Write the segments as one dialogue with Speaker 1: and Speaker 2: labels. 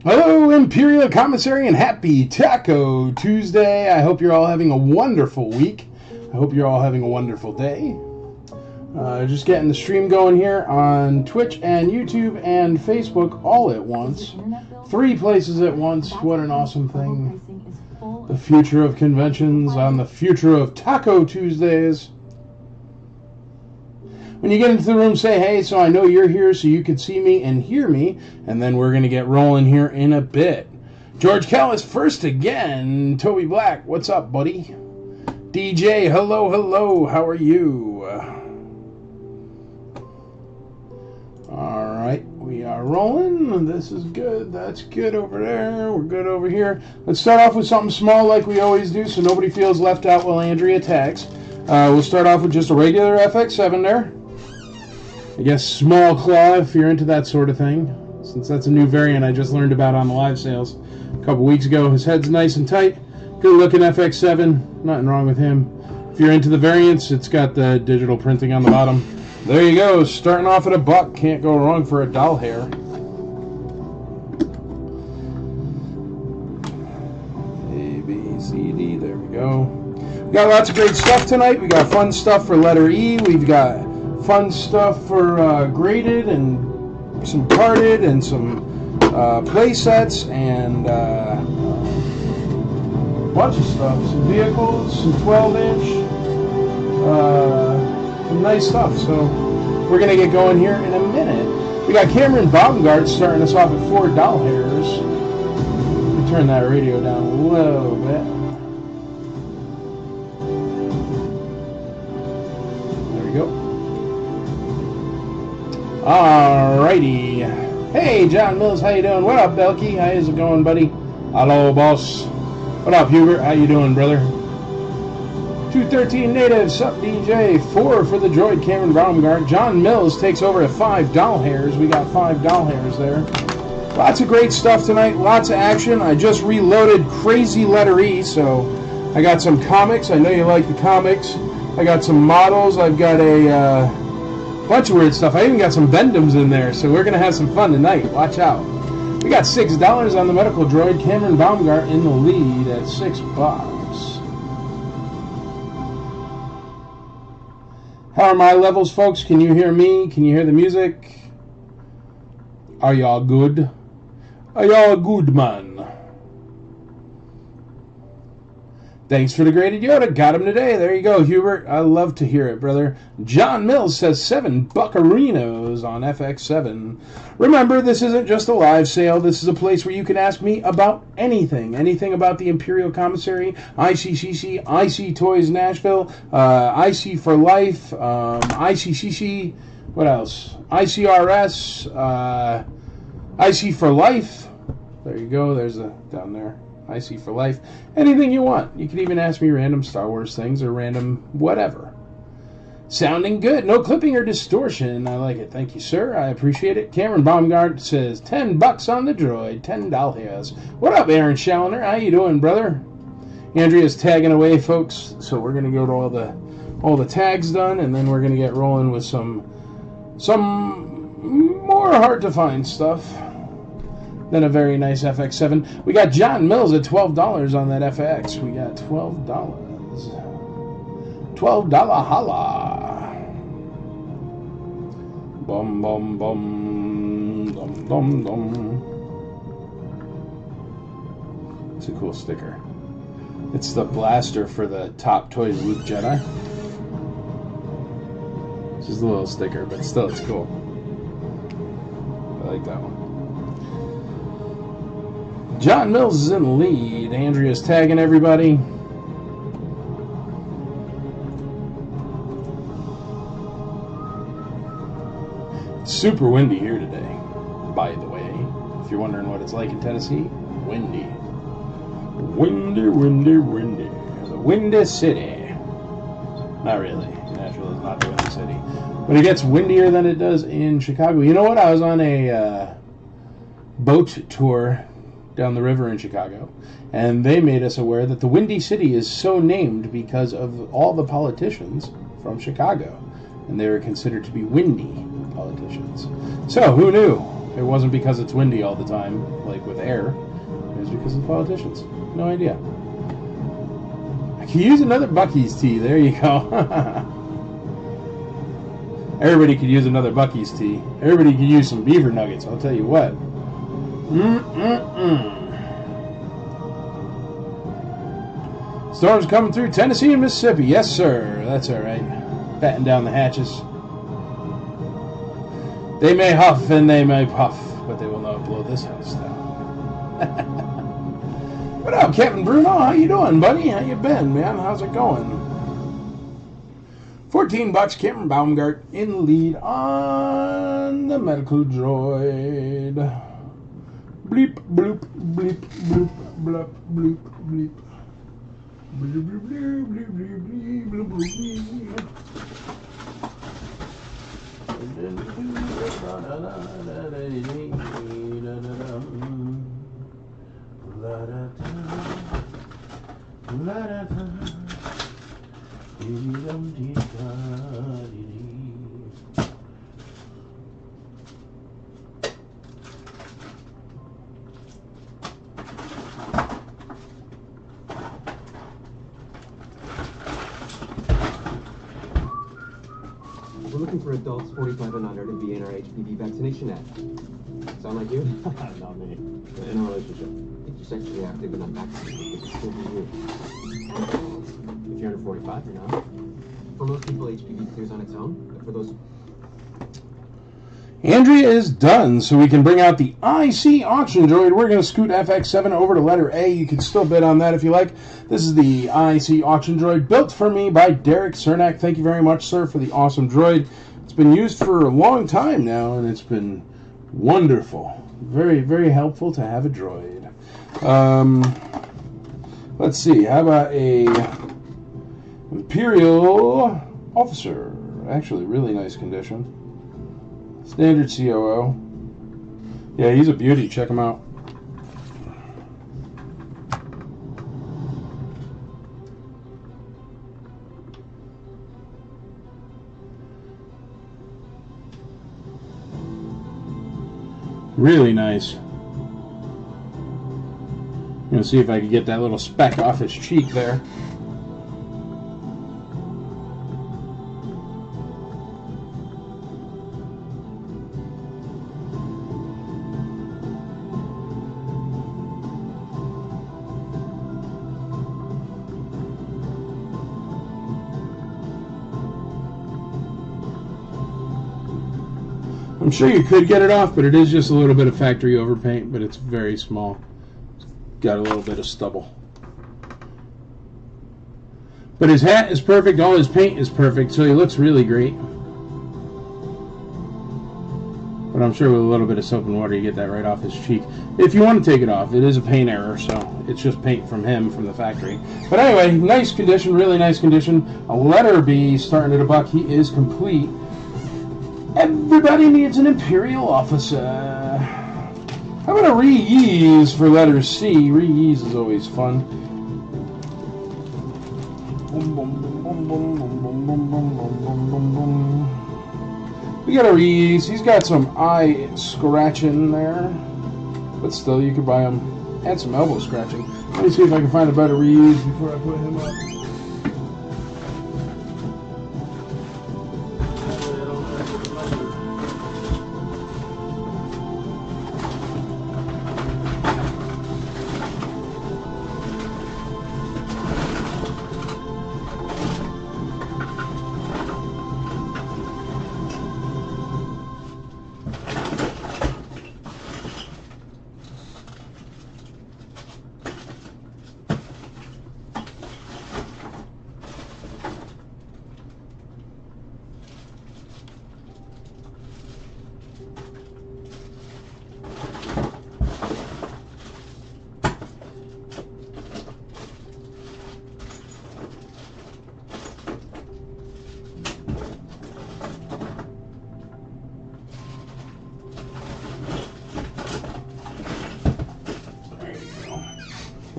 Speaker 1: Hello, Imperial Commissary, and happy Taco Tuesday. I hope you're all having a wonderful week. I hope you're all having a wonderful day. Just getting the stream going here on Twitch and YouTube and Facebook all at once. 3 places at once. What an awesome thing. The future of conventions on the future of Taco Tuesdays. When you get into the room, say hey so I know you're here so you can see me and hear me, and then we're going to get rolling here in a bit. George Callis first again. Toby Black, what's up, buddy? DJ, hello, hello, how are you? Alright, we are rolling. This is good. That's good over there. We're good over here. Let's start off with something small like we always do so nobody feels left out while Andrea tags. We'll start off with just a regular FX7 there. I guess small claw if you're into that sort of thing, since that's a new variant I just learned about on the live sales a couple weeks ago. His head's nice and tight. Good looking FX7. Nothing wrong with him. If you're into the variants, it's got the digital printing on the bottom. There you go. Starting off at $1. Can't go wrong for a doll hair. A, B, C, D. There we go. We got lots of great stuff tonight. We got fun stuff for letter E. We've got fun stuff for graded and some carded and some play sets and a bunch of stuff. Some vehicles, some 12-inch, some nice stuff. So we're going to get going here in a minute. We got Cameron Baumgart starting us off at 4 doll hairs. Let me turn that radio down a little bit. There we go. Alrighty. Hey, John Mills, how you doing? What up, Belky? How's it going, buddy? Hello, boss. What up, Hubert? How you doing, brother? 213 Native, sup, DJ? 4 for the droid, Cameron Baumgart. John Mills takes over at 5 doll hairs. We got 5 doll hairs there. Lots of great stuff tonight. Lots of action. I just reloaded Crazy Letter E, so I got some comics. I know you like the comics. I got some models. I've got a bunch of weird stuff. I even got some Bendums in there, so we're going to have some fun tonight. Watch out. We got $6 on the medical droid. Cameron Baumgart in the lead at $6. How are my levels, folks? Can you hear me? Can you hear the music? Are y'all good? Are y'all good, man? Thanks for the graded Yoda. Got him today. There you go, Hubert. I love to hear it, brother. John Mills says 7 buccarinos on FX7. Remember, this isn't just a live sale. This is a place where you can ask me about anything. Anything about the Imperial Commissary, ICCC, IC Toys Nashville, IC for Life, ICCC, what else? ICRS, IC for Life. There you go. There's a down there. IC for Life. Anything you want. You can even ask me random Star Wars things or random whatever. Sounding good. No clipping or distortion. I like it. Thank you, sir. I appreciate it. Cameron Baumgart says $10 on the droid. $10 hairs. What up, Aaron Challoner? How you doing, brother? Andrea's tagging away, folks. So we're gonna go to all the tags done, and then we're gonna get rolling with some more hard to find stuff. Then a very nice FX7. We got John Mills at $12 on that FX. We got $12. $12 holla. Bum, bum, bum. Dum, dum, dum. It's a cool sticker. It's the blaster for the Top Toys Luke Jedi. It's just a little sticker, but still it's cool. I like that one. John Mills is in the lead. Andrea's tagging everybody. It's super windy here today, by the way. If you're wondering what it's like in Tennessee, windy. Windy, windy, windy. The Windy City. Not really. Nashville is not the Windy City. But it gets windier than it does in Chicago. You know what? I was on a boat tour down the river in Chicago, and they made us aware that the Windy City is so named because of all the politicians from Chicago, and they were considered to be windy politicians. So, who knew? It wasn't because it's windy all the time, like with air. It was because of the politicians. No idea. I could use another Buc-ee's tee. There you go. Everybody could use another Buc-ee's tee. Everybody could use some beaver nuggets, I'll tell you what. Storms coming through Tennessee and Mississippi. Yes, sir. That's all right. Batten down the hatches. They may huff and they may puff, but they will not blow this house down. What up, Kevin Bruno? How you doing, buddy? How you been, man? How's it going? $14, Cameron Baumgart in the lead on the medical droid. Bleep, bloop, bleep, bloop, blop, bloop, bleep. Bleep, bleep, bleep, bleep, bleep, bleep, bleep, bleep.
Speaker 2: We're looking for adults 45 and under to be in our HPV vaccination ad. Sound like you?
Speaker 3: Not me.
Speaker 2: In a relationship. If you're sexually active and unvaccinated, it could still be you. If you're under 45, you're not. For most people, HPV clears on its own, but for those...
Speaker 1: Andrea is done, so we can bring out the IC auction droid. We're going to scoot FX7 over to letter A. You can still bid on that if you like. This is the IC auction droid built for me by Derek Cernak. Thank you very much, sir, for the awesome droid. It's been used for a long time now, and it's been wonderful. Very, very helpful to have a droid. Let's see. How about a Imperial Officer? Actually, really nice condition. Standard COO. Yeah, he's a beauty. Check him out. Really nice. I'm going to see if I can get that little speck off his cheek there. I'm sure you could get it off, but it is just a little bit of factory overpaint, but it's very small. It's got a little bit of stubble. But his hat is perfect, all his paint is perfect, so he looks really great. But I'm sure with a little bit of soap and water you get that right off his cheek. If you want to take it off, it is a paint error, so it's just paint from him, from the factory. But anyway, nice condition, really nice condition. A letter B, starting at $1. He is complete. Everybody needs an Imperial Officer. How about a reuse for letter C? Reuse is always fun. We got a reuse. He's got some eye scratching there. But still, you could buy him. And some elbow scratching. Let me see if I can find a better reuse before I put him up.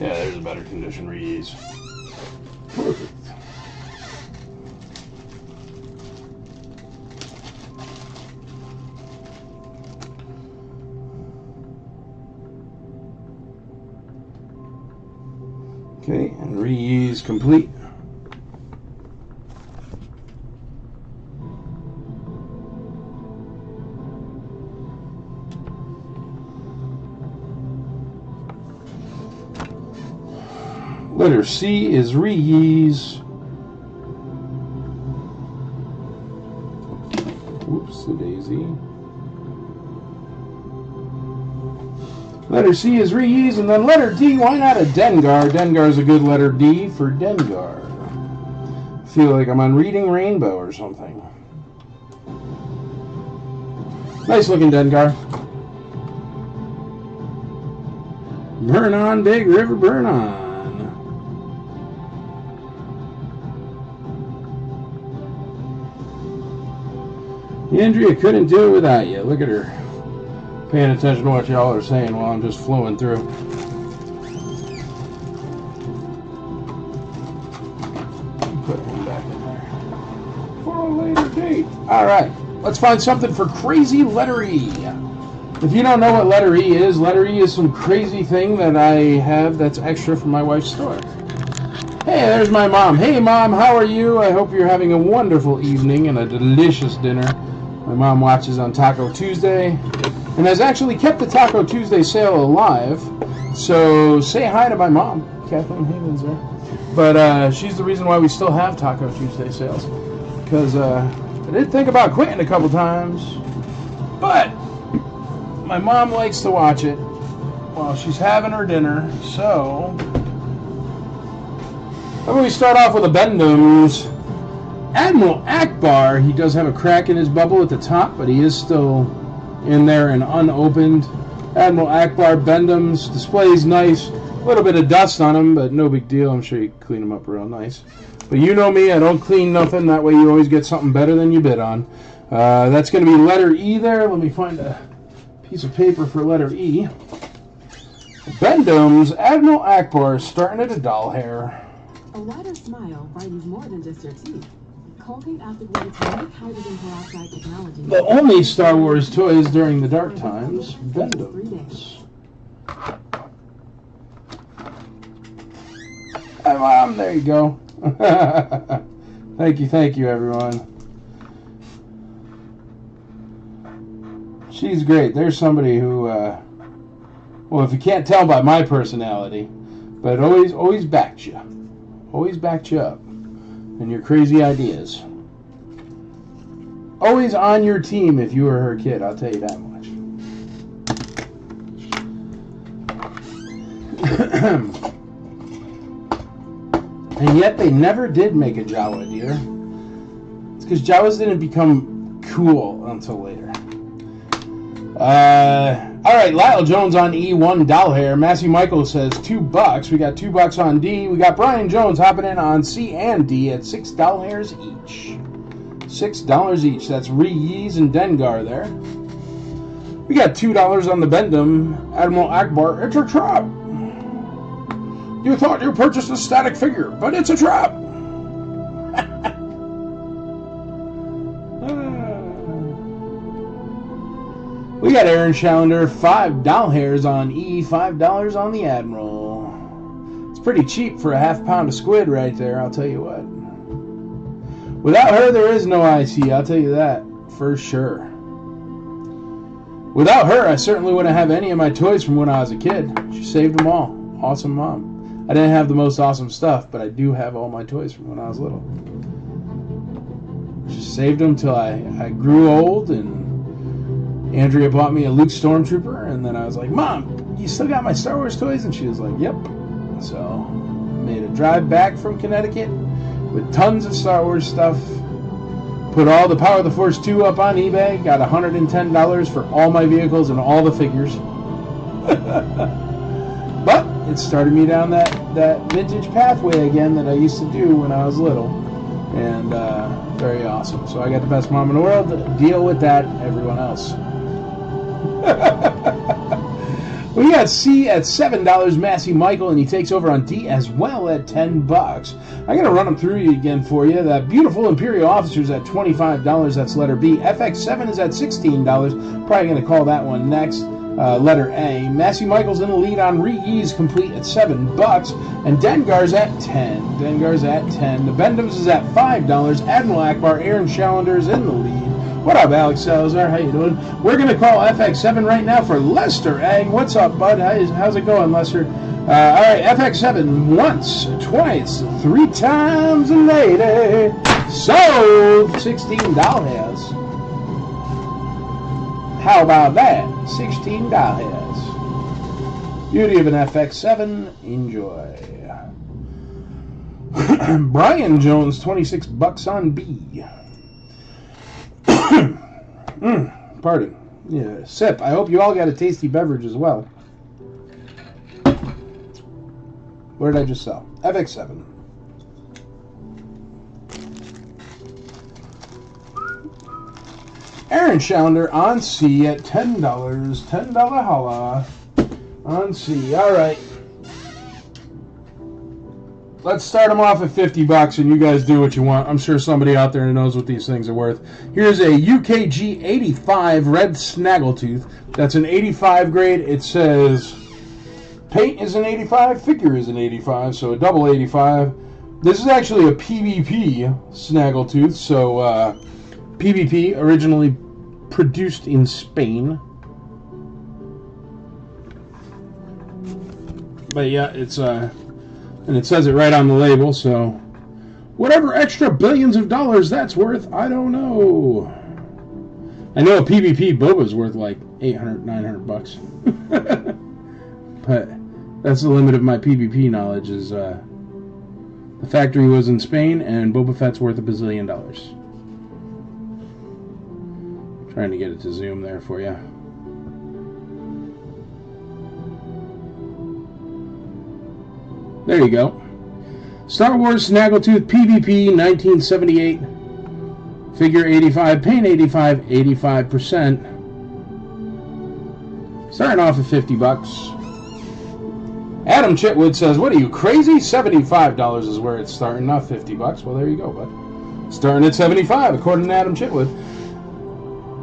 Speaker 1: Yeah, there's a better condition reuse. Perfect. Okay, and re-ease complete. Letter C is re-ease. Whoops, the daisy. Letter C is re-ease, and then letter D, why not a Dengar? Dengar is a good letter D for Dengar. I feel like I'm on Reading Rainbow or something. Nice looking Dengar. Burn on, Big River, burn on. Andrea couldn't do it without you. Look at her. Paying attention to what y'all are saying while I'm just flowing through. Put him back in there. For a later date. Alright. Let's find something for crazy letter E. If you don't know what letter E is some crazy thing that I have that's extra from my wife's store. Hey, there's my mom. Hey, Mom, how are you? I hope you're having a wonderful evening and a delicious dinner. My mom watches on Taco Tuesday and has actually kept the Taco Tuesday sale alive. So say hi to my mom. Kathleen Havens there. But she's the reason why we still have Taco Tuesday sales. Because I did think about quitting a couple times. But my mom likes to watch it while she's having her dinner. So how about we start off with a Bendham's. Admiral Akbar, he does have a crack in his bubble at the top, but he is still in there and unopened. Admiral Akbar Bendham's display's nice. A little bit of dust on him, but no big deal. I'm sure you can clean them up real nice. But you know me, I don't clean nothing. That way you always get something better than you bid on. That's going to be letter E there. Let me find a piece of paper for letter E. Bendham's Admiral Akbar starting at a doll hair.
Speaker 3: A wider smile brightens more than just your teeth. Colgate Acid White's unique hydrogen peroxide technology.
Speaker 1: The only Star Wars toys during the dark times, Bendham's. Hi, Mom. There you go. Thank you, everyone. She's great. There's somebody who, well, if you can't tell by my personality, but always backs you. Always backs you up. And your crazy ideas. Always on your team if you were her kid, I'll tell you that much. And yet they never did make a Jawa, dear. It's because Jawas didn't become cool until later. Alright, Lyle Jones on E1 doll hair. Massey Michael says $2. We got $2 on D. We got Brian Jones hopping in on C and D at $6 hairs each. $6 each. That's Re-Yeez and Dengar there. We got $2 on the Bendham. Admiral Akbar, it's a trap. You thought you purchased a static figure, but it's a trap. We got Aaron Challenger, $5 hairs on E, $5 on the Admiral. It's pretty cheap for a half pound of squid right there, I'll tell you what. Without her, there is no IC, I'll tell you that, for sure. Without her, I certainly wouldn't have any of my toys from when I was a kid. She saved them all. Awesome mom. I didn't have the most awesome stuff, but I do have all my toys from when I was little. She saved them till I grew old, and Andrea bought me a Luke Stormtrooper, and then I was like, Mom, you still got my Star Wars toys? And she was like, yep. So, made a drive back from Connecticut with tons of Star Wars stuff. Put all the Power of the Force 2 up on eBay. Got $110 for all my vehicles and all the figures. But it started me down that vintage pathway again that I used to do when I was little. And very awesome. So I got the best mom in the world. Deal with that, everyone else. We got C at $7, Massey Michael, and he takes over on D as well at $10. I'm going to run them through you again for you. That beautiful Imperial Officers at $25, that's letter B. FX7 is at $16. Probably going to call that one next. Letter A. Massey Michael's in the lead on Ree's complete at $7, and Dengar's at 10. Dengar's at 10. The Bendham's is at $5. Admiral Akbar, Aaron Challenger's in the lead. What up, Alex Salazar? How you doing? We're gonna call FX7 right now for Lester Egg. What's up, bud? How's it going, Lester? All right, FX7 once, twice, 3 times a lady. Sold $16. How about that? $16. Beauty of an FX7. Enjoy. Brian Jones, $26 on B. Pardon. Yeah, sip. I hope you all got a tasty beverage as well. What did I just sell? FX7. Aaron Challenger on C at $10. $10 holla on C. All right. Let's start them off at $50, and you guys do what you want. I'm sure somebody out there knows what these things are worth. Here's a UKG 85 red snaggletooth. That's an 85 grade. It says paint is an 85, figure is an 85, so a double 85. This is actually a PVP snaggletooth, so PVP, originally produced in Spain. But yeah, it's and it says it right on the label, so whatever extra billions of dollars that's worth, I don't know. I know a PVP boba's worth like $800, $900. But that's the limit of my PVP knowledge, is the factory was in Spain and Boba Fett's worth $1 bazillion. Trying to get it to zoom there for you. There you go. Star Wars Snaggletooth PVP 1978. Figure 85, paint 85, 85%. Starting off at $50. Adam Chitwood says, "What are you, crazy? $75 is where it's starting, not $50. Well, there you go, bud. Starting at 75, according to Adam Chitwood.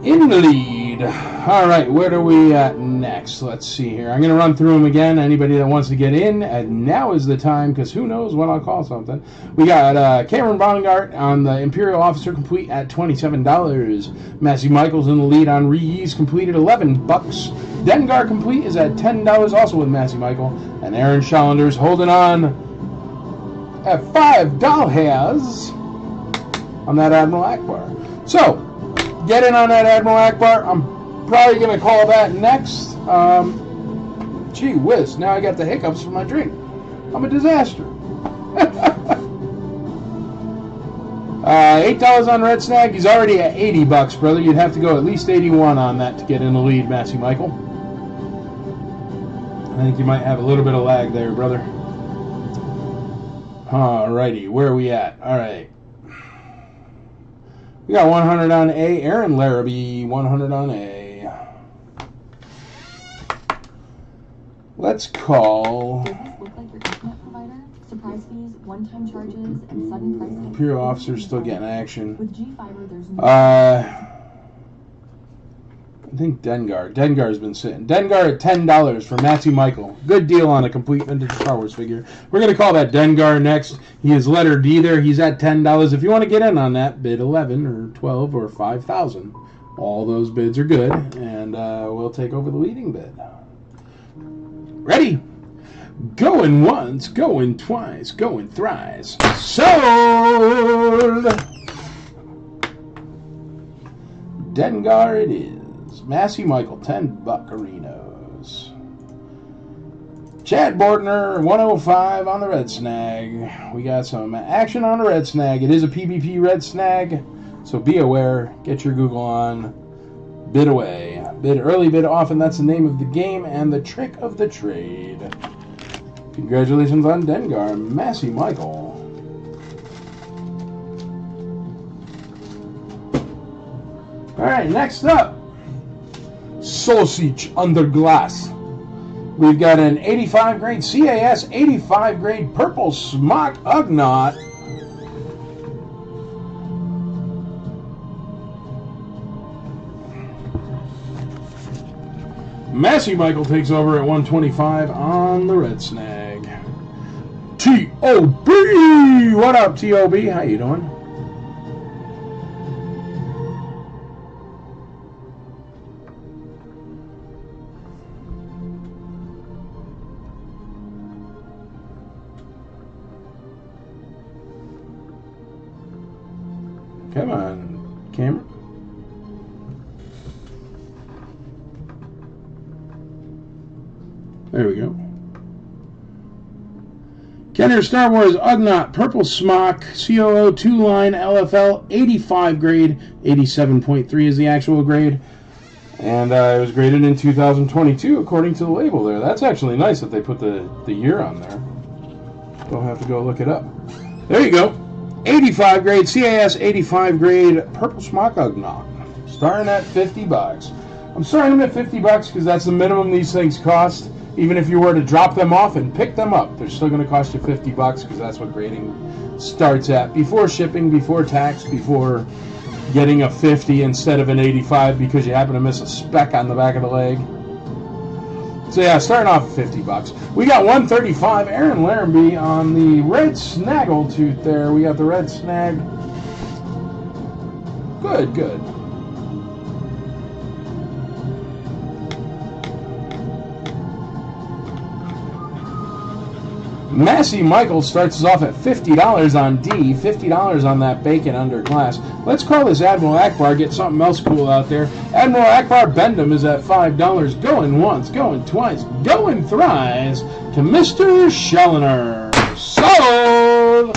Speaker 1: In the lead. All right, where are we at next? Let's see here. I'm going to run through them again. Anybody that wants to get in, and now is the time, because who knows when I'll call something. We got Cameron Bongart on the Imperial Officer complete at $27. Massey Michael's in the lead on Ree's complete at $11. Dengar complete is at $10, also with Massey Michael. And Aaron Challenger's holding on at $5 on that Admiral Akbar. So, get in on that Admiral Akbar. I'm probably going to call that next. Gee whiz, now I got the hiccups from my drink. I'm a disaster. $8 on Red Snag. He's already at $80, brother. You'd have to go at least 81 on that to get in the lead, Massey Michael. I think you might have a little bit of lag there, brother. Alrighty, where are we at? Alright. We got 100 on A. Aaron Larrabee, 100 on A. Let's call.
Speaker 4: Does this look like your internet provider? Surprise fees, one-time charges, and sudden price hikes.
Speaker 1: Imperial Officer's still getting action.
Speaker 4: With G-Fiber, there's no.
Speaker 1: I think Dengar's been sitting. Dengar at $10 for Massey Michael. Good deal on a complete vintage Star Wars figure. We're going to call that Dengar next. He is letter D there. He's at $10. If you want to get in on that, bid 11 or 12 or 5,000. All those bids are good, and we'll take over the leading bid. Ready? Going once, going twice, going thrice. Sold! Dengar it is. Massey Michael, 10 buccarinos. Chad Bortner, 105 on the Red Snag. We got some action on the Red Snag. It is a PvP Red Snag, so be aware. Get your Google on. Bid away. Bid early, bid often. That's the name of the game and the trick of the trade. Congratulations on Dengar. Massey Michael. Alright, next up. Sausage under glass. We've got an 85 grade CAS, 85 grade purple smock Ugnaught. Massey Michael takes over at 125 on the red snag. T.O.B. What up, T.O.B.? How you doing? Come on, camera. There we go. Kenner Star Wars Ugnaught Purple Smock COO 2-line LFL 85 grade. 87.3 is the actual grade. And it was graded in 2022 according to the label there. That's actually nice that they put the year on there. Don't have to go look it up. There you go. 85 grade, CAS 85 grade Purple Smock Ugnaught. Starting at $50. I'm starting them at $50 because that's the minimum these things cost. Even if you were to drop them off and pick them up, they're still going to cost you $50 because that's what grading starts at. Before shipping, before tax, before getting a 50 instead of an 85 because you happen to miss a speck on the back of the leg. So yeah, starting off at $50. We got 135 Aaron Laramby on the red snaggletooth there. We got the red snag. Good, good. Massey Michael starts us off at $50 on D, $50 on that bacon under glass. Let's call this Admiral Akbar, get something else cool out there. Admiral Akbar Bendham is at $5, going once, going twice, going thrice to Mr. Schellner. Sold!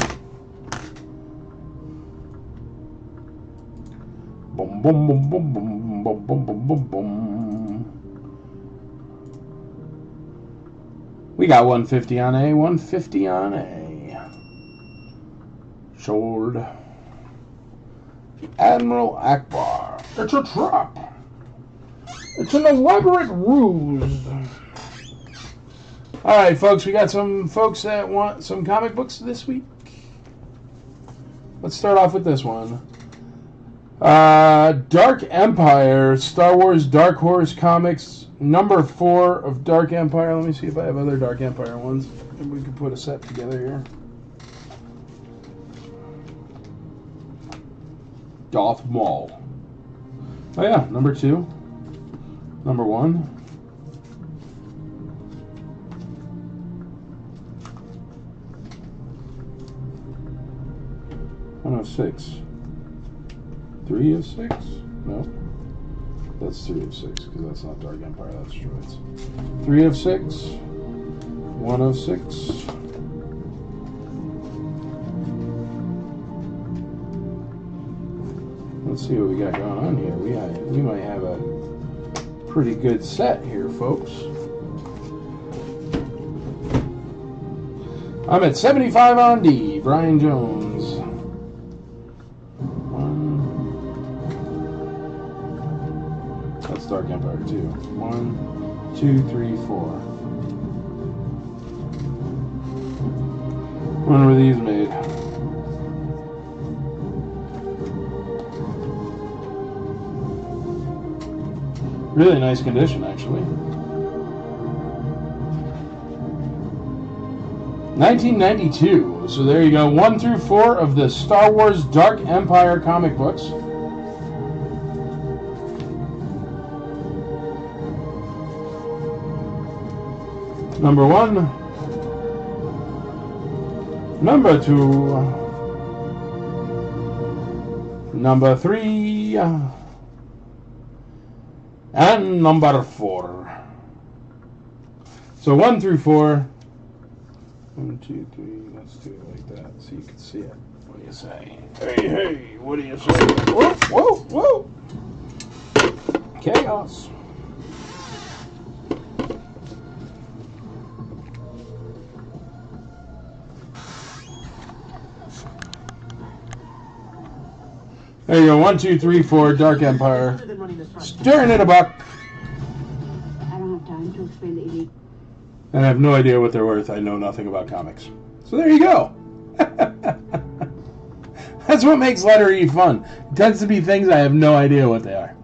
Speaker 1: Boom, boom, boom, boom, boom, boom, boom, boom, boom, boom. We got 150 on A, 150 on A. Sold. Admiral Akbar. It's a trap. It's an elaborate ruse. Alright, folks, we got some folks that want some comic books this week. Let's start off with this one. Dark Empire, Star Wars Dark Horse Comics, number 4 of Dark Empire. Let me see if I have other Dark Empire ones. Maybe we can put a set together here. Darth Maul. Oh yeah, number 2. Number 1. 106. 3 of 6? No. That's 3 of 6, because that's not Dark Empire, that's Droids. 3 of 6. 1 of 6. Let's see what we got going on here. We might have a pretty good set here, folks. I'm at 75 on D. Brian Jones. 1. That's Dark Empire 2. 1, 2, 3, 4. When were these made? Really nice condition, actually. 1992. So there you go. 1 through 4 of the Star Wars Dark Empire comic books. Number 1. Number 2. Number 3. And number 4. So 1 through 4. 1, 2, 3. Let's do it like that so you can see it. What do you say? Hey, hey, what do you say? Whoa, whoa, whoa. Chaos. There you go. 1, 2, 3, 4. Dark Empire. Staring at a buck.
Speaker 3: I don't have time to explain the elite.
Speaker 1: And I have no idea what they're worth. I know nothing about comics. So there you go. That's what makes Letter E fun. It tends to be things I have no idea what they are.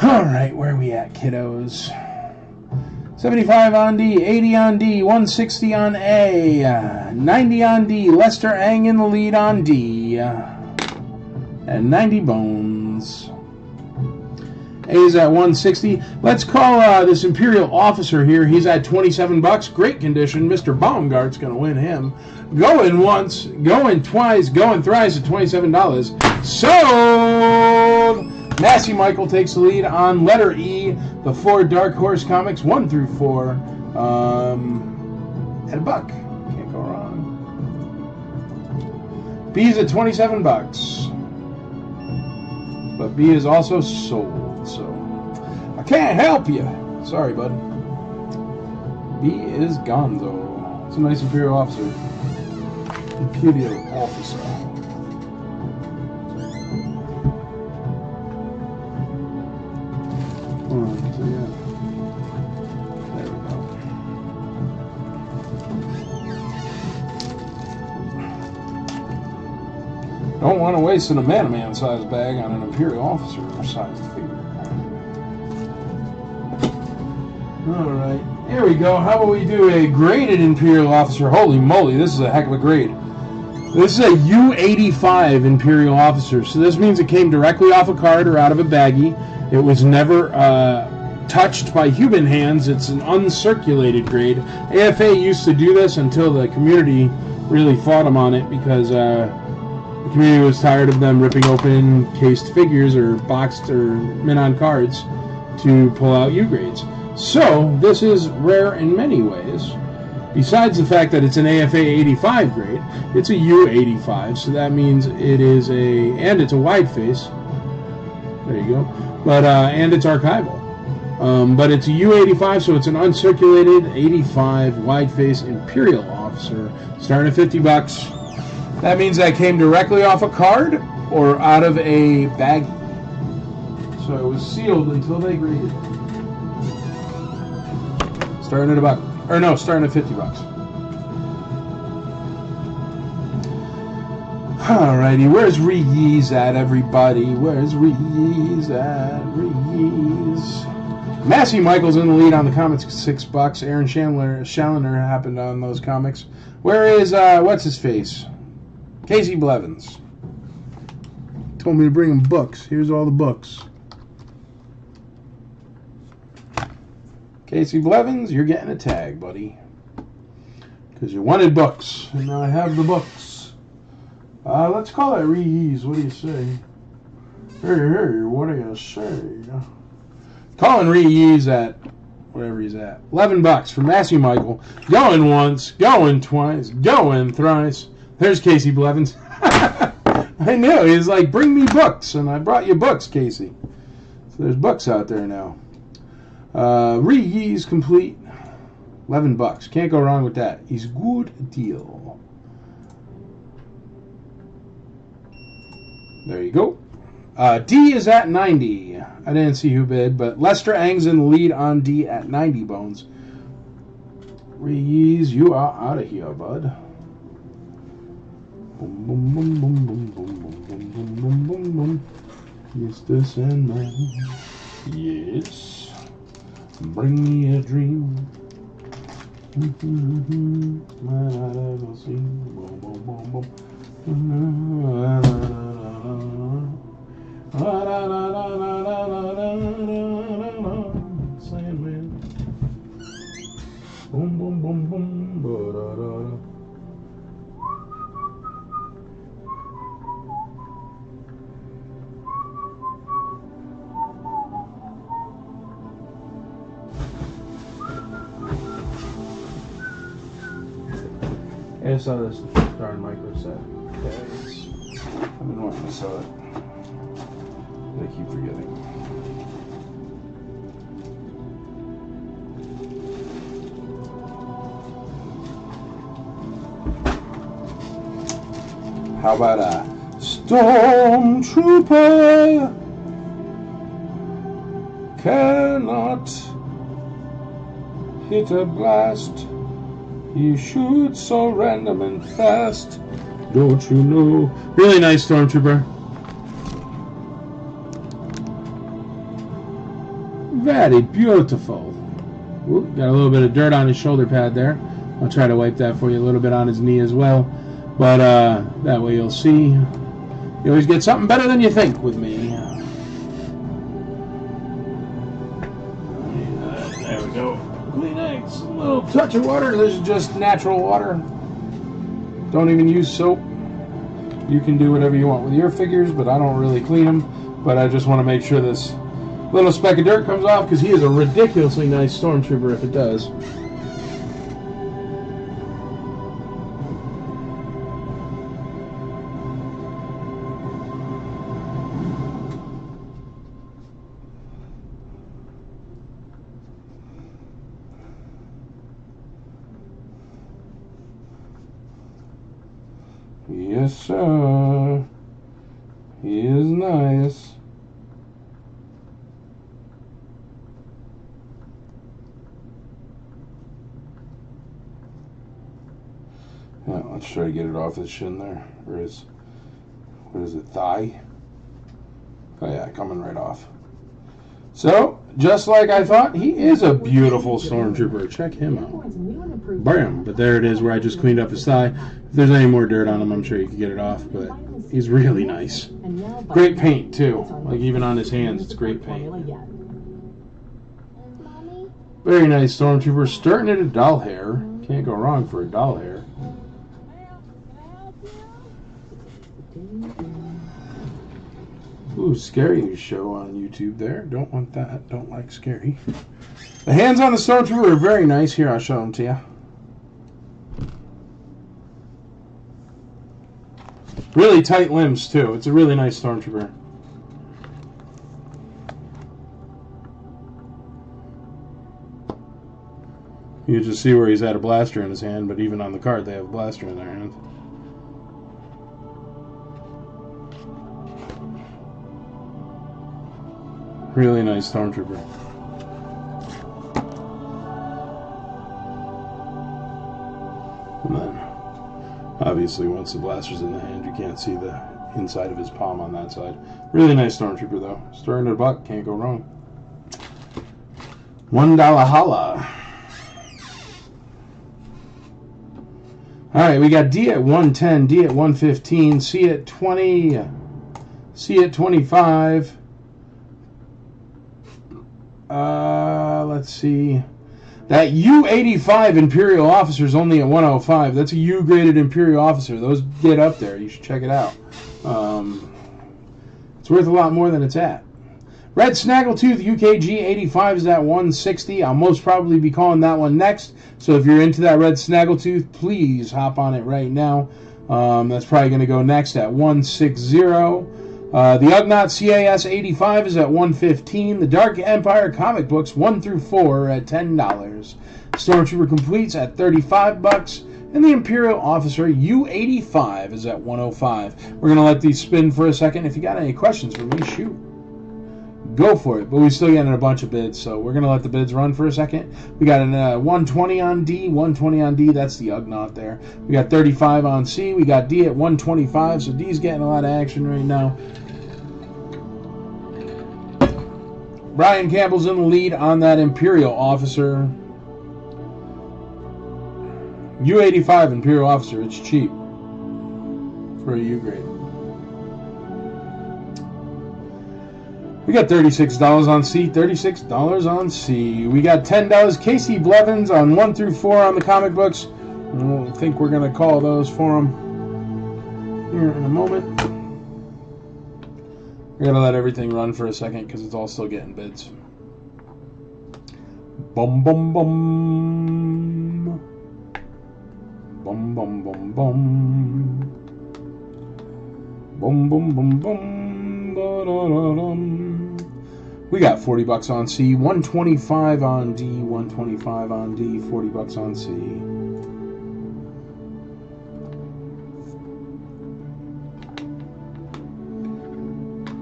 Speaker 1: Alright, where are we at, kiddos? 75 on D, 80 on D, 160 on A, 90 on D, Lester Ang in the lead on D, and 90 bones. A is at 160. Let's call this Imperial officer here. He's at 27 bucks. Great condition. Mr. Baumgart's going to win him. Going once, going twice, going thrice at $27. Sold! Massey Michael takes the lead on letter E, the 4 Dark Horse comics, 1 through 4, at $1. Can't go wrong. B's at 27 bucks. But B is also sold, so I can't help you. Sorry, bud. B is gonzo. It's a nice Imperial officer. Imperial officer. So yeah. There we go. Don't want to waste an man size bag on an Imperial officer size figure. Alright, here we go. How about we do a graded Imperial officer? Holy moly, this is a heck of a grade. This is a U85 Imperial officer. So this means it came directly off a card or out of a baggie. It was never touched by human hands. It's an uncirculated grade. AFA used to do this until the community really fought them on it because the community was tired of them ripping open cased figures or boxed or mint-on cards to pull out U grades. So this is rare in many ways. Besides the fact that it's an AFA 85 grade, it's a U85, so that means it is and it's a wide face. There you go. But and it's archival. But it's a U85, so it's an uncirculated 85 wide face Imperial officer, starting at 50 bucks. That means that came directly off a card or out of a bag. So it was sealed until they graded it. Starting at $1. Or no, starting at 50 bucks. Alrighty, where's Reese at, everybody? Where's Reese at? Reese. Massey Michael's in the lead on the comics, $6. Aaron Challoner happened on those comics. Where is, what's his face? Casey Blevins. Told me to bring him books. Here's all the books. Casey Blevins, you're getting a tag, buddy. Because you wanted books. And now I have the books. Let's call that Reese. What do you say? Hey, what do you say? Calling Reese at whatever he's at. $11 for Massey Michael. Going once, going twice, going thrice. There's Casey Blevins. I knew. He's like, bring me books. And I brought you books, Casey. So there's books out there now. Reese complete. $11. Can't go wrong with that. He's good deal. There you go. D is at 90. I didn't see who bid, but Lester Ang's in the lead on D at 90 bones. Reese, you are out of here, bud. Boom, boom, boom, boom, boom, boom, boom, boom, boom, boom, boom, boom. Mr. Sandman. Yes. Bring me a dream. Might not ever see. Boom, boom, boom, boom. Sandman. Boom, boom, boom, boom. Ba-da-da-da. I saw this darn micro set. Okay, I've been wanting to sell it. I keep forgetting. How about a Stormtrooper cannot hit a blast? He shoots so random and fast. Don't you know? Really nice Stormtrooper. Very beautiful. Ooh, got a little bit of dirt on his shoulder pad there. I'll try to wipe that for you. A little bit on his knee as well. But that way you'll see. You always get something better than you think with me. There we go. Kleenex. A little touch of water. This is just natural water. Don't even use soap. You can do whatever you want with your figures, but I don't really clean them. But I just want to make sure this little speck of dirt comes off, because he is a ridiculously nice stormtrooper if it does. Yes, sir. He is nice. Yeah, let's try to get it off his shin there. Or his, what is it, thigh? Oh yeah, coming right off. So, just like I thought, he is a beautiful stormtrooper. Check him out. Bam! But there it is where I just cleaned up his thigh. If there's any more dirt on him, I'm sure you can get it off, but he's really nice. Great paint, too. Like, even on his hands, it's great paint. Very nice stormtrooper. Starting at a doll hair. Can't go wrong for a doll hair. Ooh, scary show on YouTube there. Don't want that. Don't like scary. The hands on the stormtrooper are very nice. Here, I'll show them to you. Really tight limbs, too. It's a really nice stormtrooper. You just see where he's had a blaster in his hand, but even on the card, they have a blaster in their hand. Really nice stormtrooper. And then, obviously, once the blaster's in the hand, you can't see the inside of his palm on that side. Really nice stormtrooper, though. Starting at a buck, can't go wrong. $1 holla. Alright, we got D at 110, D at 115, C at 20, C at 25. Let's see. That U-85 Imperial Officer is only at 105. That's a U-graded Imperial Officer. Those get up there. You should check it out. It's worth a lot more than it's at. Red Snaggletooth UKG 85 is at 160. I'll most probably be calling that one next. So if you're into that Red Snaggletooth, please hop on it right now. That's probably going to go next at 160. The Ugnaught CAS 85 is at 115. The Dark Empire comic books 1 through 4 are at $10. Stormtrooper Completes at $35. And the Imperial Officer U85 is at 105. We're going to let these spin for a second. If you got any questions for me, shoot. Go for it. But we still getting a bunch of bids, so we're going to let the bids run for a second. We got a 120 on D, 120 on D. That's the Ugnaught there. We got 35 on C. We got D at 125, so D's getting a lot of action right now. Brian Campbell's in the lead on that Imperial Officer. U85 Imperial Officer. It's cheap for a U grade. We got $36 on C, $36 on C. We got $10 Casey Blevins on 1 through 4 on the comic books. I think we're going to call those for him here in a moment. We're going to let everything run for a second because it's all still getting bids. Bum, bum, bum. Bum, bum, bum, bum. Bum, bum, bum, bum. Da-da-da-dum. We got $40 on C, 125 on D, 125 on D, $40 on C.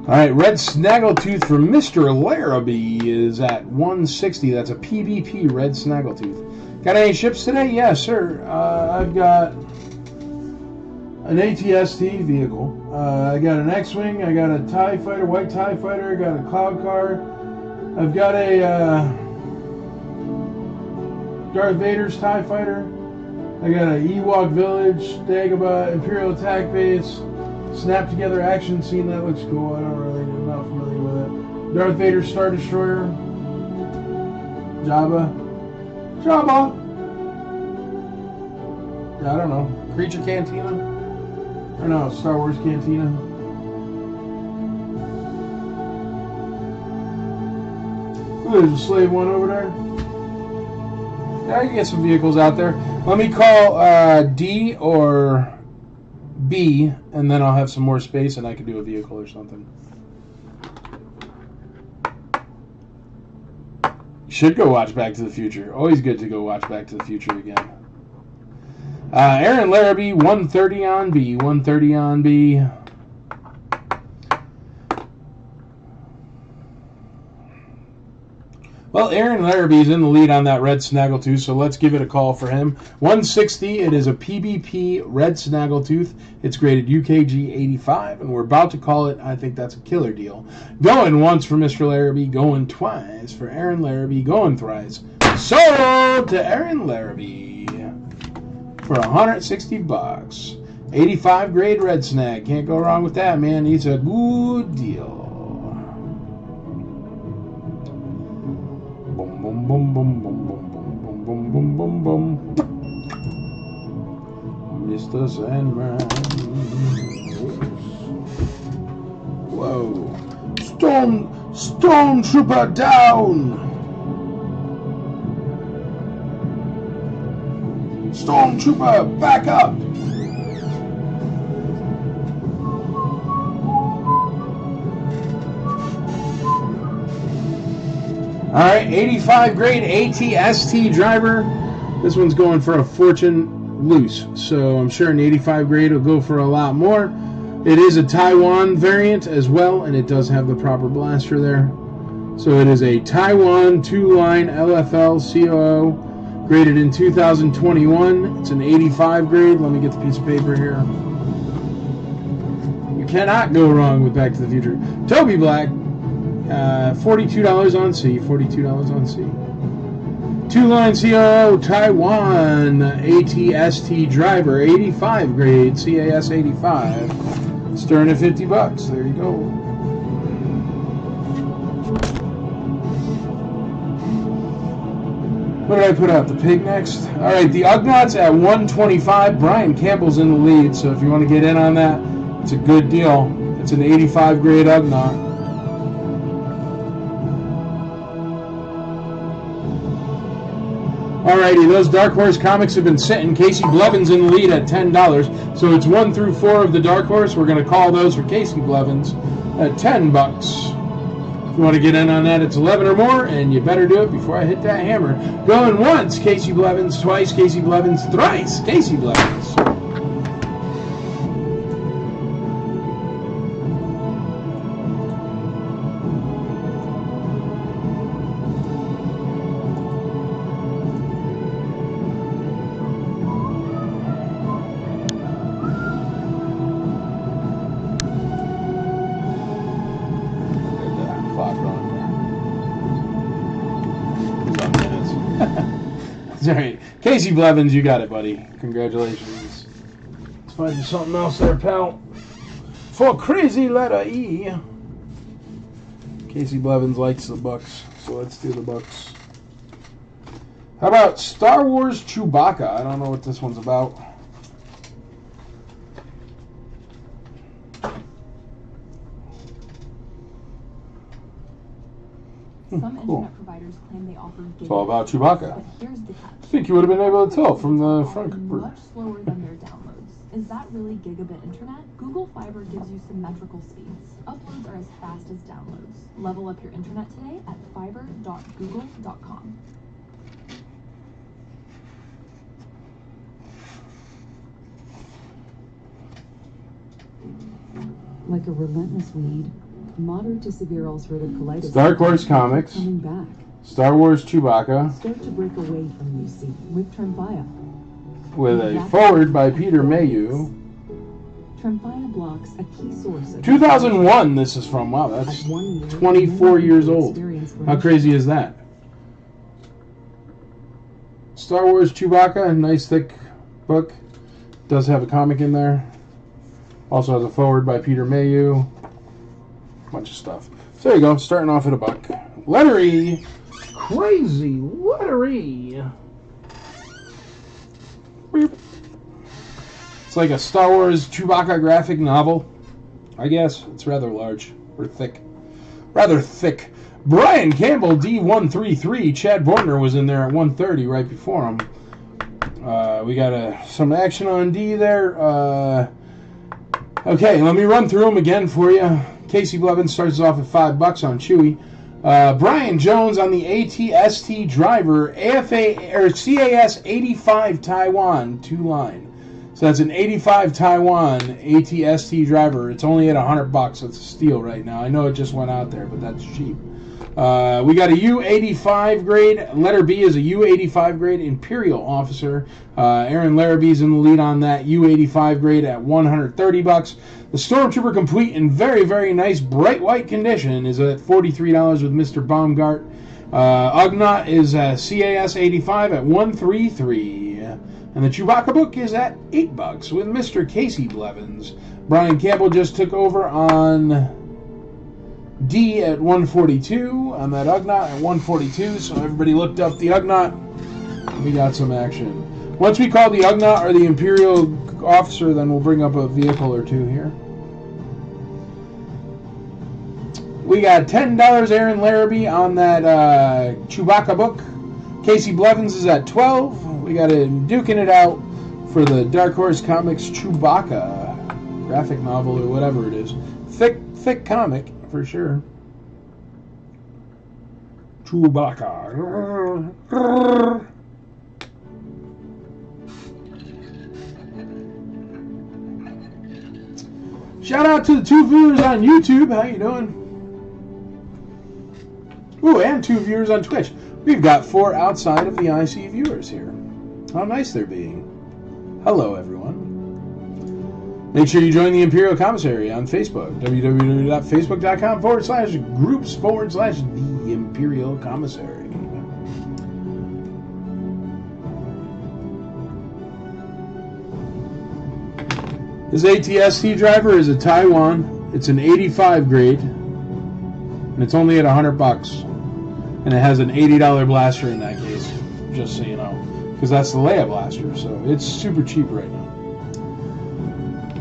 Speaker 1: Alright, Red Snaggletooth for Mr. Larrabee is at 160. That's a PvP Red Snaggletooth. Got any ships today? Yes, sir. I've got an ATST vehicle. I got an X-Wing. I got a TIE Fighter, white TIE Fighter. I got a Cloud Car. I've got a Darth Vader's TIE Fighter. I got an Ewok Village, Dagobah, Imperial Attack Base, Snap Together action scene. That looks cool. I'm not familiar with it. Darth Vader's Star Destroyer. Jabba. Yeah, I don't know. Creature Cantina? Or no, Star Wars Cantina. Ooh, there's a Slave One over there. Yeah, I can get some vehicles out there. Let me call D or B, and then I'll have some more space, and I can do a vehicle or something. Should go watch Back to the Future. Always good to go watch Back to the Future again. Aaron Larrabee, 130 on B. 130 on B. Well, Aaron Larrabee's in the lead on that red Snaggletooth, so let's give it a call for him. 160, it is a PBP red Snaggletooth. It's graded UKG 85, and we're about to call it. I think that's a killer deal. Going once for Mr. Larrabee, going twice for Aaron Larrabee, going thrice. Sold to Aaron Larrabee for $160. 85 grade red snag. Can't go wrong with that, man. It's a good deal. Boom, boom, boom, boom, boom, boom, boom, boom, boom, boom, boom. Mr. Sandman. Whoa. Storm Trooper down. Stormtrooper, back up! Alright, 85 grade ATST driver. This one's going for a fortune loose, so I'm sure an 85 grade will go for a lot more. It is a Taiwan variant as well, and it does have the proper blaster there. So it is a Taiwan 2-line LFL COO. Graded in 2021. It's an 85 grade. Let me get the piece of paper here. You cannot go wrong with Back to the Future. Toby Black, $42 on C. $42 on C. 2-line COO Taiwan ATST driver, 85 grade, CAS 85. Stirring at $50. There you go. What did I put out? The pig next? Alright, the Ugnaughts at 125. Brian Campbell's in the lead, so if you want to get in on that, it's a good deal. It's an 85 grade Ugnaught. Alrighty, those Dark Horse comics have been sitting. Casey Blevins in the lead at $10. So it's 1 through 4 of the Dark Horse. We're going to call those for Casey Blevins at $10. If you want to get in on that, it's 11 or more, and you better do it before I hit that hammer. Going once, Casey Blevins. Twice, Casey Blevins. Thrice, Casey Blevins. Alright, Casey Blevins, you got it, buddy. Congratulations. Let's find you something else there, pal. For crazy letter E. Casey Blevins likes the Bucks, so let's do the Bucks. How about Star Wars Chewbacca? I don't know what this one's about.
Speaker 4: Some
Speaker 1: Cool.
Speaker 4: internet providers claim they offer
Speaker 1: It's all about Chewbacca.
Speaker 4: But here's the catch.
Speaker 1: I think you would have been able to tell from the front cover.
Speaker 4: Much slower than their downloads. Is that really gigabit internet? Google Fiber gives you symmetrical speeds. Uploads are as fast as downloads. Level up your internet today at fiber.google.com.
Speaker 3: Like a relentless weed, moderate to severe ulcerative colitis.
Speaker 1: Dark Horse Comics.
Speaker 3: Coming back.
Speaker 1: Star Wars Chewbacca.
Speaker 3: Start to break away from UC with Tremfya.
Speaker 1: With a forward by Peter Mayhew.
Speaker 3: Tremfya blocks a key source of
Speaker 1: 2001 this is from. Wow, that's
Speaker 3: At 1 year,
Speaker 1: 24 years old.
Speaker 3: experience
Speaker 1: How crazy is that? Star Wars Chewbacca, nice thick book. Does have a comic in there. Also has a forward by Peter Mayhew. Bunch of stuff. So there you go, starting off at $1. Letter E. Crazy letter E. It's like a Star Wars Chewbacca graphic novel. I guess. It's rather large. Or thick. Rather thick. Brian Campbell, D133. Chad Bortner was in there at 130 right before him. We got some action on D there. Okay, let me run through them again for you. Casey Blevins starts off at $5 on Chewy. Brian Jones on the ATST driver, AFA or CAS 85 Taiwan, 2-line. So that's an 85 Taiwan ATST driver. It's only at $100. It's a steal right now. I know it just went out there, but that's cheap. We got a U85 grade. Letter B is a U85 grade Imperial officer. Aaron Larrabee's in the lead on that U85 grade at $130. The Stormtrooper complete in very, very nice bright white condition is at $43 with Mr. Baumgart. Ugnaught is CAS 85 at $133. And the Chewbacca book is at $8 with Mr. Casey Blevins. Brian Campbell just took over on D at 142, on that Ugnaught at 142, so everybody looked up the Ugnaught. We got some action. Once we call the Ugnaught or the Imperial officer, then we'll bring up a vehicle or two here. We got $10 Aaron Larrabee on that Chewbacca book. Casey Blevins is at $12. We got him duking it out for the Dark Horse Comics Chewbacca graphic novel or whatever it is. Thick comic. For sure. Chewbacca. Shout out to the 2 viewers on YouTube. How you doing? Ooh, and 2 viewers on Twitch. We've got 4 outside of the IC viewers here. How nice they're being. Hello, everyone. Make sure you join the Imperial Commissary on Facebook, www.facebook.com/groups/the Imperial Commissary. This ATST driver is a Taiwan. It's an 85 grade, and it's only at $100. And it has an $80 blaster in that case, just so you know, because that's the Leia blaster, so it's super cheap right now.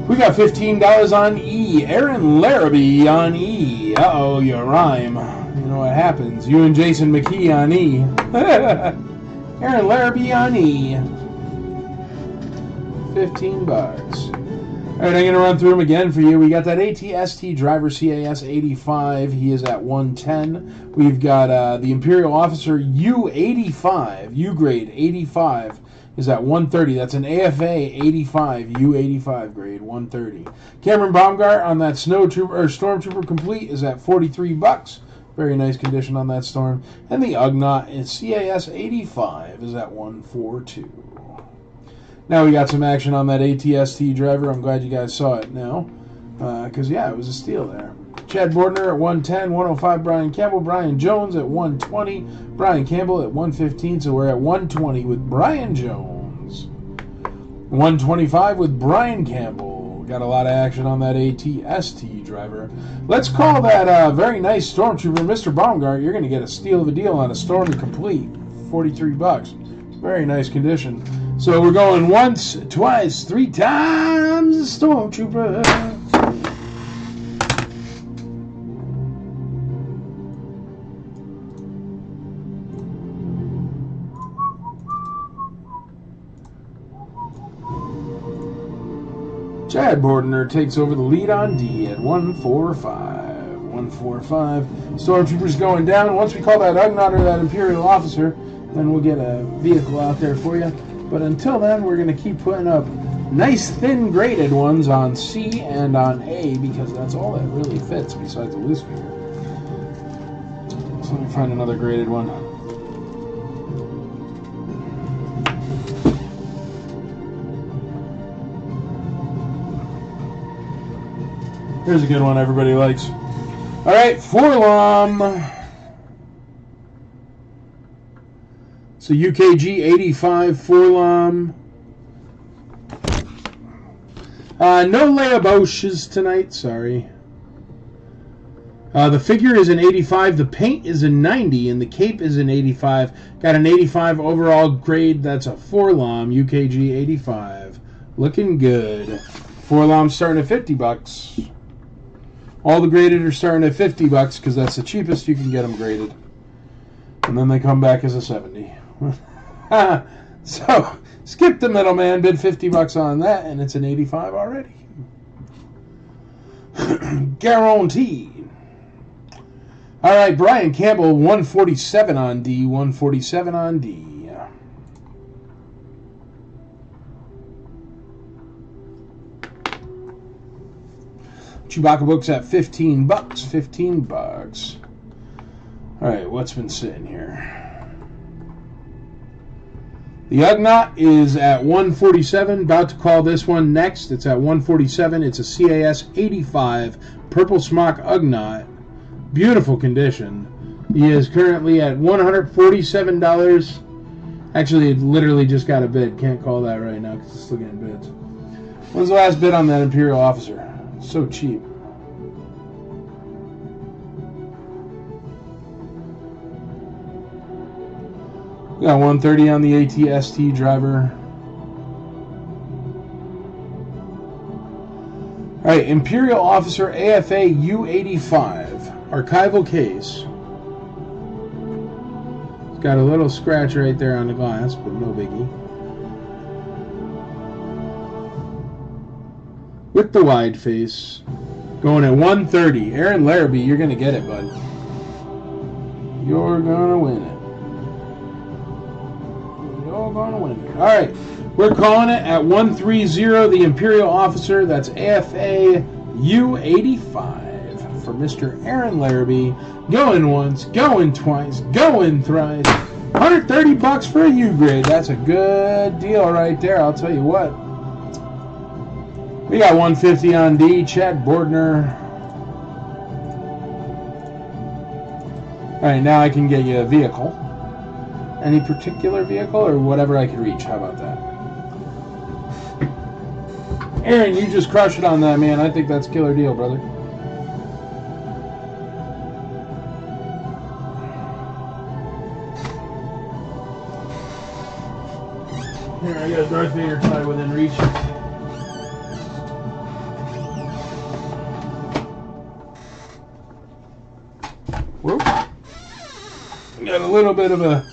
Speaker 1: We got $15 on E. Aaron Larrabee on E. Uh-oh, you rhyme. You know what happens. You and Jason McKee on E. Aaron Larrabee on E. $15. Alright, I'm going to run through them again for you. We got that ATST driver CAS 85. He is at 110. We've got the Imperial Officer U85, U-grade 85. Is at 130. That's an AFA 85, U85 grade, 130. Cameron Baumgart on that Stormtrooper complete is at $43. Very nice condition on that Storm. And the Ugnaught is CAS 85 is at 142. Now we got some action on that ATST driver. I'm glad you guys saw it now. Because, yeah, it was a steal there. Chad Bortner at 110, 105 Brian Campbell, Brian Jones at 120, Brian Campbell at 115, so we're at 120 with Brian Jones. 125 with Brian Campbell. Got a lot of action on that ATST driver. Let's call that very nice Stormtrooper, Mr. Baumgart. You're going to get a steal of a deal on a Storm complete, $43. Very nice condition. So we're going once, twice, 3 times the Stormtrooper. Chad Bortner takes over the lead on D at 145. 145. Stormtroopers going down. Once we call that Ugnaught or that Imperial officer, then we'll get a vehicle out there for you. But until then, we're going to keep putting up nice thin graded ones on C and on A because that's all that really fits besides the loose figure. So let me find another graded one. Here's a good one everybody likes. All right, Forlom. So UKG 85 Forlom. No Leia tonight, sorry. The figure is an 85, the paint is a 90, and the cape is an 85. Got an 85 overall grade. That's a Forlom UKG 85. Looking good. Forlom starting at $50. All the graded are starting at $50 because that's the cheapest you can get them graded. And then they come back as a 70. So, skip the middleman, bid $50 on that, and it's an 85 already. Guaranteed. All right, Brian Campbell, 147 on D, 147 on D. Chewbacca books at $15. $15. All right, what's been sitting here? The Ugnaught is at 147. About to call this one next. It's at 147. It's a CAS 85 Purple Smock Ugnaught. Beautiful condition. He is currently at $147. Actually, it literally just got a bid. Can't call that right now because it's still getting bids. When's the last bid on that Imperial Officer? So cheap. We got 130 on the ATST driver. All right, Imperial Officer AFA U85 archival case. It's got a little scratch right there on the glass, but no biggie. With the wide face, going at 130. Aaron Larrabee, you're gonna get it, bud. You're gonna win it. Gonna win it. All right, we're calling it at 130. The Imperial Officer. That's AFA U85 for Mr. Aaron Larrabee. Going once, going twice, going thrice. $130 for a U grade. That's a good deal right there. I'll tell you what. We got 150 on D. Chad Bordner. All right, now I can get you a vehicle. Any particular vehicle or whatever I could reach? How about that? Aaron, you just crushed it on that, man. I think that's a killer deal, brother. Here, I got a Darth Vader tie within reach. Whoop. Got a little bit of a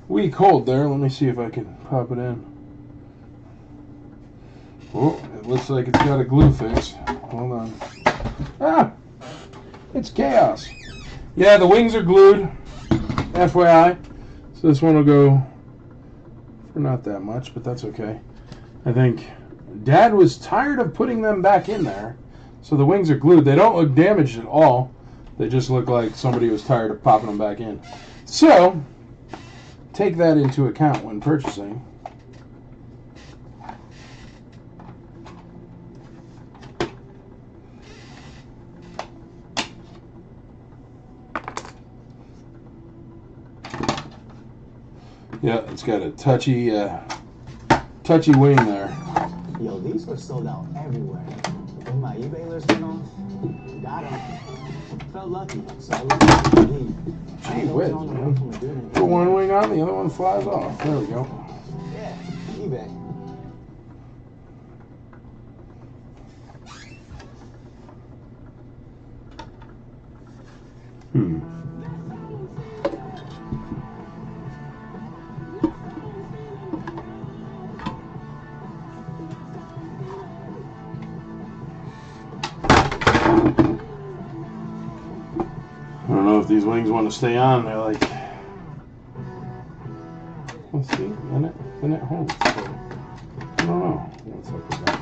Speaker 1: weak hold there. Let me see if I can pop it in. Oh, it looks like it's got a glue fix. Hold on. Ah! It's chaos. Yeah, the wings are glued. FYI. So this one will go for not that much, but that's okay. I think Dad was tired of putting them back in there. So the wings are glued. They don't look damaged at all. They just look like somebody was tired of popping them back in. So, take that into account when purchasing. Yeah, it's got a touchy wing there.
Speaker 5: Yo, these were sold out everywhere. When my eBay list went off, got them. Felt lucky, so I looked at the lead.
Speaker 1: Gee whiz, man. Put one wing on, the other one flies off. There we go.
Speaker 5: Yeah, eBay.
Speaker 1: I don't know if these wings want to stay on. They're like, let's see, then it holds. So, I don't know what's up with that.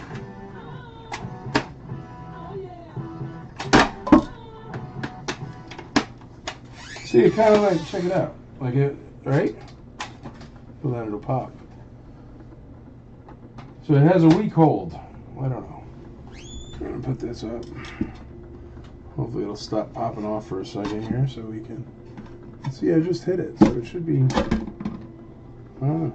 Speaker 1: See, it kind of like, check it out, like it, right? So then it'll pop. So it has a weak hold. I don't know. I'm gonna put this up. Hopefully it'll stop popping off for a second here so we can see. I just hit it, so it should be Oh.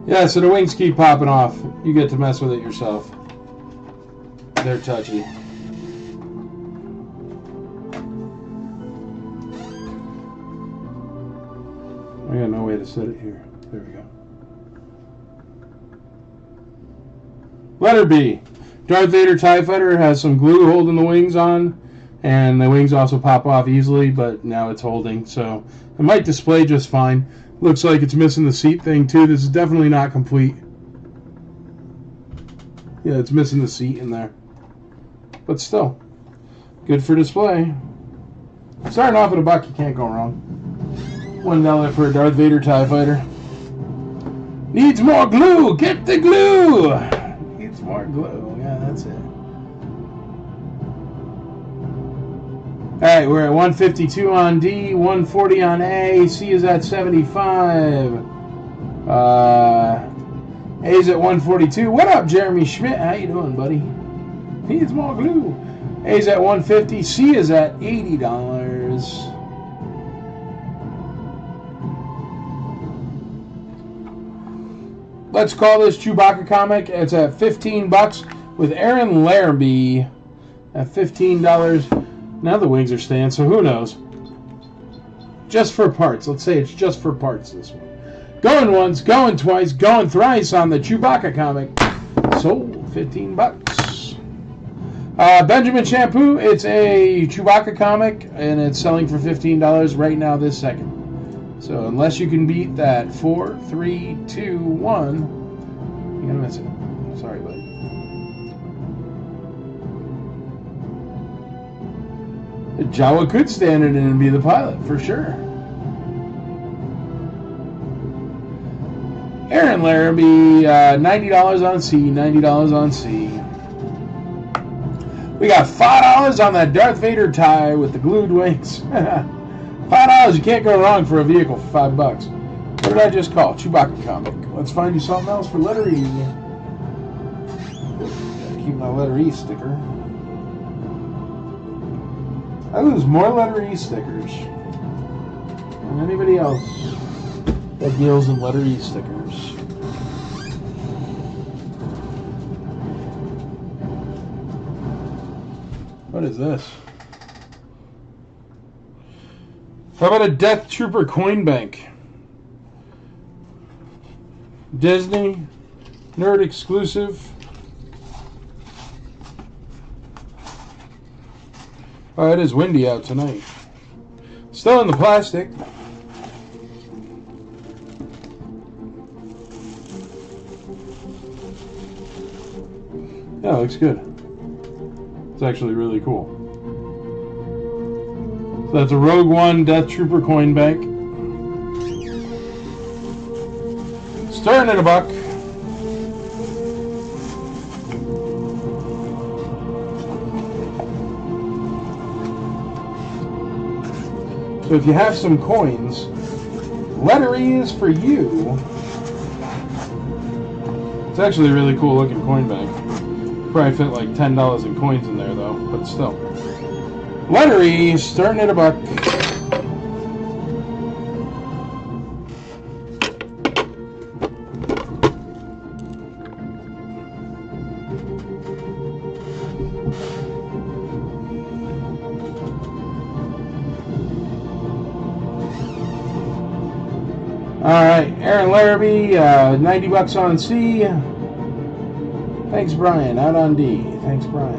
Speaker 1: Yeah, so the wings keep popping off. You get to mess with it yourself. They're touchy. I got no way to set it here. There we go. Letter B. Darth Vader TIE Fighter has some glue holding the wings on, and the wings also pop off easily, but now it's holding, so it might display just fine. Looks like it's missing the seat thing too. This is definitely not complete. Yeah, it's missing the seat in there. But still, good for display. Starting off at $1, you can't go wrong. $1 for a Darth Vader TIE Fighter. Needs more glue! Get the glue! Needs more glue. Yeah, that's it. Alright, we're at 152 on D, 140 on A, C is at 75. A is at 142. What up, Jeremy Schmidt? How you doing, buddy? Needs more glue. A is at 150, C is at $80. Let's call this Chewbacca comic. It's at $15 with Aaron Larrabee at $15. Now the wings are staying, so who knows? Just for parts. Let's say it's just for parts, this one. Going once, going twice, going thrice on the Chewbacca comic. Sold $15. Benjamin Shampoo, it's a Chewbacca comic, and it's selling for $15 right now this second. So unless you can beat that 4, 3, 2, 1, you're going to miss it. Sorry, buddy. Jawa could stand it in and be the pilot, for sure. Aaron Larrabee, $90 on C, $90 on C. We got $5 on that Darth Vader tie with the glued wings. $5, you can't go wrong for a vehicle for $5. What did I just call? Chewbacca comic. Let's find you something else for letter E. Gotta keep my letter E sticker. I lose more letter E stickers than anybody else that deals in letter E stickers. What is this? How about a Death Trooper coin bank? Disney, nerd exclusive. Oh, it is windy out tonight. Still in the plastic. Yeah, it looks good. It's actually really cool. So that's a Rogue One Death Trooper coin bank. Starting at $1. So if you have some coins, letter E is for you. It's actually a really cool looking coin bank. Probably fit like $10 in coins in there though, but still. Letter E, starting at $1. Alright, Aaron Larrabee, $90 on C. Thanks, Brian. Out on D. Thanks, Brian.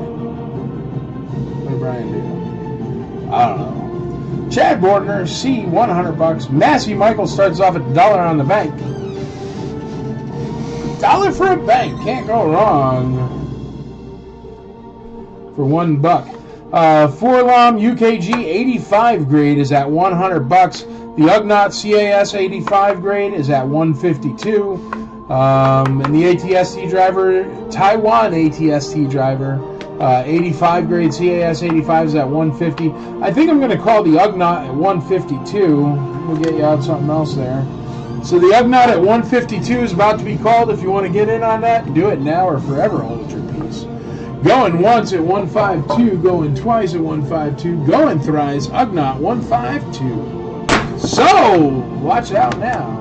Speaker 1: What did Brian do? I don't know. Chad Bortner, C, $100. Massey Michael starts off at $1 on the bank. $1 for a bank. Can't go wrong. For $1. Forlam UKG 85 grade is at $100. The Ugnaught CAS 85 grade is at $152. And the ATST driver, Taiwan ATST driver, 85 grade CAS 85 is at 150. I think I'm going to call the Ugnaught at 152. We'll get you out something else there. So the Ugnaught at 152 is about to be called. If you want to get in on that, do it now or forever hold your peace. Going once at 152, going twice at 152, going thrice, Ugnaught 152. So, watch out now.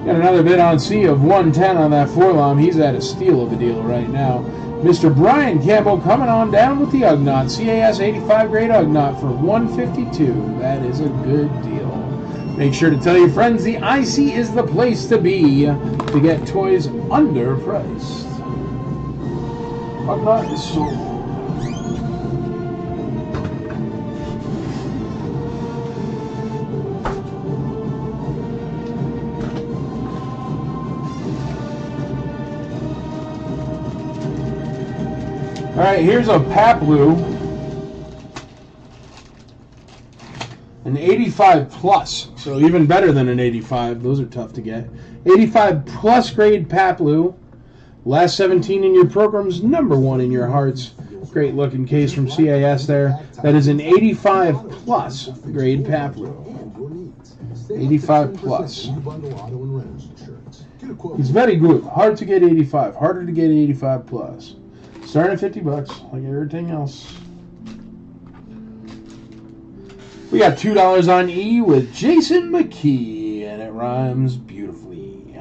Speaker 1: Got another bid on C of 110 on that Forlom. He's at a steal of a deal right now. Mr. Brian Campbell coming on down with the Ugnaught. CAS 85 grade Ugnaught for 152. That is a good deal. Make sure to tell your friends the IC is the place to be to get toys underpriced. Ugnaught is sold. All right, here's a Paplu, an 85 plus, so even better than an 85. Those are tough to get. 85 plus grade Paplu, last 17 in your programs, #1 in your hearts. Great looking case from CAS there. That is an 85 plus grade Paplu. 85 plus. He's very good. Hard to get 85. Harder to get 85 plus. Starting at 50 bucks, like everything else. We got $2 on E with Jason McKee, and it rhymes beautifully.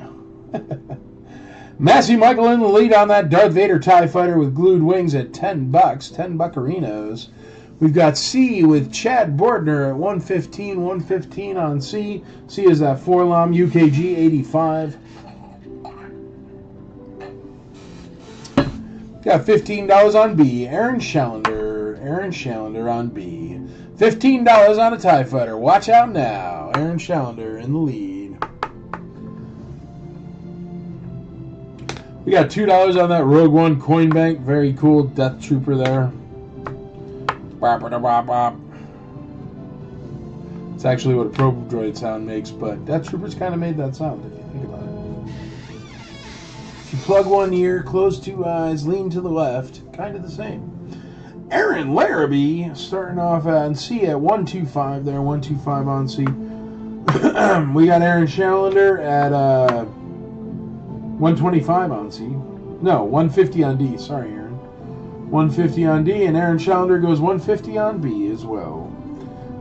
Speaker 1: Massey Michael in the lead on that Darth Vader TIE Fighter with glued wings at 10 bucks, 10 buccarinos. We've got C with Chad Bordner at 115, 115 on C. C is that Forlom UKG 85. Got $15 on B. Aaron Shallender on B. $15 on a TIE Fighter. Watch out now. Aaron Shallender in the lead. We got $2 on that Rogue One coin bank. Very cool Death Trooper there. It's actually what a probe droid sound makes, but Death Troopers kind of made that sound if you think about it. You plug one ear, close two eyes, lean to the left, kind of the same. Aaron Larrabee starting off on C at 125 there, 125 on C. We got Aaron Shallender at 125 on C. No, 150 on D. Sorry, Aaron. 150 on D, and Aaron Shallender goes 150 on B as well.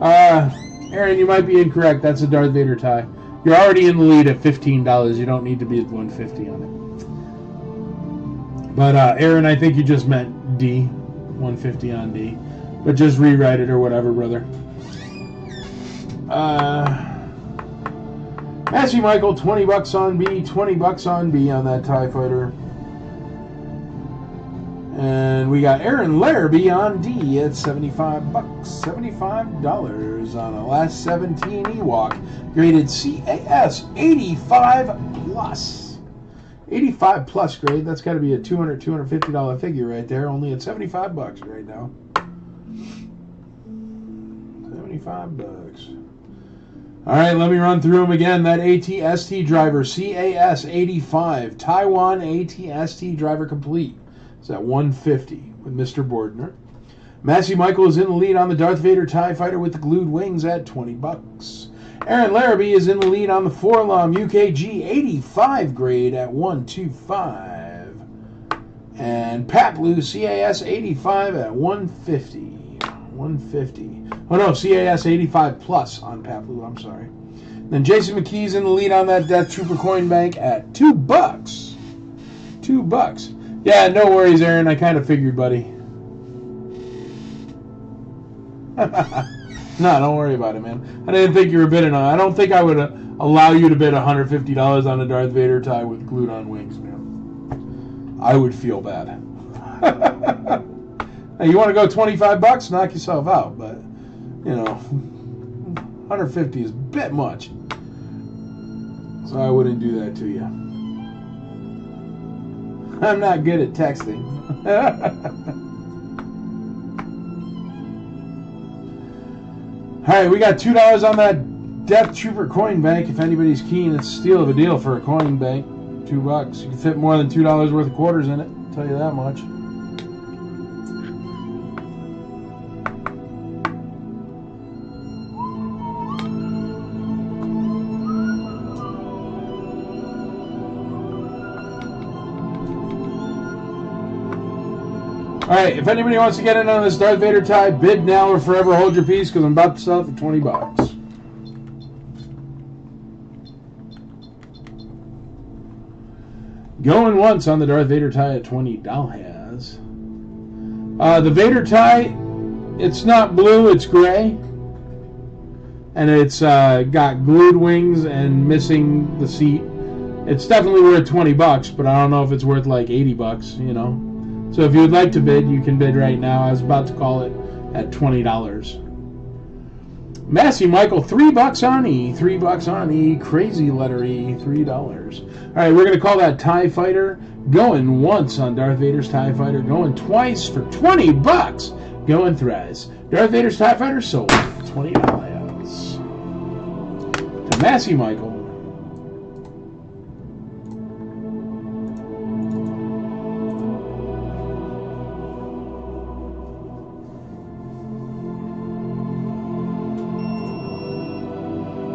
Speaker 1: Aaron, you might be incorrect. That's a Darth Vader tie. You're already in the lead at $15. You don't need to be at 150 on it. But Aaron, I think you just meant D, 150 on D. But just rewrite it or whatever, brother. Massey Michael, 20 bucks on B, 20 bucks on B on that TIE Fighter. And we got Aaron Larrabee on D at 75 bucks, $75 on a last 17 Ewok, graded CAS 85 plus. 85 plus grade, that's got to be a $200, $250 figure right there, only at 75 bucks right now. 75 bucks. All right, let me run through them again. That ATST driver, CAS 85, Taiwan ATST driver complete. It's at 150 with Mr. Bordner. Massey Michael is in the lead on the Darth Vader TIE Fighter with the glued wings at 20 bucks. Aaron Larrabee is in the lead on the Forlom UKG 85 grade at 125. And Paplu CAS 85 at 150. 150. Oh no, CAS 85 plus on Paplu, I'm sorry. Then Jason McKee's in the lead on that Death Trooper coin bank at 2 bucks. 2 bucks. Yeah, no worries, Aaron. I kind of figured, buddy. No, don't worry about it, man. I didn't think you were bidding on it. I don't think I would allow you to bid $150 on a Darth Vader tie with glued-on wings, man. I would feel bad. Now, you want to go 25 bucks? Knock yourself out, but, you know, 150 is a bit much. So I wouldn't do that to you. I'm not good at texting. Alright, we got $2 on that Death Trooper coin bank. If anybody's keen, it's a steal of a deal for a coin bank. $2. You can fit more than $2 worth of quarters in it, I'll tell you that much. Alright, if anybody wants to get in on this Darth Vader tie, bid now or forever hold your peace because I'm about to sell it for $20. Going once on the Darth Vader tie at $20. The Vader tie, it's not blue, it's gray. And it's got glued wings and missing the seat. It's definitely worth $20, but I don't know if it's worth like $80, you know. So if you would like to bid, you can bid right now. I was about to call it at $20. Massey Michael, $3 on E. $3 on E. Crazy letter E, $3. All right, we're going to call that TIE Fighter. Going once on Darth Vader's TIE Fighter. Going twice for $20. Going thrice. Darth Vader's TIE Fighter sold for $20. To Massey Michael.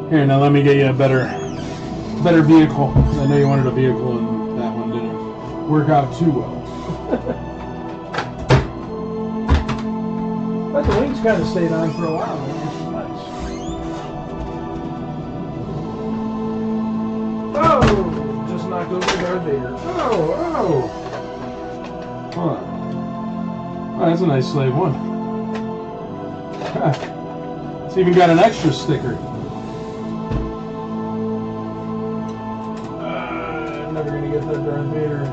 Speaker 1: Here, now let me get you a better vehicle. I know you wanted a vehicle, and that one didn't work out too well. But the wings kind of stayed on for a while, which is nice. Oh! Just knocked over Darth Vader. Oh! Hold on. Oh, that's a nice Slave 1. It's even got an extra sticker. Never gonna get that Darth Vader.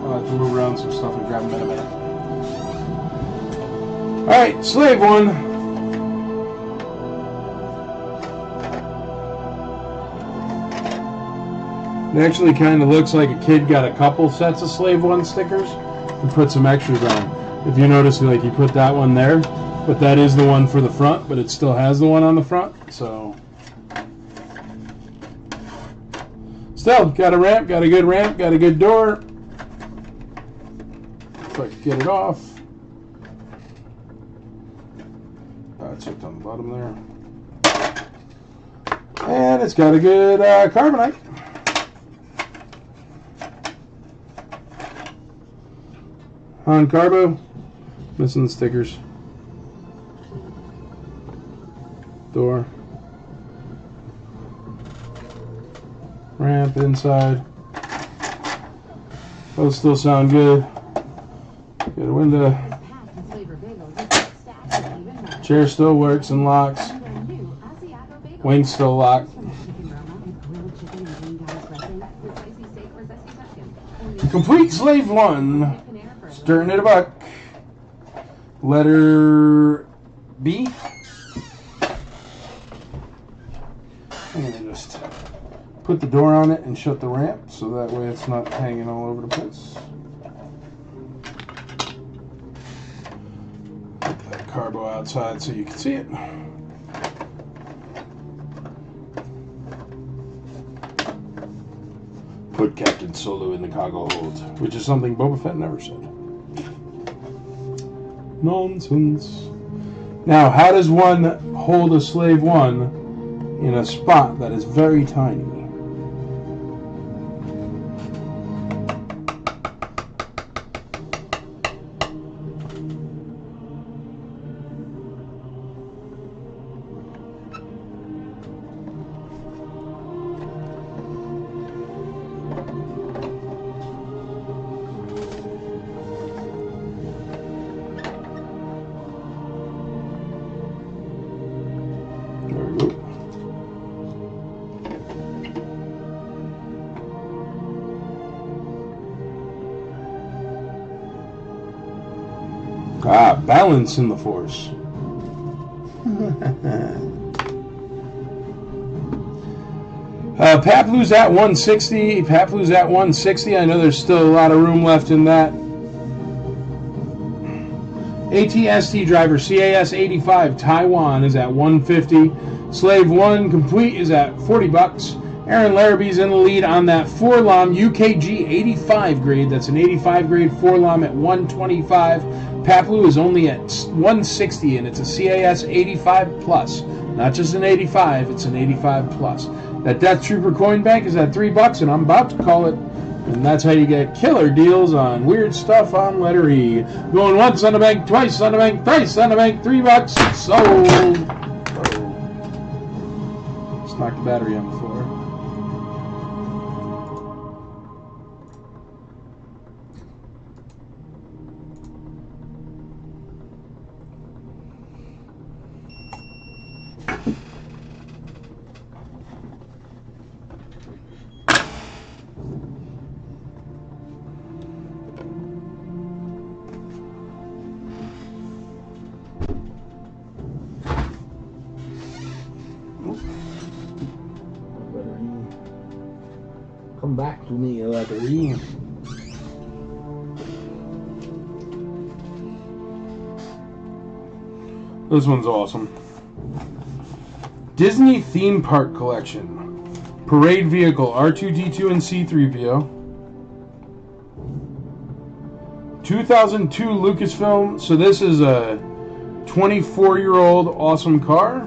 Speaker 1: I'll have to move around some stuff and grab him in a minute. Alright, Slave 1. It actually kind of looks like a kid got a couple sets of Slave 1 stickers and put some extras on. If you notice, like, he put that one there, but that is the one for the front, but it still has the one on the front, so... Still, got a ramp, got a good ramp, got a good door. If I can get it off. It's hooked on the bottom there. And it's got a good carbonite. On carbo, missing the stickers. Door. Ramp inside. Those still sound good. Get a window. Chair still works and locks. Wings still locked. Complete Slave 1. Starting at $1. Letter B. I'm going to just put the door on it and shut the ramp so that way it's not hanging all over the place. Put that carbo outside so you can see it. Put Captain Solo in the cargo hold, which is something Boba Fett never said. Nonsense. Now, how does one hold a Slave 1 in a spot that is very tiny? Balance in the Force. Paplu's at 160. Paplu's at 160. I know there's still a lot of room left in that. ATST driver CAS 85 Taiwan is at 150. Slave 1 complete is at $40. Aaron Larrabee's in the lead on that 4-LOM UKG 85 grade. That's an 85 grade 4-LOM at 125. Paplu is only at 160, and it's a CAS 85 plus. Not just an 85, it's an 85 plus. That Death Trooper coin bank is at $3, and I'm about to call it And that's how you get killer deals on weird stuff on letter E. Going once on the bank, twice on the bank, thrice on the bank, $3. Sold. Oh. Just knocked the battery on the floor. Come back to me, lottery. This one's awesome. Disney Theme Park Collection. Parade Vehicle R2-D2 and C-3PO. 2002 Lucasfilm. So this is a 24-year-old awesome car.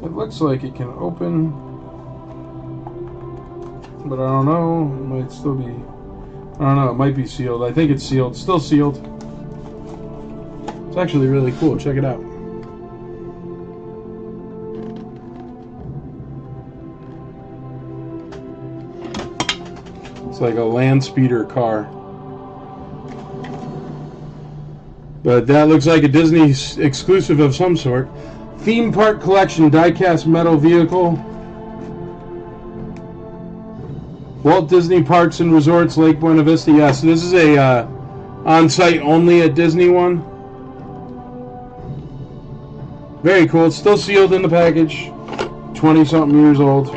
Speaker 1: It looks like it can open, but I don't know. It might still be. I don't know. It might be sealed. I think it's sealed. Still sealed. It's actually really cool. Check it out. It's like a land speeder car. But that looks like a Disney exclusive of some sort. Theme Park Collection die-cast metal vehicle. Walt Disney Parks and Resorts, Lake Buena Vista. Yes, this is a on-site only at Disney one. Very cool. It's still sealed in the package. 20-something years old.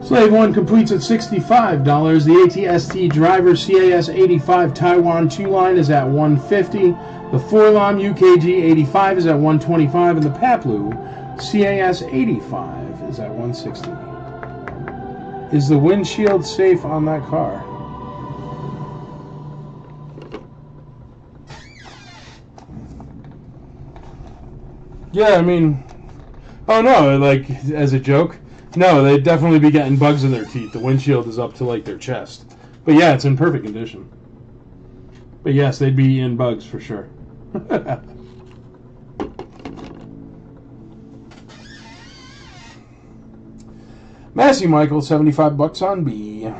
Speaker 1: Slave 1 completes at $65. The ATST Driver CAS 85 Taiwan 2 line is at $150. The Forlam UKG 85 is at $125, and the Paplu CAS 85 is at $160. Is the windshield safe on that car? Yeah, I mean, oh no, like as a joke. No, they'd definitely be getting bugs in their teeth. The windshield is up to like their chest. But yeah, it's in perfect condition. But yes, they'd be in bugs for sure. Massey Michael, $75 on B.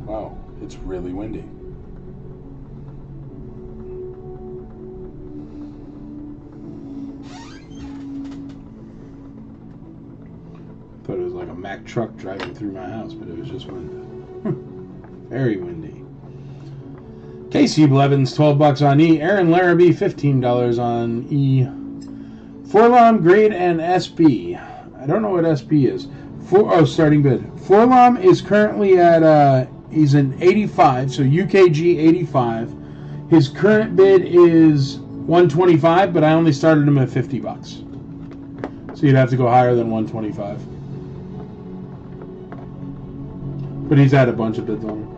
Speaker 1: Wow, it's really windy. Thought it was like a Mack truck driving through my house, but it was just wind. Very windy. Casey Blevins, $12 on E. Aaron Larrabee, $15 on E. Forlam, Grade, and SB. I don't know what SB is. Starting bid. Forlam is currently at, he's an 85, so UKG 85. His current bid is $125, but I only started him at $50. So you'd have to go higher than $125. But he's had a bunch of bids on him.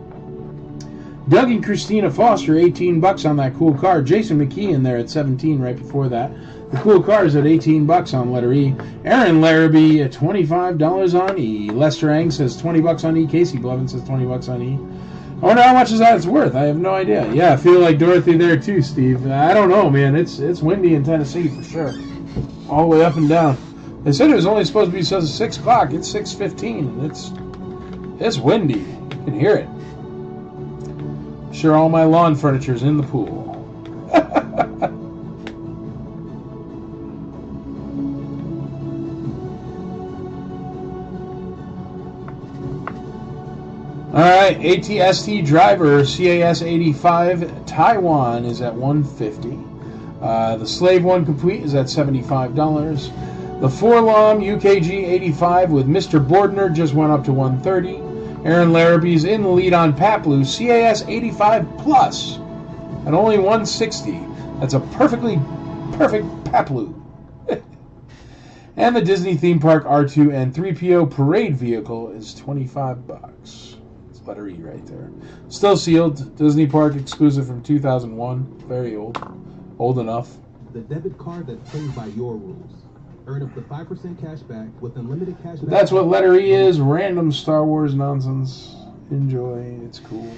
Speaker 1: Doug and Christina Foster, $18 on that cool car. Jason McKee in there at 17 right before that. The cool car is at $18 on letter E. Aaron Larrabee at $25 on E. Lester Ang says $20 on E. Casey Blevins says $20 on E. I wonder how much is that it's worth. I have no idea. Yeah, I feel like Dorothy there too, Steve. I don't know, man. It's windy in Tennessee for sure. All the way up and down. They said it was only supposed to be 6 o'clock. It's 6:15. It's windy. You can hear it. Sure, all my lawn furniture's in the pool. Alright, ATST Driver CAS 85 Taiwan is at $150. The Slave One Complete is at $75. The Forlom UKG 85 with Mr. Bordner just went up to $130. Aaron Larrabee's in the lead on Paplu CAS 85 Plus at only $160. That's a perfect Paplu. And the Disney Theme Park R2 and 3PO Parade Vehicle is $25. It's letter E right there. Still sealed. Disney Park exclusive from 2001. Very old. Old enough.
Speaker 6: The debit card that plays by your rules. Earn up to 5% cash back with unlimited cash back.
Speaker 1: That's what letter E is. Random Star Wars nonsense. Enjoy. It's cool.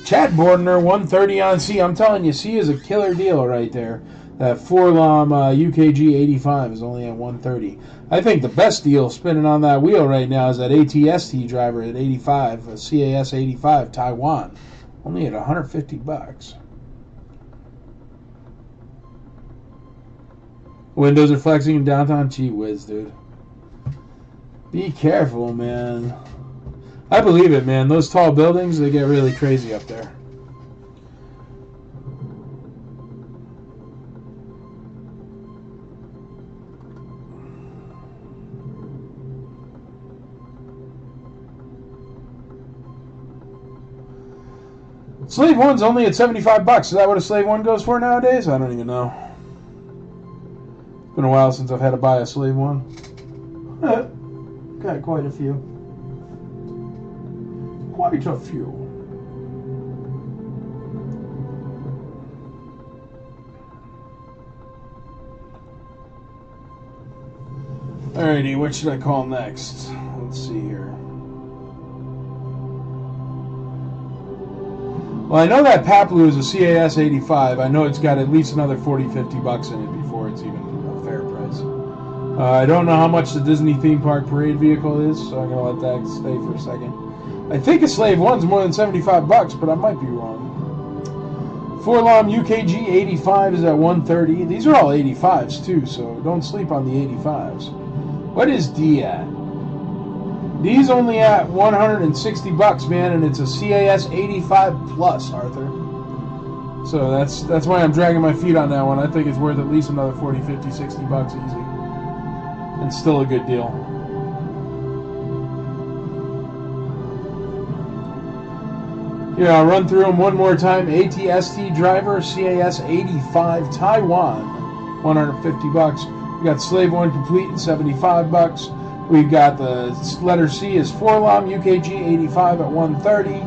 Speaker 1: Chad Bordner, 130 on C. I'm telling you, C is a killer deal right there. That Forlom UKG 85 is only at 130. I think the best deal spinning on that wheel right now is that ATST driver at 85, a CAS 85 Taiwan, only at $150. Windows are flexing in downtown. Gee whiz, dude. Be careful, man. I believe it, man. Those tall buildings, they get really crazy up there. Slave One's only at $75. Is that what a Slave One goes for nowadays? I don't even know. It's been a while since I've had to buy a Slave One. Got quite a few. Quite a few. Alrighty, what should I call next? Let's see here. Well, I know that Paplu is a CAS 85. I know it's got at least another $40-50 in it before it's even a fair price. I don't know how much the Disney Theme Park Parade Vehicle is, so I'm going to let that stay for a second. I think a Slave One's more than $75, but I might be wrong. Forlom UKG 85 is at $130. These are all 85s too, so don't sleep on the 85s. What is D at? D's only at $160, man, and it's a CAS 85 Plus, Arthur. So that's why I'm dragging my feet on that one. I think it's worth at least another $40, $50, $60 easy. And still a good deal. Here, I'll run through them one more time. ATST driver, CAS 85 Taiwan, $150. We got Slave One Complete at $75. We've got the letter C is Forlom UKG 85 at $130.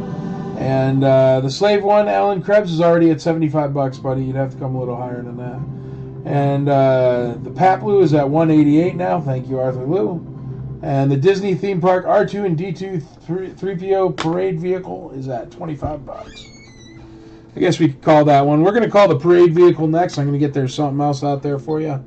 Speaker 1: And the Slave One, Alan Krebs, is already at $75, buddy. You'd have to come a little higher than that. And the Paplu is at $188 now. Thank you, Arthur Liu. And the Disney Theme Park R2 and D2 3PO Parade Vehicle is at $25. I guess we could call that one. We're going to call the Parade Vehicle next. I'm going to get there something else out there for you.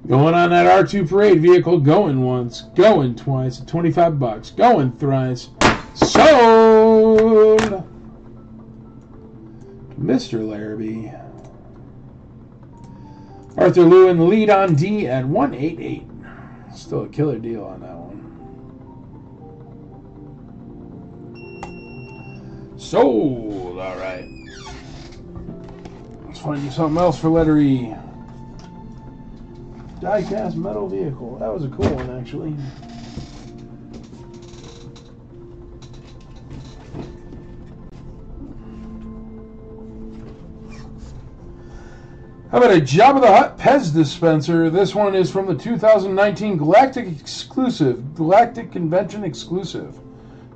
Speaker 1: Going on that R2 Parade Vehicle, going once, going twice, at $25. Going thrice. Sold! Mr. Larrabee. Arthur Liu in the lead on D at $188. Still a killer deal on that one. Sold! Alright. Let's find you something else for letter E. Die-cast metal vehicle. That was a cool one, actually. How about a Jabba the Hutt Pez dispenser? This one is from the 2019 Galactic Convention exclusive.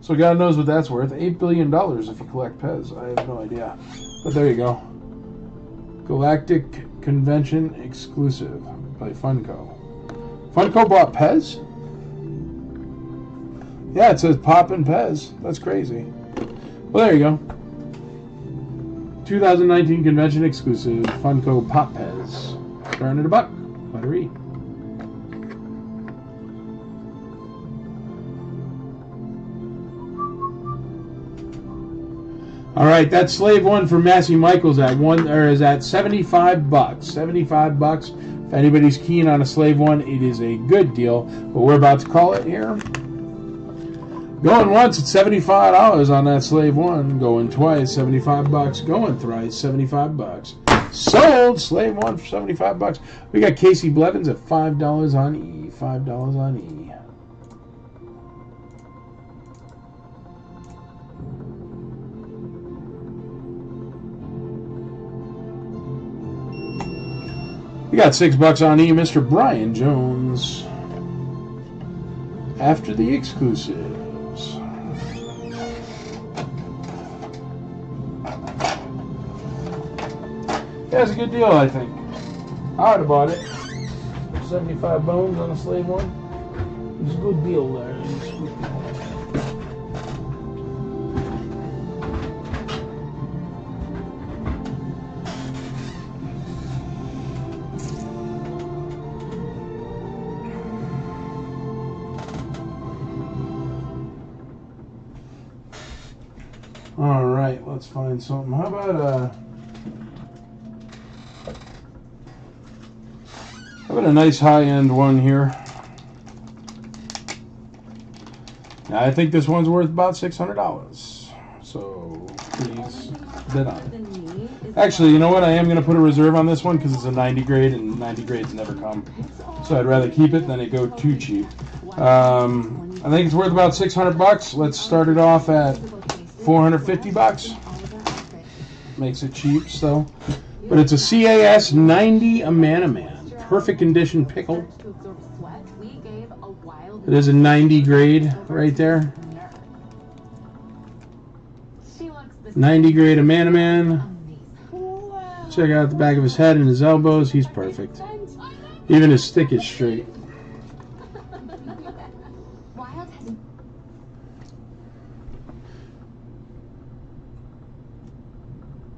Speaker 1: So God knows what that's worth. $8 billion if you collect Pez. I have no idea. But there you go. Galactic Convention exclusive by Funko. Funko bought Pez? Yeah, it says Pop and Pez. That's crazy. Well, there you go. 2019 convention exclusive Funko Pop Pez. Starting at $1. Letter E. All right, that Slave One for Massey Michaels is at $75. $75. If anybody's keen on a Slave One, it is a good deal. But we're about to call it here. Going once at $75 on that Slave 1. Going twice, $75. Going thrice, $75. Sold Slave 1 for $75. We got Casey Blevins at $5 on E. $5 on E. We got $6 on E, Mr. Brian Jones. After the exclusives. Yeah, it's a good deal, I think. I would have bought it. 75 bones on a Slave 1. It's a good deal there. It's a good deal. All right, let's find something. How about a nice high-end one here? Now, I think this one's worth about $600. So please bid on it. Actually, you know what? I am going to put a reserve on this one because it's a 90 grade, and 90 grades never come. So I'd rather keep it than it go too cheap. I think it's worth about $600. Let's start it off at $450. Makes it cheap still. But it's a CAS 90 Man. Perfect condition pickle. It is a 90 grade right there. 90 grade Man. Check out the back of his head and his elbows. He's perfect. Even his stick is straight.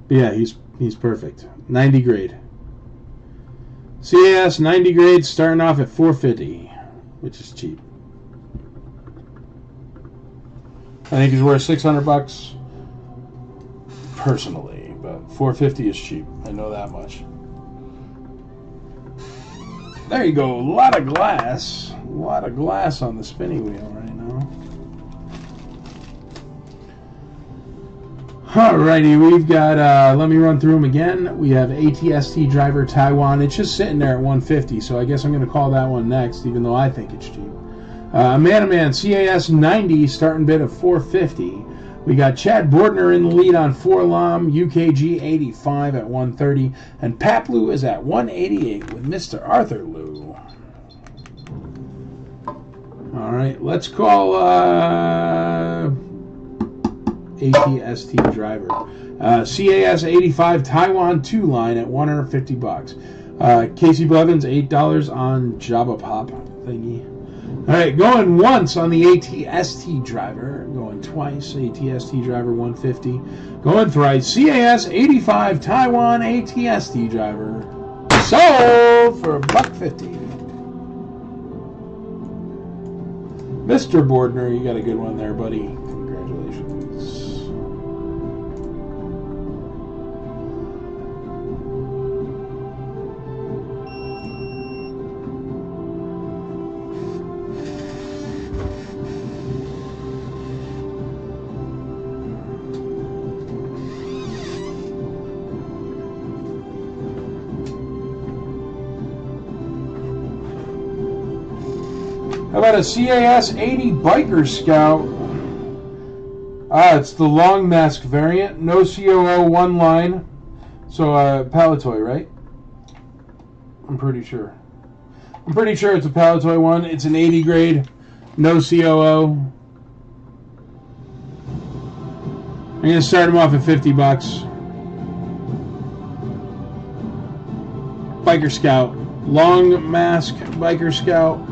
Speaker 1: Yeah, he's perfect. 90 grade. CAS 90 grade starting off at $450, which is cheap. I think he's worth $600 personally, but $450 is cheap. I know that much. There you go. A lot of glass. A lot of glass on the spinny wheel right now. Alrighty, we've got, let me run through them again. We have ATST driver Taiwan. It's just sitting there at $150, so I guess I'm going to call that one next, even though I think it's cheap. Man CAS 90, starting bid of $450. We got Chad Bordner in the lead on Forlam, UKG 85 at $130, and Paplu is at $188 with Mr. Arthur Lou. Alright, let's call ATST driver. CAS 85 Taiwan 2 line at $150. Casey Blevins $8 on Jabba Pop thingy. Alright, going once on the ATST driver. Going twice, ATST driver $150. Going thrice, CAS 85 Taiwan ATST driver. Sold for $150. Mr. Bordner, you got a good one there, buddy. Congratulations. How about a CAS 80 Biker Scout? It's the long mask variant. No COO, one line. So, Palatoy, right? I'm pretty sure. I'm pretty sure it's a Palatoy one. It's an 80 grade. No COO. I'm going to start him off at $50. Biker Scout. Long mask Biker Scout.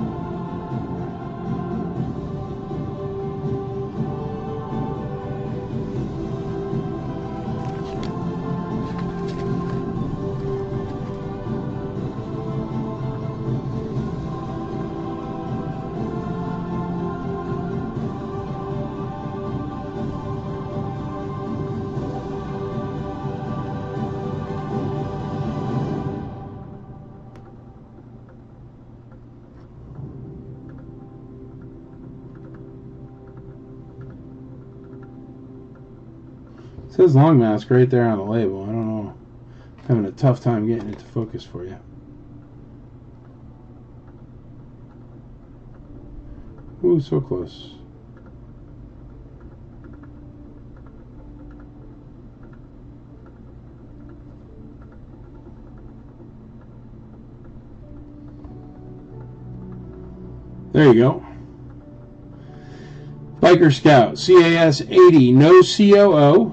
Speaker 1: says long mask right there on the label. I don't know. Having a tough time getting it to focus for you. Ooh, so close. There you go. Biker Scout, CAS 80, no COO,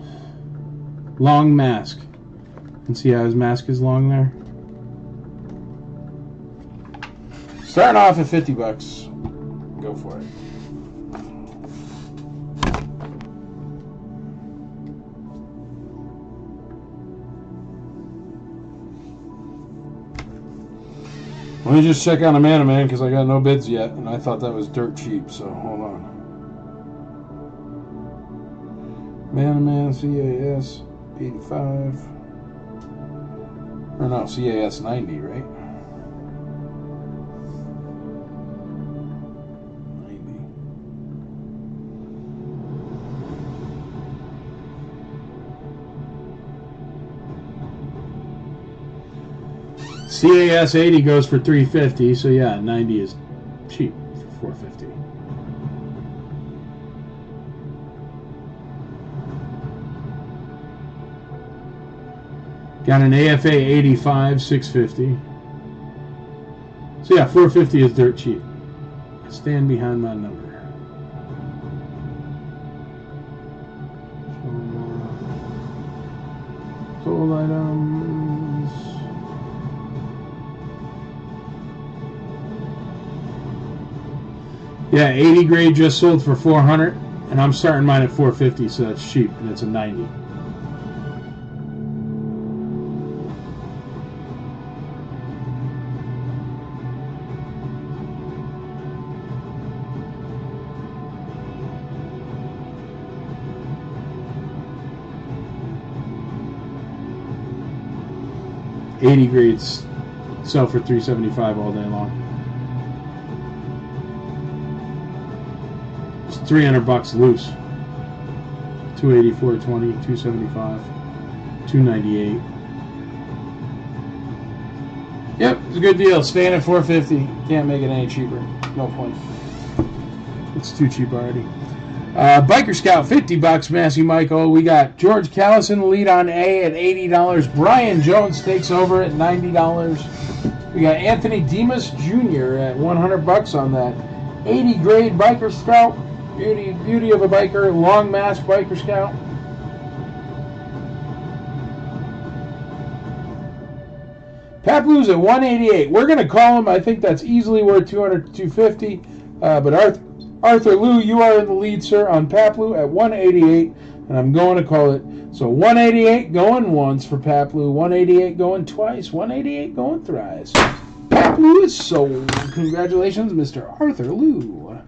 Speaker 1: long mask. You can see how his mask is long there. Starting off at $50. Go for it. Let me just check on a Man because I got no bids yet, and I thought that was dirt cheap, so hold on. Man CAS 85. Or no, CAS 90, right? 90. CAS 80 goes for $350, so yeah, 90 is cheap for $450. Got an AFA 85, $650. So yeah, $450 is dirt cheap. Stand behind my number. Sold items. Yeah, 80 grade just sold for $400, and I'm starting mine at $450, so that's cheap, and it's a 90. $80 grades sell for $375 all day long. It's $300 loose. $284.20, $275, $298. Yep, it's a good deal. Staying at $450. Can't make it any cheaper. No point. It's too cheap already. Biker Scout, $50. Massey Michael. We got George Callis in the lead on A at $80. Brian Jones takes over at $90. We got Anthony Demas Jr. at $100 on that 80 grade Biker Scout. Beauty of a biker, long mask Biker Scout. Paplou's at $188. We're going to call him. I think that's easily worth $200 to $250. But Arthur Liu, you are in the lead, sir, on Paplou at $188, and I'm going to call it. So $188 going once for Paplou, $188 going twice, $188 going thrice. Paplou is sold. Congratulations, Mr. Arthur Liu.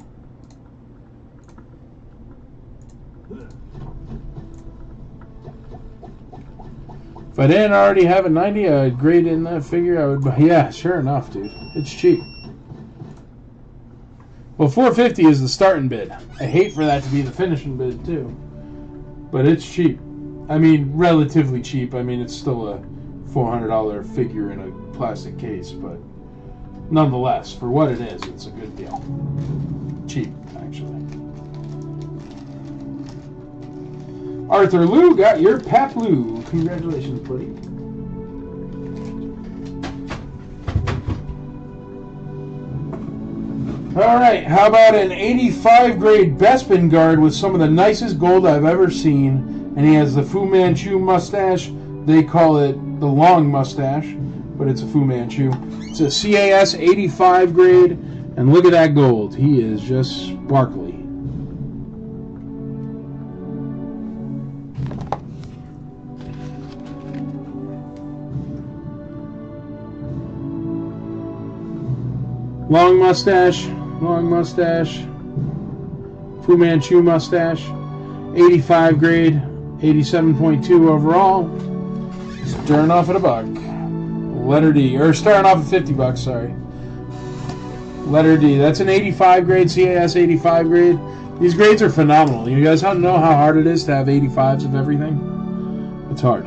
Speaker 1: If I didn't already have a 90 grade in that figure, I would buy. Yeah, sure enough, dude. It's cheap. Well, $450 is the starting bid. I hate for that to be the finishing bid, too. But it's cheap. I mean, relatively cheap. I mean, it's still a $400 figure in a plastic case, but nonetheless, for what it is, it's a good deal. Cheap, actually. Arthur Liu got your Paplou. Congratulations, buddy. All right, how about an 85 grade Bespin guard with some of the nicest gold I've ever seen, and he has the Fu Manchu mustache. They call it the long mustache, but it's a Fu Manchu. It's a CAS 85 grade, and look at that gold. He is just sparkly. Long mustache. Fu Manchu mustache, 85 grade, 87.2 overall. Starting off at $1. Letter D, or starting off at $50, sorry. Letter D, that's an 85 grade, CAS 85 grade. These grades are phenomenal. You guys know how hard it is to have 85s of everything? It's hard.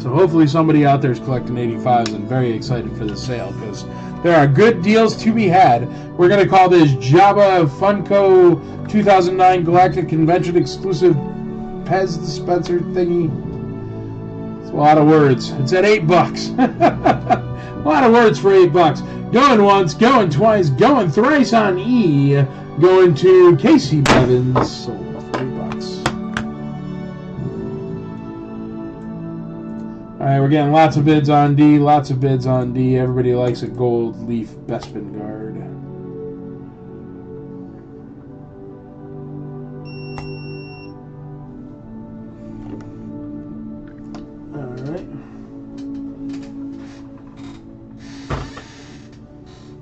Speaker 1: So hopefully somebody out there is collecting 85s and very excited for the sale because there are good deals to be had. We're going to call this Jabba Funko 2009 Galactic Convention exclusive Pez dispenser thingy. It's a lot of words. It's at $8. A lot of words for $8. Going once, going twice, going thrice on E. Going to Casey Bevins. Sold for $8. Alright, we're getting lots of bids on D. Lots of bids on D. Everybody likes a gold leaf Bespin guard. Alright.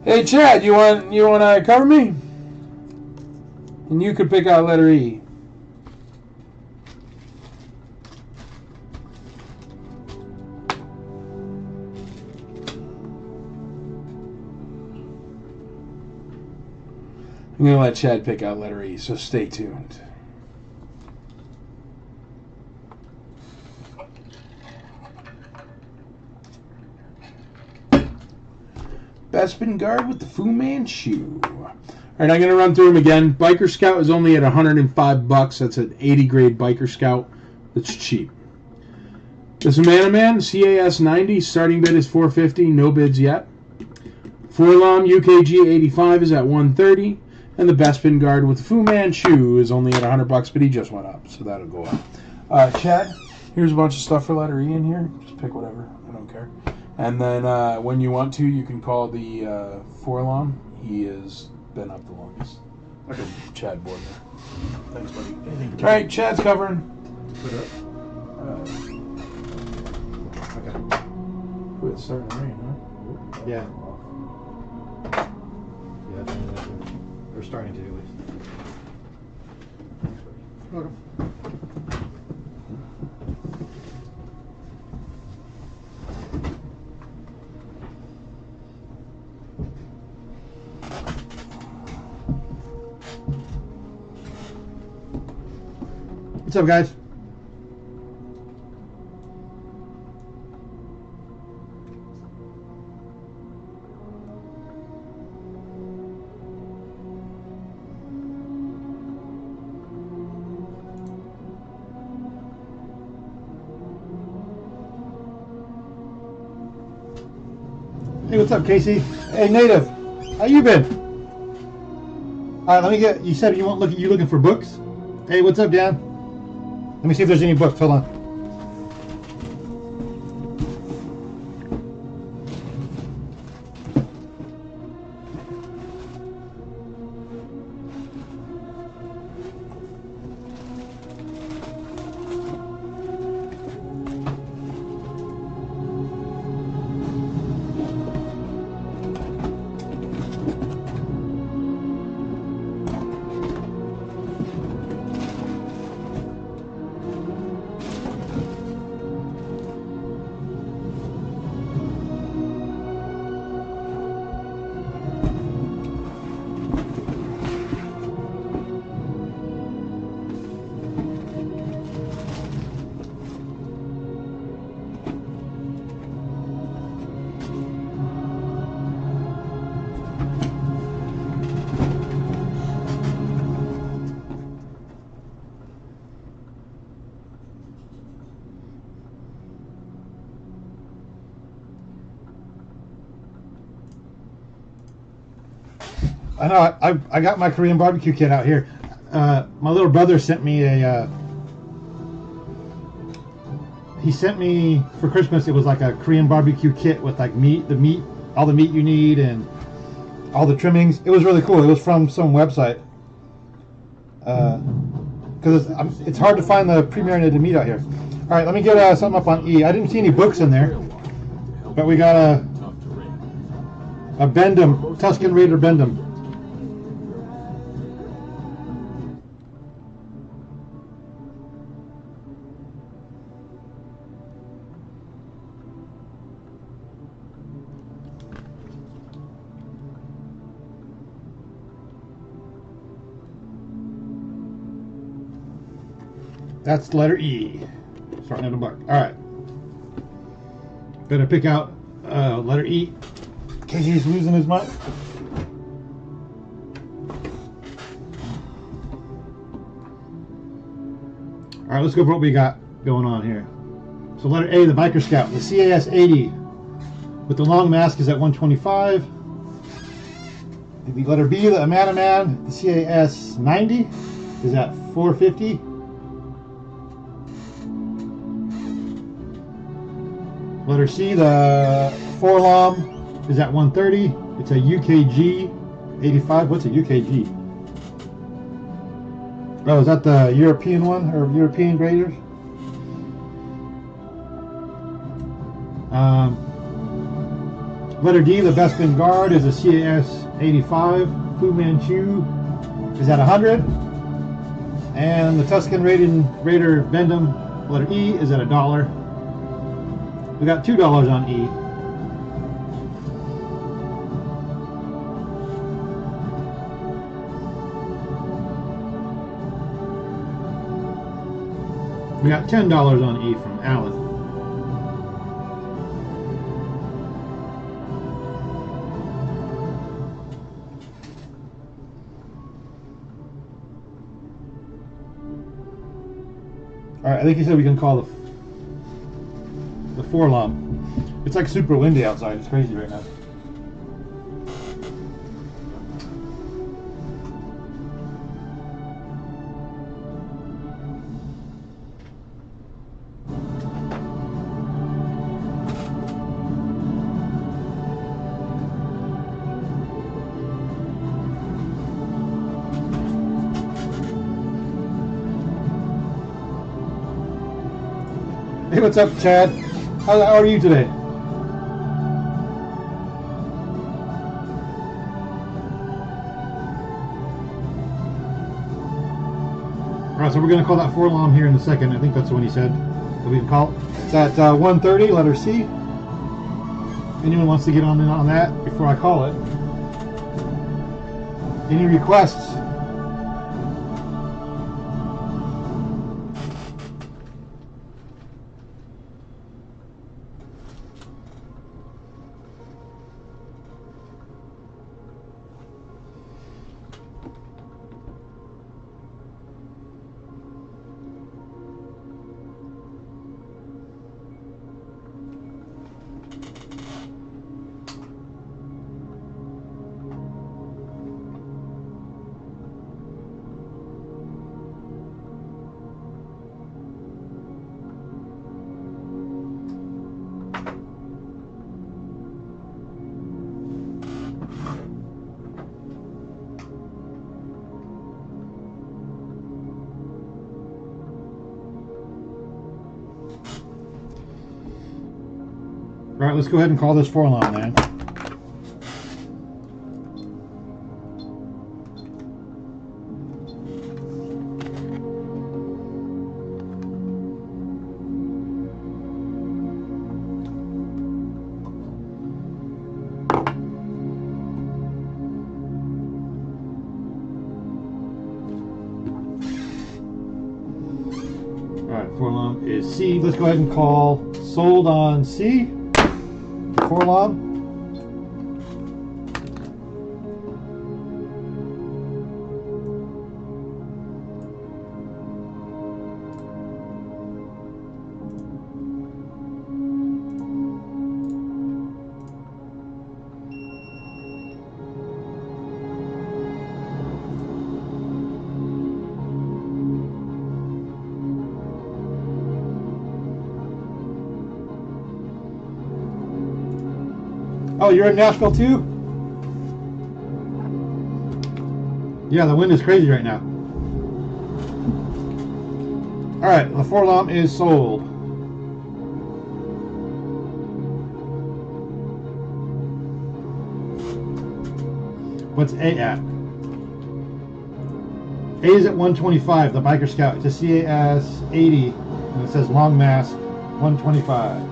Speaker 1: Hey Chad, you want to cover me? And you could pick out letter E. I'm going to let Chad pick out letter E, so stay tuned. Bespin guard with the Fu Manchu. All right, I'm going to run through them again. Biker Scout is only at $105. That's an 80 grade Biker Scout. That's cheap. This Man CAS 90 starting bid is $450. No bids yet. Forlom UKG 85 is at $130. And the Bespin guard with the Fu Manchu is only at $100, but he just went up, so that'll go up. Chad, here's a bunch of stuff for letter E in here. Just pick whatever. I don't care. And then when you want to, you can call the Forlom. He has been up the longest. Okay. Chad Bordner. Thanks, buddy. All right, Chad's covering.
Speaker 7: Put it up. Okay.
Speaker 1: Ooh, it's starting to rain, huh?
Speaker 7: Yeah. Yeah, they're starting to at least. Welcome. What's up, guys? Hey, what's up, Casey? Hey, Native, how you been? All right, let me get. You said you want you looking for books. Hey, what's up, Dan? Let me see if there's any books. Hold on. I know. I got my Korean barbecue kit out here. My little brother sent me a. He sent me for Christmas. It was like a Korean barbecue kit with like all the meat you need, and all the trimmings. It was really cool. It was from some website. Because it's hard to find the pre-marinated meat out here. All right, let me get something up on E. I didn't see any books in there, but we got a Bendham, Tuscan Raider Bendham. That's letter E. So starting at $1. All right. Better pick out letter E. Casey's losing his mind. All right, let's go for what we got going on here. So letter A, the Biker Scout, the CAS 80 with the long mask is at 125. The letter B, the Amana Man, the CAS 90 is at 450. Letter C, the Forlom is at 130. It's a UKG 85. What's a UKG? Oh, is that the European one or European graders? Letter D, the Bespin Guard is a CAS 85. Fu Manchu is at 100. And the Tuscan Raider Vendom, letter E, is at $1. We got $2 on E. We got $10 on E from Alan. All right, I think he said we can call the Forlom. It's like super windy outside. It's crazy right now. Hey, what's up, Chad? How are you today? Alright, so we're going to call that Forlom here in a second. I think that's the one he said that we can call. It's at 130, letter C. Anyone wants to get on in on that before I call it? Any requests? Alright, let's go ahead and call this Forlom, man. Alright, Forlom is C. Let's go ahead and call sold on C. Forlom. Oh, you're in Nashville too? Yeah, the wind is crazy right now. Alright, the Forlom is sold. What's A at? A is at 125, the Biker Scout. It's a CAS 80, and it says long mask, 125.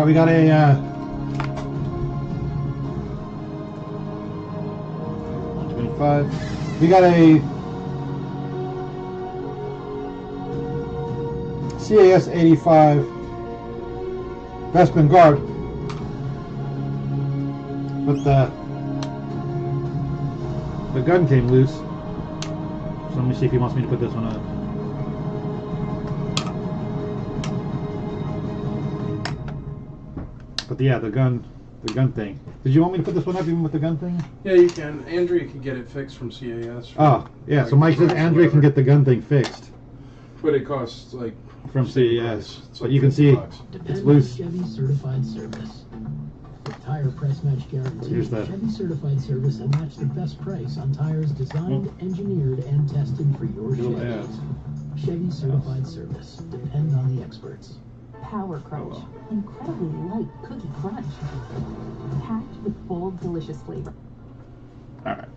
Speaker 7: We got a 125. We got a CAS 85 Bestman guard, but the gun came loose. So let me see if he wants me to put this one up. But yeah, the gun thing. Did you want me to put this one up even with the gun thing?
Speaker 1: Yeah, you can. Andrea can get it fixed from CAS.
Speaker 7: Oh, yeah.
Speaker 1: Like,
Speaker 7: so Mike says Andrea can get the gun thing fixed
Speaker 1: But it costs like
Speaker 7: from CAS.
Speaker 1: It's
Speaker 7: But
Speaker 1: like
Speaker 7: you can see
Speaker 1: $50.
Speaker 7: it's loose.
Speaker 8: Chevy certified service. With tire price match guarantee,
Speaker 7: Here's the-
Speaker 8: Chevy certified service will match the best price on tires designed, engineered, and tested for your
Speaker 1: Little
Speaker 8: Chevy.
Speaker 1: ads.
Speaker 8: Chevy certified service. Depend on the experts.
Speaker 4: Power Crunch.
Speaker 1: well.
Speaker 4: Incredibly light cookie crunch. Packed with bold, delicious flavor.
Speaker 7: All right.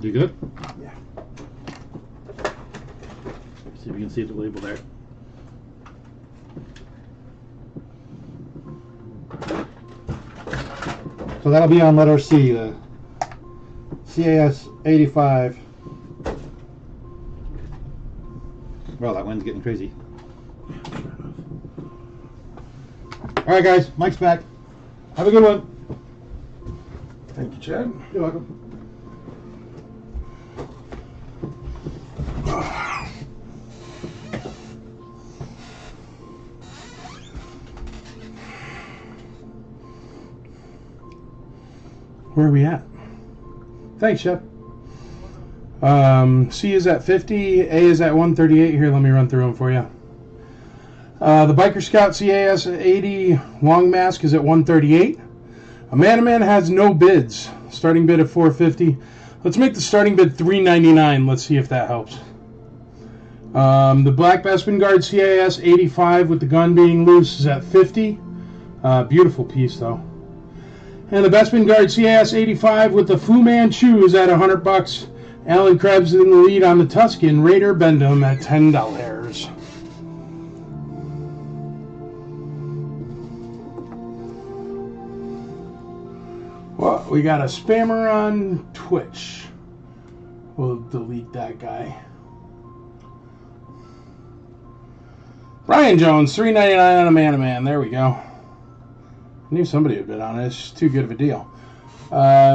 Speaker 7: You good?
Speaker 1: Yeah.
Speaker 7: See if you can see the label there. So that'll be on letter C, the CAS 85. Well, that wind's getting crazy. All right, guys, Mike's back. Have a good one.
Speaker 1: Thank you, Chad.
Speaker 7: You're welcome.
Speaker 1: Where are we at? Thanks, Chad. C is at 50. A is at 138. Here, let me run through them for you. The Biker Scout CAS 80 long mask is at 138. A Man-to-Man has no bids. Starting bid at 450. Let's make the starting bid $399. Let's see if that helps. The Black Bespin Guard CAS 85 with the gun being loose is at 50. Beautiful piece though. And the Bespin Guard CAS 85 with the Fu Manchu is at $100. Alan Krebs in the lead on the Tuscan Raider Bendham at $10. Well, we got a spammer on Twitch. We'll delete that guy. Brian Jones, $3.99 on a Man-to-Man. There we go. I knew somebody would bid on it. It's just too good of a deal.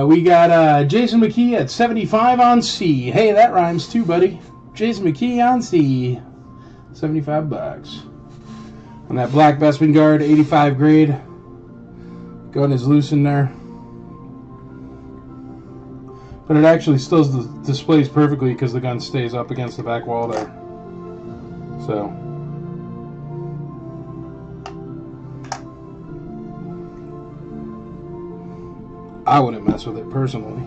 Speaker 1: We got Jason McKee at 75 on C. Hey, that rhymes too, buddy. Jason McKee on C. $75. On that Black Bespin Guard, 85 grade. Gun is loose in there. But it actually still displays perfectly because the gun stays up against the back wall there. So. I wouldn't mess with it personally.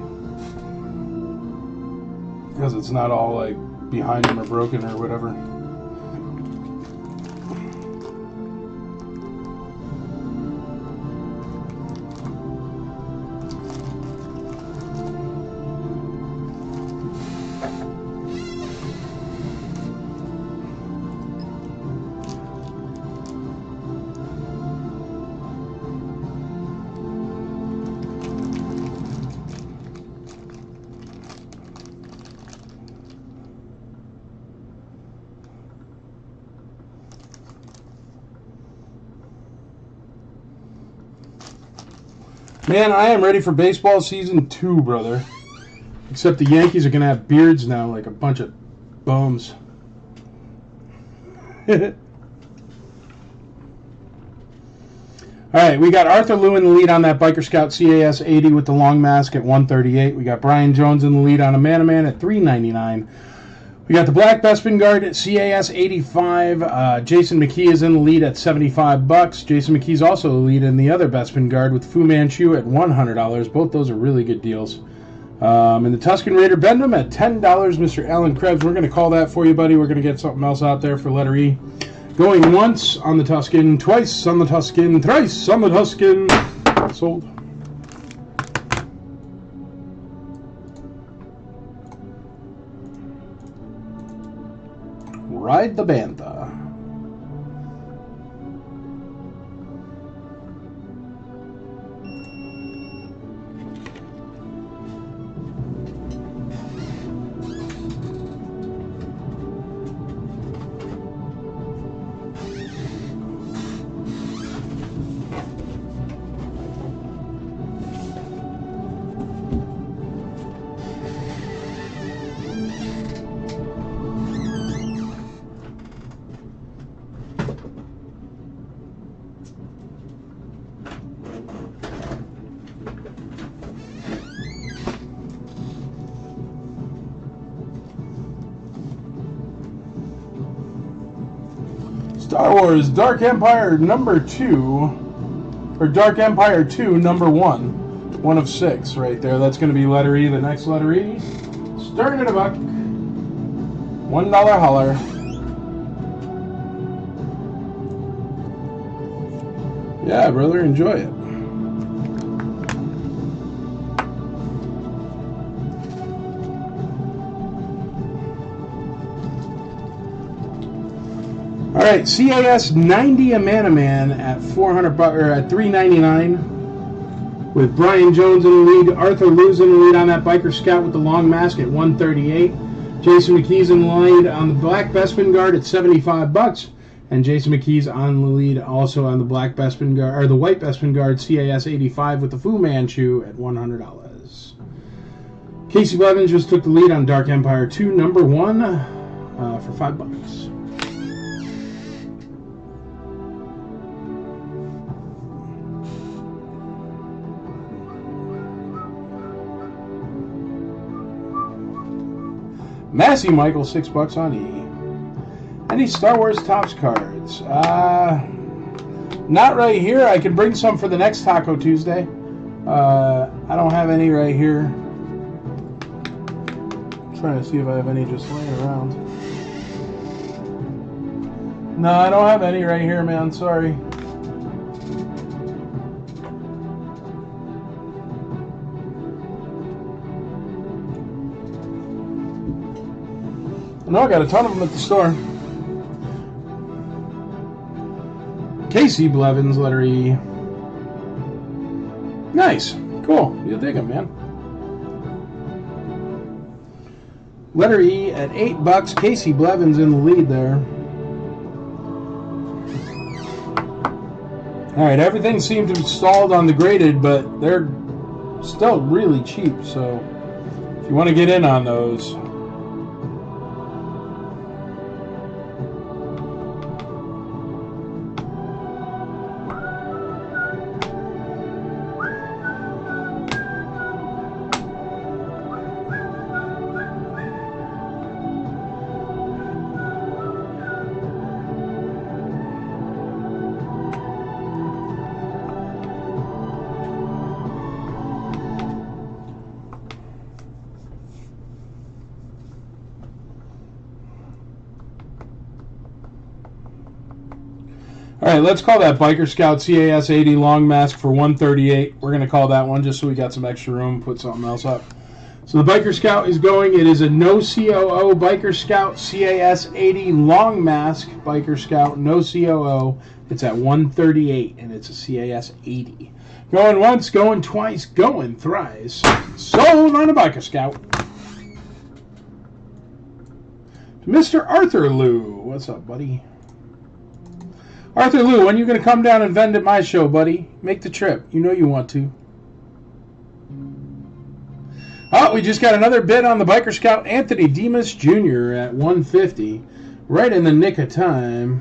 Speaker 1: Because it's not all like behind him or broken or whatever. Man, I am ready for baseball season 2, brother. Except the Yankees are going to have beards now like a bunch of bums. Alright, we got Arthur Liu in the lead on that Biker Scout CAS 80 with the long mask at 138. We got Brian Jones in the lead on a Man-to-Man at $3.99. We got the Black Bespin Guard at CAS 85. Jason McKee is in the lead at $75. Jason McKee's also the lead in the other Bespin Guard with Fu Manchu at $100. Both those are really good deals. And the Tuscan Raider Bendham at $10. Mr. Alan Krebs, we're going to call that for you, buddy. We're going to get something else out there for letter E. Going once on the Tuscan, twice on the Tuscan, thrice on the Tuscan. Sold. Ride the Bantha. Star Wars Dark Empire number 2, or Dark Empire 2 number 1. 1 of 6 right there. That's going to be letter E. The next letter E. Starting at $1. $1 holler. Yeah, brother, enjoy it. All right, CAS 90 a Man at $400 or at $399, with Brian Jones in the lead, Arthur Lewis in the lead on that Biker Scout with the long mask at $138. Jason McKee's in the lead on the Black Bespin Guard at $75, and Jason McKee's on the lead also on the Black Bespin Guard or the White Bespin Guard CAS 85 with the Fu Manchu at $100. Casey Blevins just took the lead on Dark Empire 2 number 1 for $5. Massey Michael, $6 on E. Any Star Wars Topps cards? Not right here. I can bring some for the next Taco Tuesday. I don't have any right here. I'm trying to see if I have any just laying around. No, I don't have any right here, man. Sorry. No, I got a ton of them at the store. Casey Blevins, letter E. Nice. Cool. You'll dig them, man. Letter E at $8. Casey Blevins in the lead there. Alright, everything seemed to be stalled on the graded, but they're still really cheap, so if you want to get in on those. All right, let's call that Biker Scout CAS 80 long mask for $138. We're going to call that one just so we got some extra room, put something else up. So the Biker Scout is going. It is a no COO Biker Scout CAS 80 long mask Biker Scout, no COO. It's at $138, and it's a CAS 80. Going once, going twice, going thrice. Sold on a Biker Scout. Mr. Arthur Lou. What's up, buddy? Arthur Lou, when are you going to come down and vend at my show, buddy? Make the trip. You know you want to. Oh, we just got another bid on the Biker Scout Anthony Demas Jr. at $150. Right in the nick of time.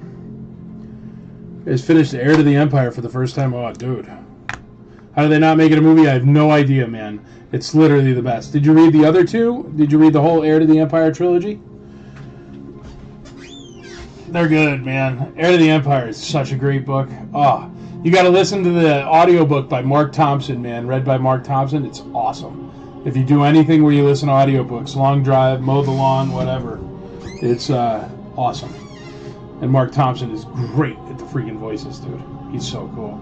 Speaker 1: Has finished Heir to the Empire for the first time. Oh, dude. How did they not make it a movie? I have no idea, man. It's literally the best. Did you read the other two? Did you read the whole Heir to the Empire trilogy? They're good, man. Heir to the Empire is such a great book. Oh, you got to listen to the audiobook by Mark Thompson, man. Read by Mark Thompson. It's awesome. If you do anything where you listen to audiobooks, long drive, mow the lawn, whatever, it's awesome. And Mark Thompson is great at the freaking voices, dude. He's so cool.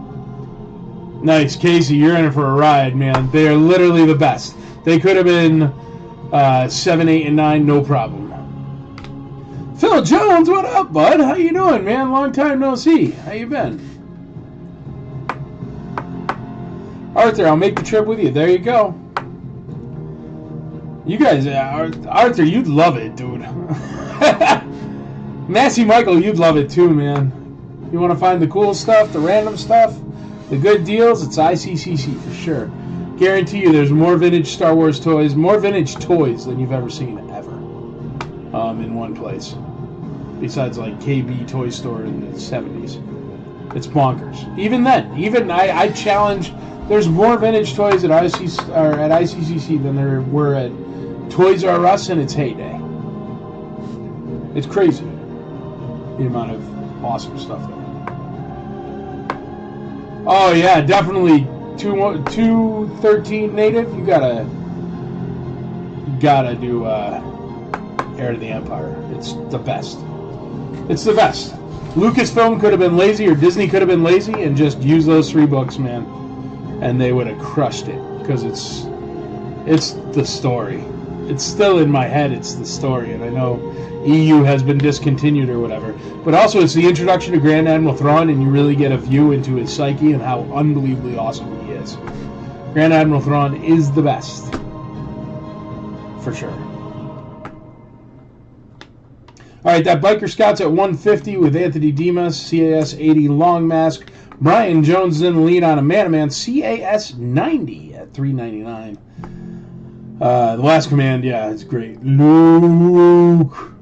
Speaker 1: Nice, Casey. You're in it for a ride, man. They are literally the best. They could have been 7, 8, and 9, no problem. Phil Jones, what up, bud? How you doing, man? Long time no see. How you been? Arthur, I'll make the trip with you. There you go. You guys, Arthur, you'd love it, dude. Massey Michael, you'd love it too, man. You want to find the cool stuff, the random stuff, the good deals, it's ICCC for sure. Guarantee you there's more vintage Star Wars toys, more vintage toys than you've ever seen, ever. In one place. Besides like KB Toy Store in the 70s. It's bonkers. Even then, I challenge, there's more vintage toys at ICCC than there were at Toys R Us in its heyday. It's crazy the amount of awesome stuff there. Oh yeah, definitely 213 native. You gotta do Heir to the Empire. It's the best. It's the best. Lucasfilm could have been lazy, or Disney could have been lazy, and just used those 3 books, man, and they would have crushed it, because it's the story. It's still in my head. It's the story, and I know EU has been discontinued or whatever, but also it's the introduction to Grand Admiral Thrawn, and you really get a view into his psyche and how unbelievably awesome he is. Grand Admiral Thrawn is the best, for sure. All right, that Biker Scouts at 150 with Anthony Dimas, CAS 80 Long Mask. Brian Jones is in the lead on a Man-to-Man, CAS 90 at 399. The Last Command, yeah, it's great. Luke.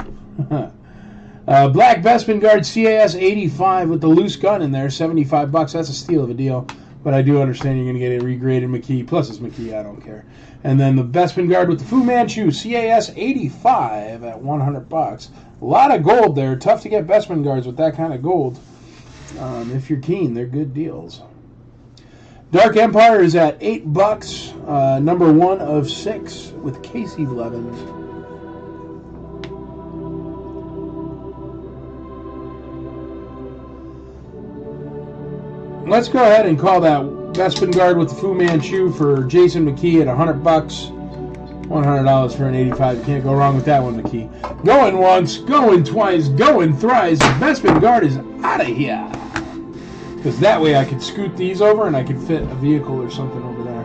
Speaker 1: Black Bespin Guard, CAS 85 with the loose gun in there, $75. That's a steal of a deal, but I do understand you're going to get it regraded McKee. Plus it's McKee, I don't care. And then the Bespin Guard with the Fu Manchu, CAS 85 at $100. A lot of gold there. Tough to get Bespin Guards with that kind of gold. If you're keen, they're good deals. Dark Empire is at $8. Number 1 of 6 with Casey Blevins. Let's go ahead and call that Bespin Guard with the Fu Manchu for Jason McKee at $100. $100 for an 85. You can't go wrong with that one, McKee. Going once, going twice, going thrice. Bespin Guard is out of here. Because that way I could scoot these over and I could fit a vehicle or something over there.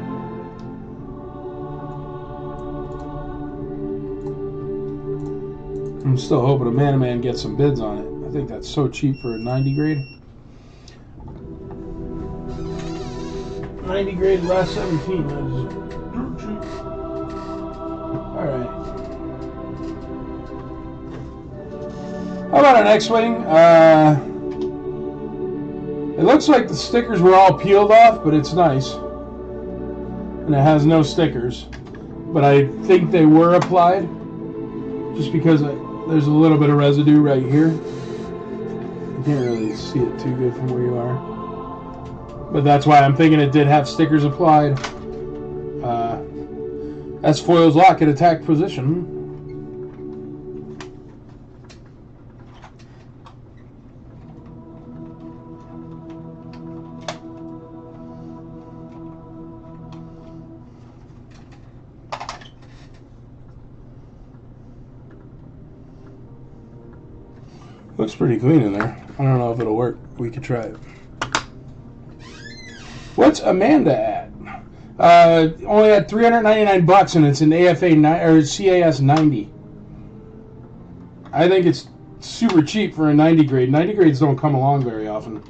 Speaker 1: I'm still hoping a Man-to-Man gets some bids on it. I think that's so cheap for a 90 grade. 90 grade last 17. That is dirt cheap. Alright. How about an X-Wing? It looks like the stickers were all peeled off, but it's nice. And it has no stickers. But I think they were applied. Just because there's a little bit of residue right here. You can't really see it too good from where you are. But that's why I'm thinking it did have stickers applied. That's foils lock at attack position. Looks pretty clean in there. I don't know if it'll work. We could try it. What's Amanda at? Only at $399, and it's an AFA or CAS 90. I think it's super cheap for a 90 grade. 90 grades don't come along very often.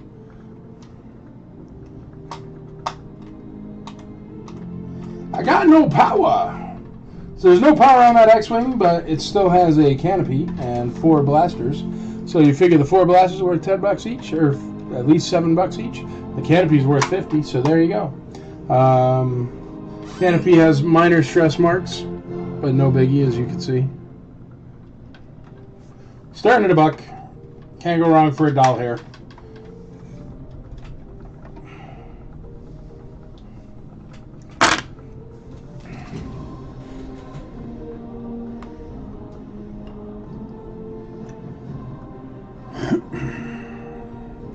Speaker 1: I got no power. So there's no power on that X-Wing, but it still has a canopy and 4 blasters. So you figure the 4 blasters are worth $10 each, or at least $7 each. The canopy's worth $50, so there you go. Canopy has minor stress marks, but no biggie, as you can see. Starting at $1. Can't go wrong for a doll hair.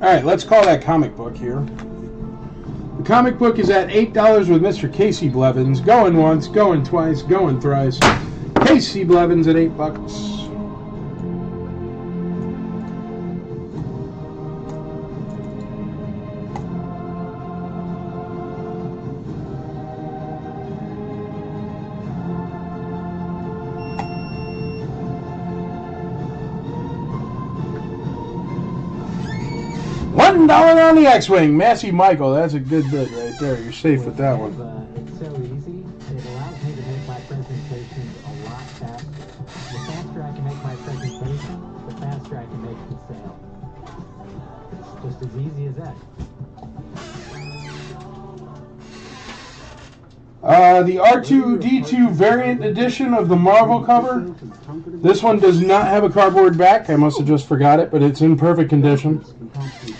Speaker 1: Alright, let's call that comic book here. The comic book is at $8 with Mr. Casey Blevins. Going once, going twice, going thrice. Casey Blevins at $8. $1 on the X-Wing. Massey Michael, that's a good bid right there. You're safe with that one.
Speaker 2: It's so easy. It allows me to make my presentations a lot faster. The faster I can make my presentation, the faster I can make the sale. It's just as easy as that.
Speaker 1: The R2-D2 variant edition of the Marvel cover. This one does not have a cardboard back. I must have just forgot it, but it's in perfect condition.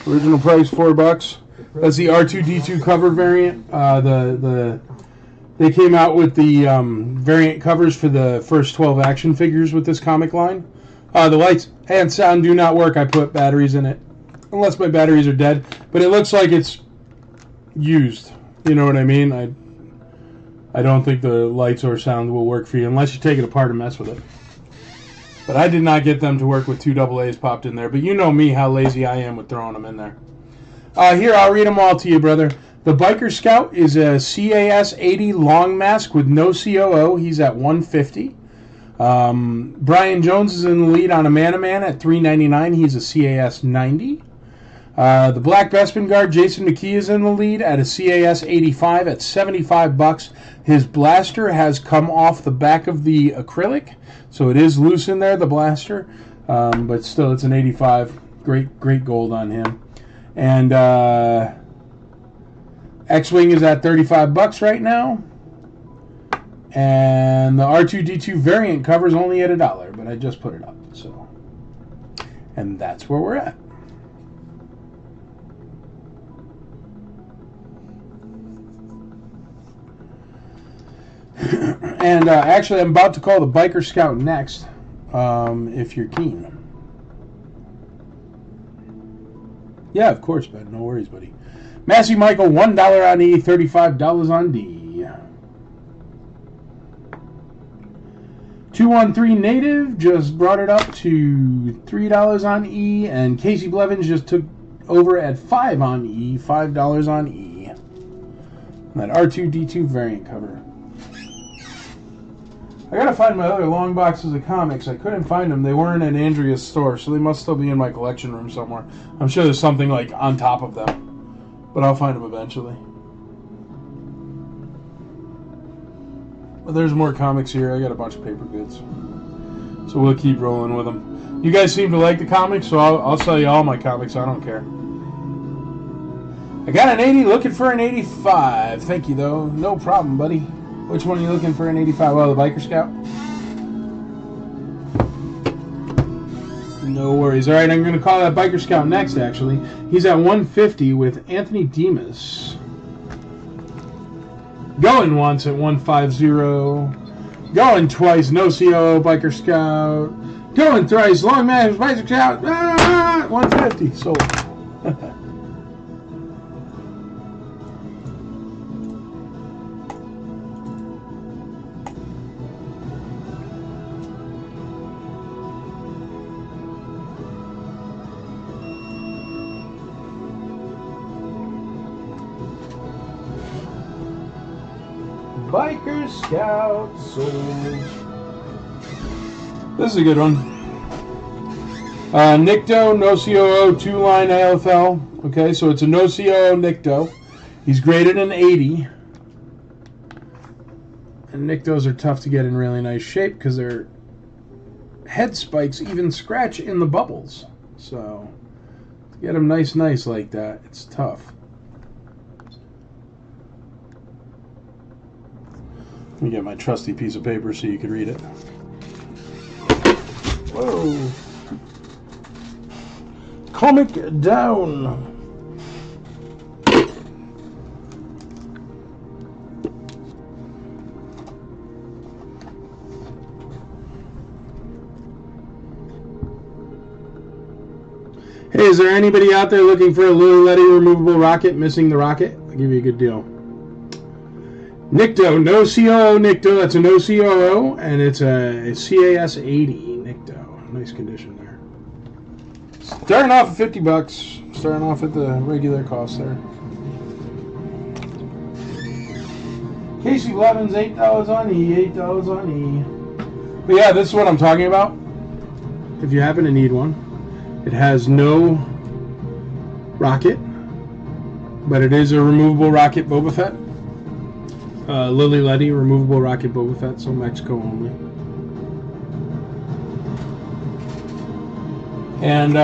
Speaker 1: Original price $4. That's the R2-D2 cover variant. They came out with the variant covers for the first 12 action figures with this comic line. The lights and sound do not work. I put batteries in it, unless my batteries are dead. But it looks like it's used. You know what I mean? I don't think the lights or sound will work for you unless you take it apart and mess with it. But I did not get them to work with 2 AA's popped in there. But you know me, how lazy I am with throwing them in there. Here, I'll read them all to you, brother. The Biker Scout is a CAS 80 long mask with no COO. He's at $150. Brian Jones is in the lead on a Man-to-Man at $399. He's a CAS 90. The Black Bespin guard, Jason McKee, is in the lead at a CAS 85 at $75. His blaster has come off the back of the acrylic, so it is loose in there, the blaster. But still, it's an 85. Great gold on him. And X-Wing is at $35 right now. And the R2-D2 variant cover is only at $1, but I just put it up. So, and that's where we're at. And actually, I'm about to call the Biker Scout next, if you're keen. Yeah, of course, bud. No worries, buddy. Massey Michael, $1 on E, $35 on D. 213 Native just brought it up to $3 on E, and Casey Blevins just took over at $5 on E, $5 on E. That R2-D2 variant cover. I gotta find my other long boxes of comics. I couldn't find them. They weren't in Andrea's store, so they must still be in my collection room somewhere. I'm sure there's something like on top of them, but I'll find them eventually. But there's more comics here. I got a bunch of paper goods, so we'll keep rolling with them. You guys seem to like the comics, so I'll sell you all my comics. I don't care. I got an 80, looking for an 85. Thank you, though. No problem, buddy. Which one are you looking for an 85? Well, the Biker Scout? No worries. All right, I'm going to call that Biker Scout next, actually. He's at $150 with Anthony Demas. Going once at $150. Going twice, no COO, Biker Scout. Going thrice, long match, Biker Scout. $150. Sold. Biker Scout sold. This is a good one. Nikto, no COO, 2-line AFL. Okay, so it's a no COO Nikto. He's graded an 80. And Niktos are tough to get in really nice shape because their head spikes even scratch in the bubbles. So to get them nice like that, it's tough. Let me get my trusty piece of paper so you can read it. Whoa. Comic down. Hey, is there anybody out there looking for a Lily Letty removable rocket missing the rocket? I'll give you a good deal. Nikto, no COO Nikto. That's a no COO, and it's a CAS 80 Nikto. Nice condition there. Starting off at $50. Starting off at the regular cost there. Casey Blevins, $8 on E, $8 on E. But yeah, this is what I'm talking about. If you happen to need one, it has no rocket, but it is a removable rocket Boba Fett. Lily Letty, removable rocket Boba Fett, so Mexico only. And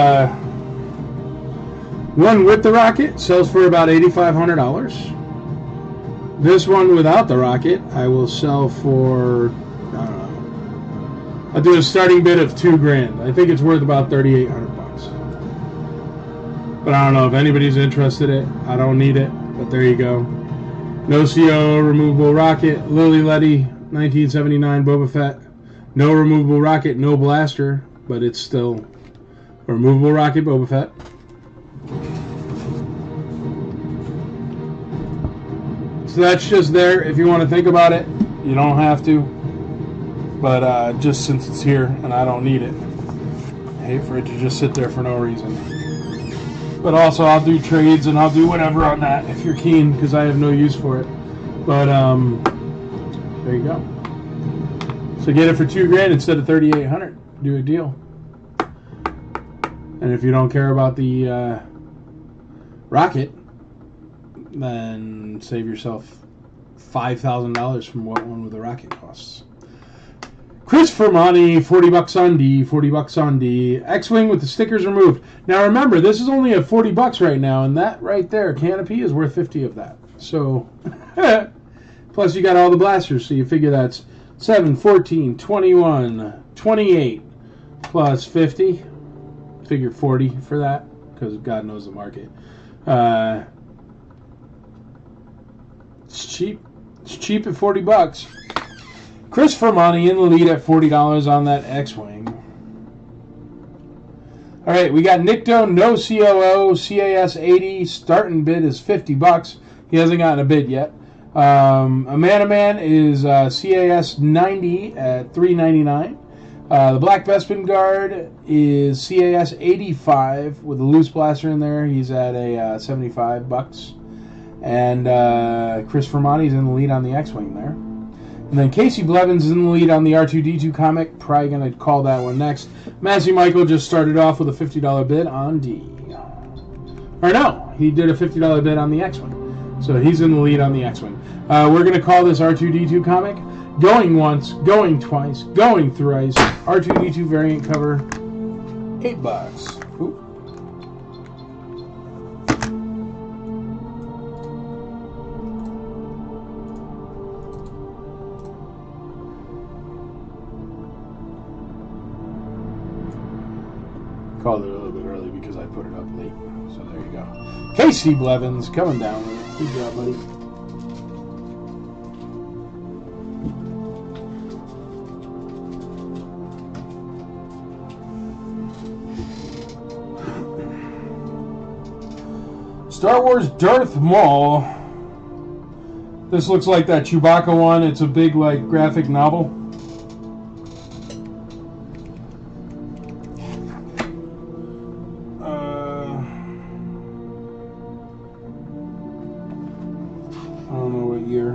Speaker 1: one with the rocket sells for about $8,500. This one without the rocket, I will sell for, I don't know. I'll do a starting bid of $2,000. I think it's worth about $3,800. But I don't know if anybody's interested in it. I don't need it, but there you go. No CO removable rocket, Lily Letty, 1979 Boba Fett. No removable rocket, no blaster, but it's still a removable rocket Boba Fett. So that's just there if you want to think about it. You don't have to. But just since it's here and I don't need it, I hate for it to just sit there for no reason. But also I'll do trades and I'll do whatever on that if you're keen, because I have no use for it. But there you go. So get it for $2,000 instead of $3,800. Do a deal. And if you don't care about the rocket, then save yourself $5,000 from what one with a rocket costs. Chris Fermani, $40 on D, $40 on D. X-Wing with the stickers removed. Now remember, this is only at $40 right now, and that right there, canopy, is worth 50 of that. So, plus you got all the blasters, so you figure that's 7, 14, 21, 28, plus 50. Figure 40 for that, because God knows the market. It's cheap. It's cheap at $40. Chris Fermani in the lead at $40 on that X-Wing. All right, we got Nicto, no COO, CAS 80. Starting bid is $50. He hasn't gotten a bid yet. Man is CAS 90 at $3.99. The Black Bespin Guard is CAS 85 with a loose blaster in there. He's at a $75. And Chris Fermani's in the lead on the X-Wing there. And then Casey Blevins is in the lead on the R2-D2 comic. Probably going to call that one next. Matthew Michael just started off with a $50 bid on D. Or no, he did a $50 bid on the X-Wing. So he's in the lead on the X-Wing. We're going to call this R2-D2 comic Going Once, Going Twice, Going Thrice. R2-D2 variant cover, $8. Ooh. Called it a little bit early because I put it up late. So there you go. Casey Blevins coming down with it. Good job, buddy. Star Wars Darth Maul. This looks like that Chewbacca one. It's a big, like, graphic novel. I don't know what year.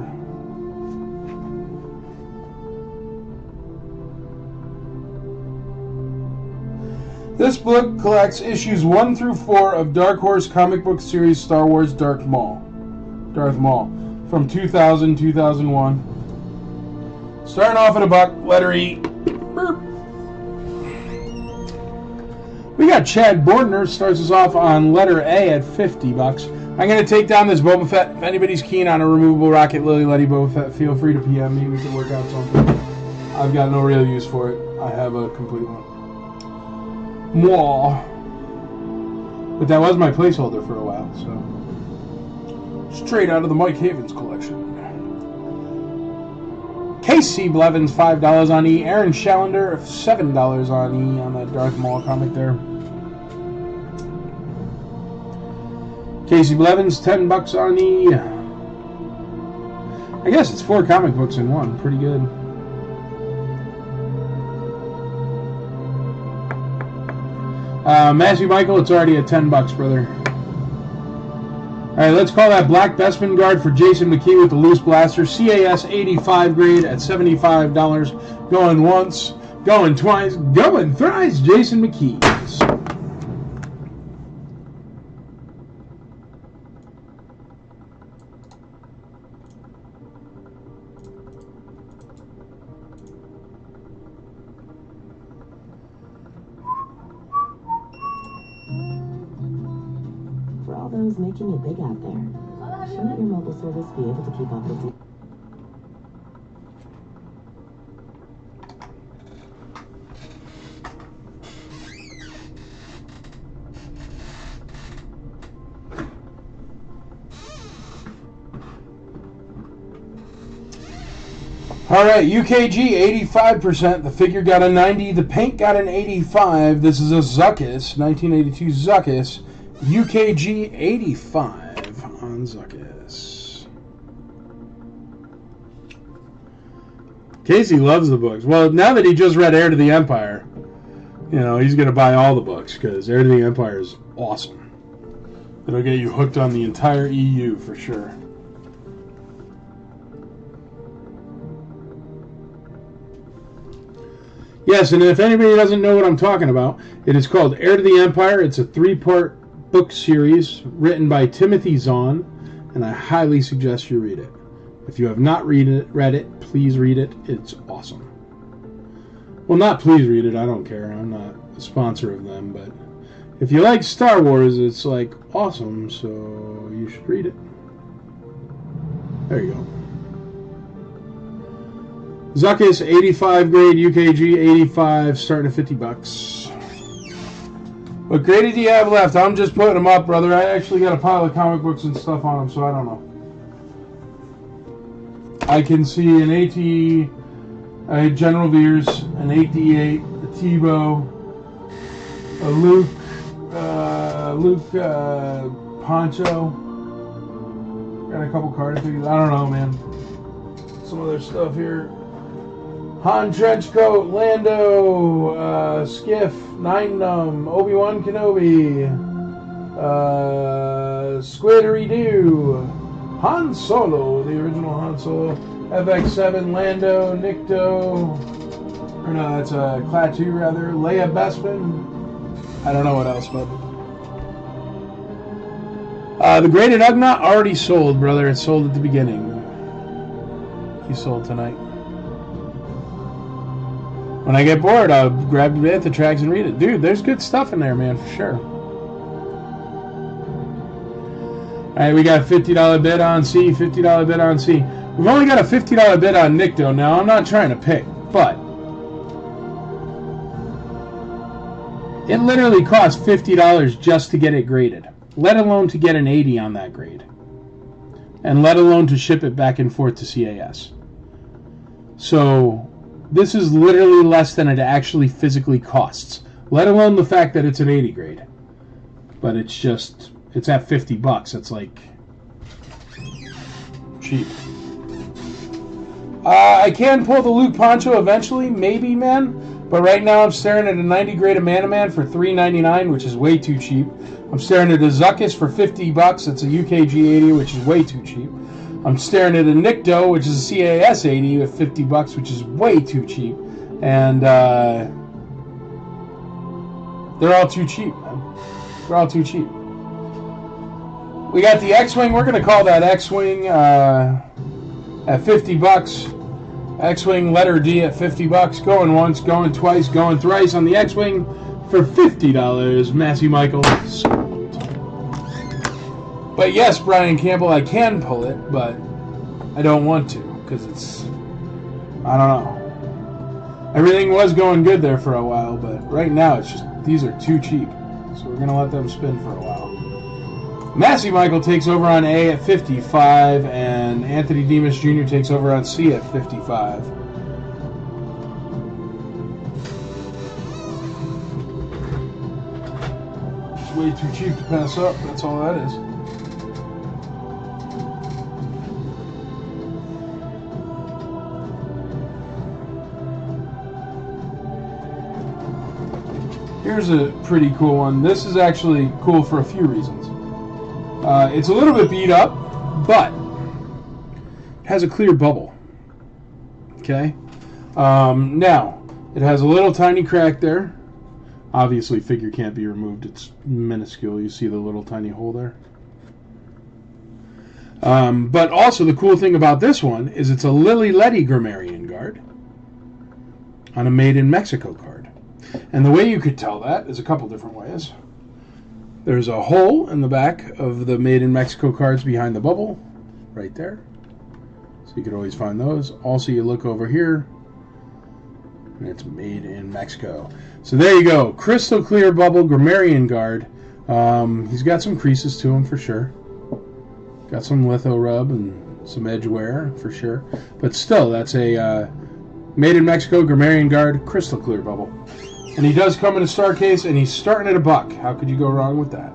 Speaker 1: This book collects issues 1 through 4 of Dark Horse comic book series Star Wars Darth Maul from 2000-2001. Starting off at $1, letter E. Burp. We got Chad Bordner, starts us off on letter A at $50. I'm going to take down this Boba Fett. If anybody's keen on a removable rocket Lily Letty Boba Fett, feel free to PM me. We can work out something. I've got no real use for it. I have a complete one. Mwah. But that was my placeholder for a while, so. Straight out of the Mike Havens collection. Casey Blevins, $5 on E. Aaron Shallander, $7 on E on that Darth Maul comic there. Casey Blevins, $10 on E. I guess it's 4 comic books in one. Pretty good. Matthew Michael, it's already at $10, brother. Alright, let's call that Black Bespin Guard for Jason McKee with the loose blaster. CAS 85 grade at $75. Going once, going twice, going thrice, Jason McKee.
Speaker 3: For all those making it big out there, Shouldn't your mobile service be able to keep up with you?
Speaker 1: All right, UKG 85%. The figure got a 90. The paint got an 85. This is a Zuckus, 1982 Zuckus. UKG 85 on Zuckus. Casey loves the books. Well, now that he just read Heir to the Empire, you know, he's going to buy all the books because Heir to the Empire is awesome. It'll get you hooked on the entire EU for sure. Yes, and if anybody doesn't know what I'm talking about, it is called Heir to the Empire. It's a 3-part book series written by Timothy Zahn, and I highly suggest you read it. If you have not read it, please read it. It's awesome. Well, not please read it. I don't care. I'm not a sponsor of them, but if you like Star Wars, it's like awesome, so you should read it. There you go. Zuckus 85 grade, UKG 85, starting at $50. What grade do you have left? I'm just putting them up, brother. I actually got a pile of comic books and stuff on them, so I don't know. I can see an AT, General Veers, an 8D8, a Tebow, a Luke Poncho. Got a couple card figures. I don't know, man. Some other stuff here. Han Trenchcoat, Lando, Skiff, Nine Numb, Obi-Wan Kenobi, Squidgeridoo, Han Solo, the original Han Solo, FX7, Lando, Nikto, or no, that's Klaatu rather, Leia Bespin. I don't know what else, but the Graded Ugnaught already sold, brother. It sold at the beginning. He sold tonight. When I get bored, I'll grab the Bantha tracks and read it. Dude, there's good stuff in there, man, for sure. Alright, we got a $50 bid on C, $50 bid on C. We've only got a $50 bid on Nikto. Now, I'm not trying to pick, but it literally costs $50 just to get it graded, let alone to get an 80 on that grade, and let alone to ship it back and forth to CAS. So this is literally less than it actually physically costs, let alone the fact that it's an 80 grade. But it's just, it's at $50. It's like cheap. I can pull the Luke Poncho eventually, maybe, man. But right now I'm staring at a 90 grade of Manaman for $3.99, which is way too cheap. I'm staring at a Zuckus for $50. It's a UKG 80, which is way too cheap. I'm staring at a Nikto, which is a CAS 80 at $50, which is way too cheap. And they're all too cheap, man. They're all too cheap. We got the X-Wing. We're going to call that X-Wing at $50. X-Wing letter D at $50. Going once, going twice, going thrice on the X-Wing for $50. Massey Michael. But yes, Brian Campbell, I can pull it, but I don't want to because it's, I don't know. Everything was going good there for a while, but right now it's just, these are too cheap. So we're going to let them spin for a while. Massey Michael takes over on A at 55, and Anthony Demas Jr. takes over on C at 55. It's way too cheap to pass up, that's all that is. Here's a pretty cool one. This is actually cool for a few reasons. It's a little bit beat up, but it has a clear bubble. Okay? Now, it has a little tiny crack there. Obviously, figure can't be removed. It's minuscule. You see the little tiny hole there. But also, the cool thing about this one is it's a Lily Letty Grammarian Guard on a Made in Mexico card. And the way you could tell that is a couple different ways. There's a hole in the back of the Made in Mexico cards behind the bubble, right there. So you can always find those. Also, you look over here, and it's Made in Mexico. So there you go. Crystal clear bubble Grammarian Guard. He's got some creases to him for sure. Got some litho rub and some edge wear for sure. But still, that's a Made in Mexico Grammarian Guard crystal clear bubble. And he does come in a star case, and he's starting at $1. How could you go wrong with that?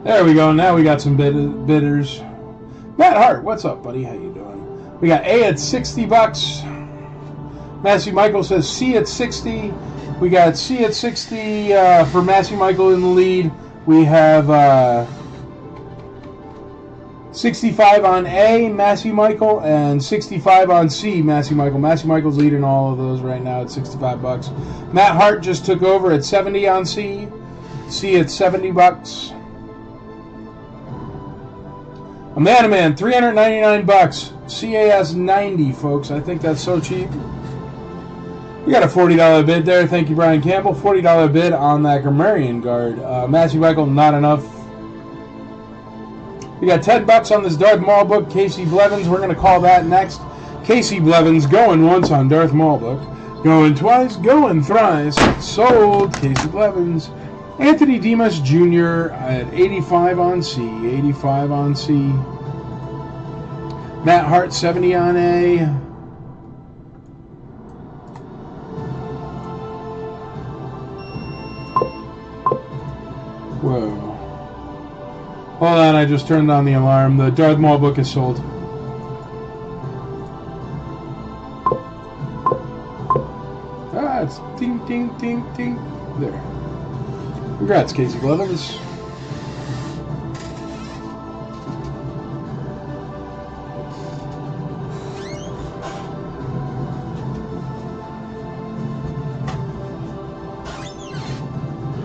Speaker 1: There we go. Now we got some bidders. Matt Hart, what's up, buddy? How you doing? We got A at $60. Massey Michael says C at 60. We got C at 60 for Massey Michael in the lead. We have 65 on A, Massey Michael, and 65 on C, Massey Michael. Massey Michael's leading all of those right now at $65. Matt Hart just took over at 70 on C. C at $70. Amanda Man, $399. CAS 90, folks. I think that's so cheap. We got a $40 bid there. Thank you, Brian Campbell. $40 bid on that Grammarian Guard. Massey Michael, not enough. We got $10 on this Darth Maul book, Casey Blevins. We're going to call that next. Casey Blevins going once on Darth Maul book. Going twice, going thrice. Sold. Casey Blevins. Anthony Demas Jr. at 85 on C. 85 on C. Matt Hart, 70 on A. Whoa. Hold on, I just turned on the alarm. The Darth Maul book is sold. Ah, it's ding, ding, ding, ding. There. Congrats, Casey Blevins.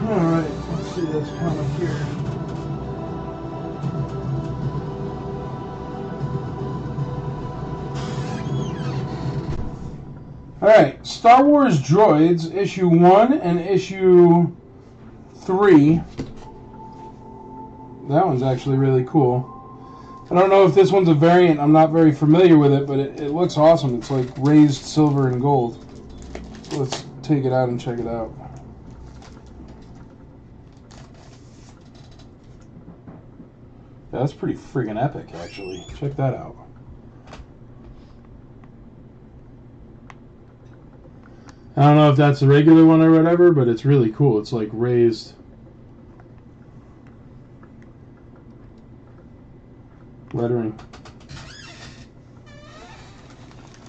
Speaker 1: Alright, let's see this comic here. Alright, Star Wars Droids, issue 1 and issue 3. That one's actually really cool. I don't know if this one's a variant. I'm not very familiar with it, but it looks awesome. It's like raised silver and gold. So let's take it out and check it out. Yeah, that's pretty friggin' epic, actually. Check that out. I don't know if that's the regular one or whatever, but it's really cool. It's like raised. Lettering.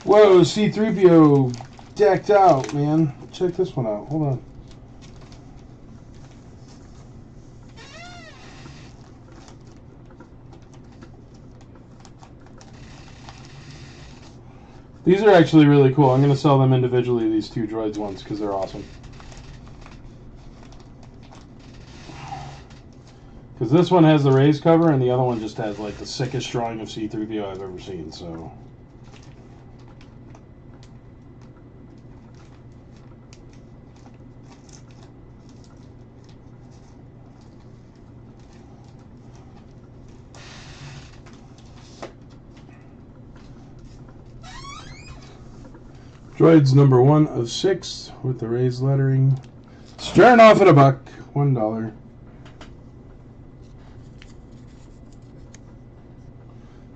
Speaker 1: Whoa, C-3PO decked out, man. Check this one out. Hold on. These are actually really cool. I'm going to sell them individually, these two droids ones, because they're awesome. Because this one has the raised cover, and the other one just has like the sickest drawing of C-3PO I've ever seen, so... Droids number 1 of 6 with the raised lettering. Starting off at $1. $1.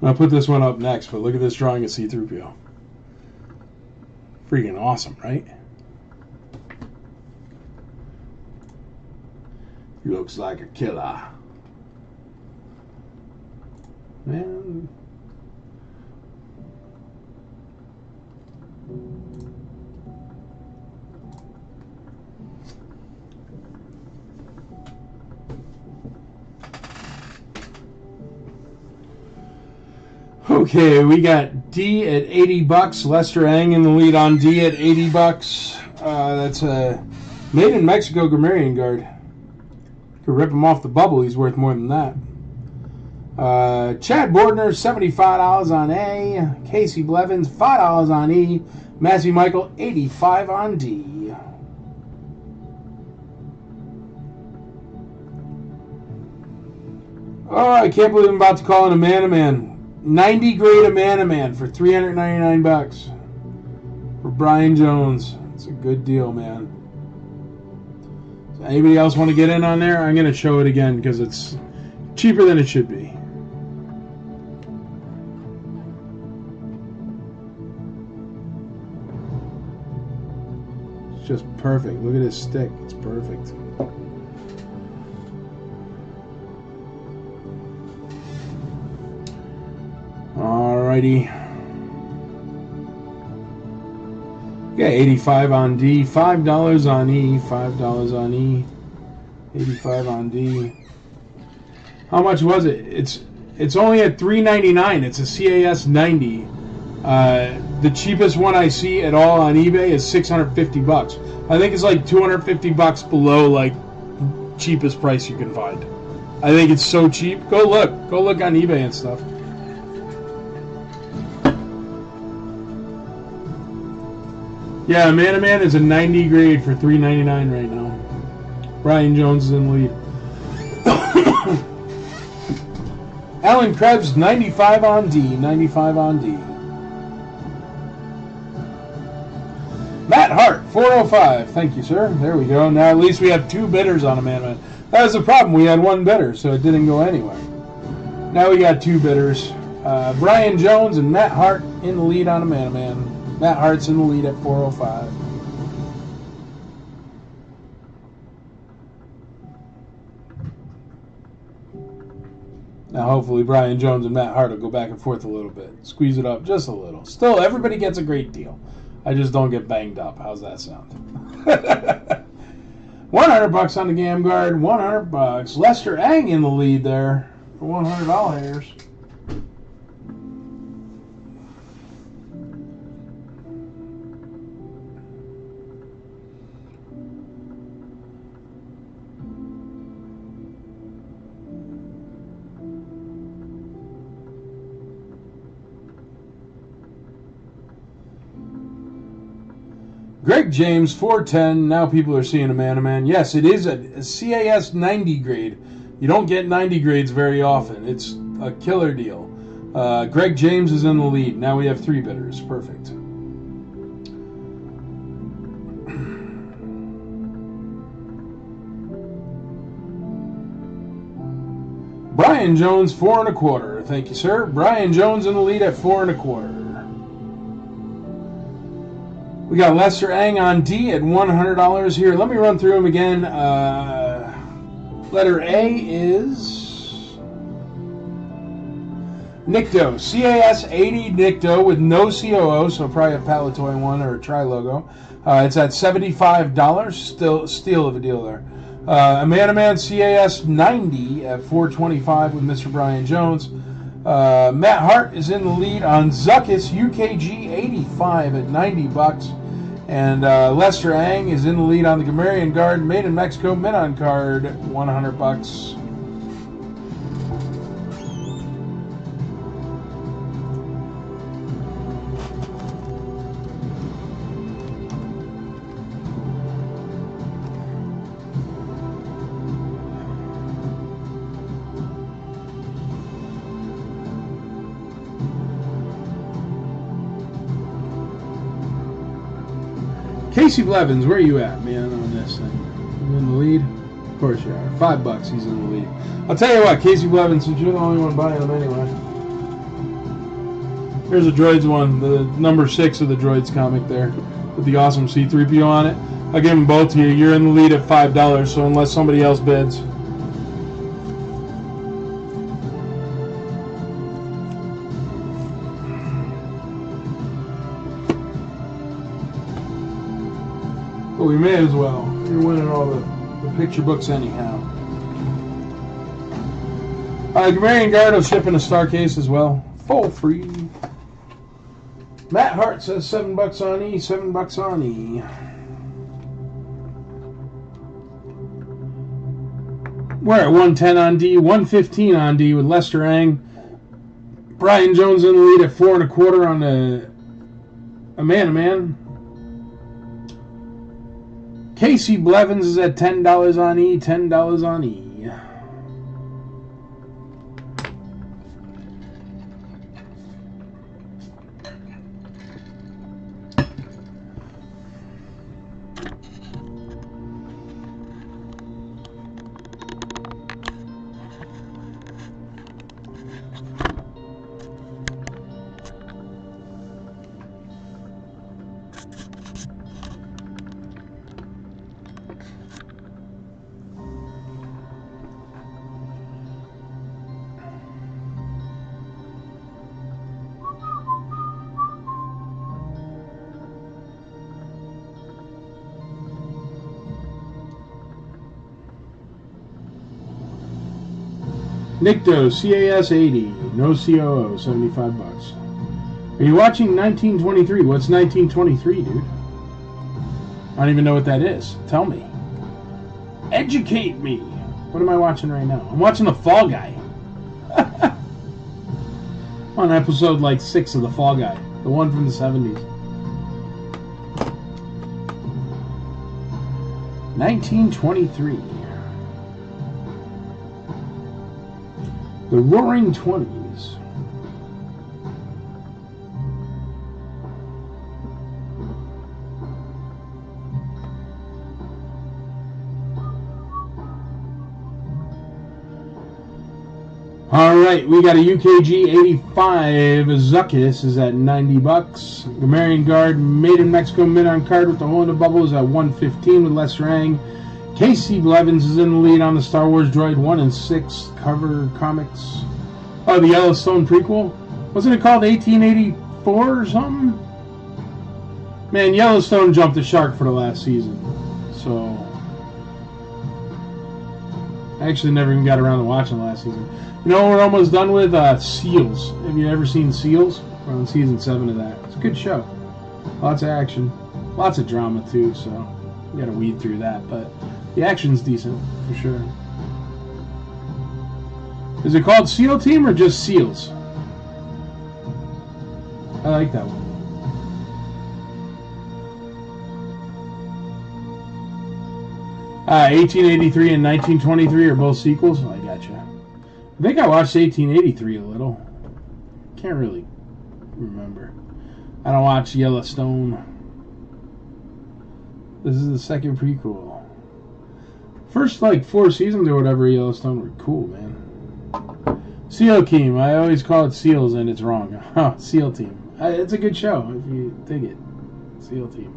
Speaker 1: I'll put this one up next, but look at this drawing of C-3PO. Freaking awesome, right? He looks like a killer. Man. Okay, we got D at $80. Lester Ang in the lead on D at $80. That's a Made in Mexico Grammarian Guard. Could rip him off the bubble. He's worth more than that. Chad Bordner, $75 on A. Casey Blevins, $5 on E. Massey Michael, $85 on D. Oh, I can't believe I'm about to call in a Man-O-Man. 90 grade a Man-O-Man for $399 for Brian Jones. It's a good deal, man. So anybody else want to get in on there? I'm going to show it again because it's cheaper than it should be. It's just perfect. Look at this stick. It's perfect. Alrighty. Yeah, 85 on D, $5 on E, $5 on E, 85 on D. How much was it? It's only at $3.99. It's a CAS 90. The cheapest one I see at all on eBay is $650. I think it's like $250 below like cheapest price you can find. I think it's so cheap. Go look on eBay and stuff. Yeah, Man-O-Man is a 90 grade for $3.99 right now. Brian Jones is in the lead. Alan Krebs, 95 on D. 95 on D. Matt Hart, 405. Thank you, sir. There we go. Now at least we have two bidders on a Man-O-Man. That was the problem. We had one bidder, so it didn't go anywhere. Now we got two bidders. Brian Jones and Matt Hart in the lead on a Man-O-Man. Matt Hart's in the lead at 405. Now hopefully Brian Jones and Matt Hart will go back and forth a little bit. Squeeze it up just a little. Still, everybody gets a great deal. I just don't get banged up. How's that sound? $100 on the Gam Guard. $100. Lester Ang in the lead there for $100. Greg James, 410. Now people are seeing a Man-O-Man. Yes, it is a CAS 90 grade. You don't get 90 grades very often. It's a killer deal. Greg James is in the lead. Now we have three bidders. Perfect. Brian Jones, 4 1/4. Thank you, sir. Brian Jones in the lead at 4 1/4. We got Lester Ang on D at $100 here. Let me run through them again. Letter A is Nikto. CAS 80 Nikto with no COO, so probably a Palatoy one or a Tri-Logo. It's at $75. Still steal of a deal there. A Man-O-Man CAS 90 at $425 with Mr. Brian Jones. Matt Hart is in the lead on Zuckus UKG 85 at $90. And Lester Ang is in the lead on the Gamerian Guard Made in Mexico Mid-On card, $100. Casey Blevins, where are you at, man, on this thing? You in the lead? Of course you are. $5, he's in the lead. I'll tell you what, Casey Blevins, since you're the only one buying them anyway. Here's a Droids one, the number 6 of the Droids comic there, with the awesome C-3PO on it. I'll give them both to you. You're in the lead at $5, so unless somebody else bids. But we may as well. You're winning all the picture books anyhow. Gamerian Guard will ship in a star case as well. Full free. Matt Hart says $7 on E, $7 on E. We're at 110 on D, 115 on D with Lester Ang. Brian Jones in the lead at 4 1/4 on a Man-O-Man. Casey Blevins is at $10 on E, $10 on E. Nicto, CAS 80, no COO, 75 bucks. Are you watching 1923? What's 1923, dude? I don't even know what that is. Tell me. Educate me. What am I watching right now? I'm watching The Fall Guy. On episode like 6 of The Fall Guy, the one from the 70s. 1923. The Roaring Twenties. Alright, we got a UKG 85. Zuckus is at 90 bucks. Gamarian Guard, Made in Mexico mid on card with the hole in the bubble is at 115 with Les Rang. Casey Blevins is in the lead on the Star Wars Droid 1 and 6 cover comics. Oh, the Yellowstone prequel? Wasn't it called 1884 or something? Man, Yellowstone jumped the shark for the last season. So, I actually never even got around to watching the last season. You know what we're almost done with? Seals. Have you ever seen Seals? We're on season 7 of that. It's a good show. Lots of action. Lots of drama, too, so you gotta weed through that. But the action's decent, for sure. Is it called SEAL Team or just SEALs? I like that one. Uh, 1883 and 1923 are both sequels? I gotcha. I think I watched 1883 a little. Can't really remember. I don't watch Yellowstone. This is the second prequel. First, like, 4 seasons or whatever Yellowstone were cool, man. SEAL Team. I always call it SEALs and it's wrong. Huh, SEAL Team. It's a good show if you dig it. SEAL Team.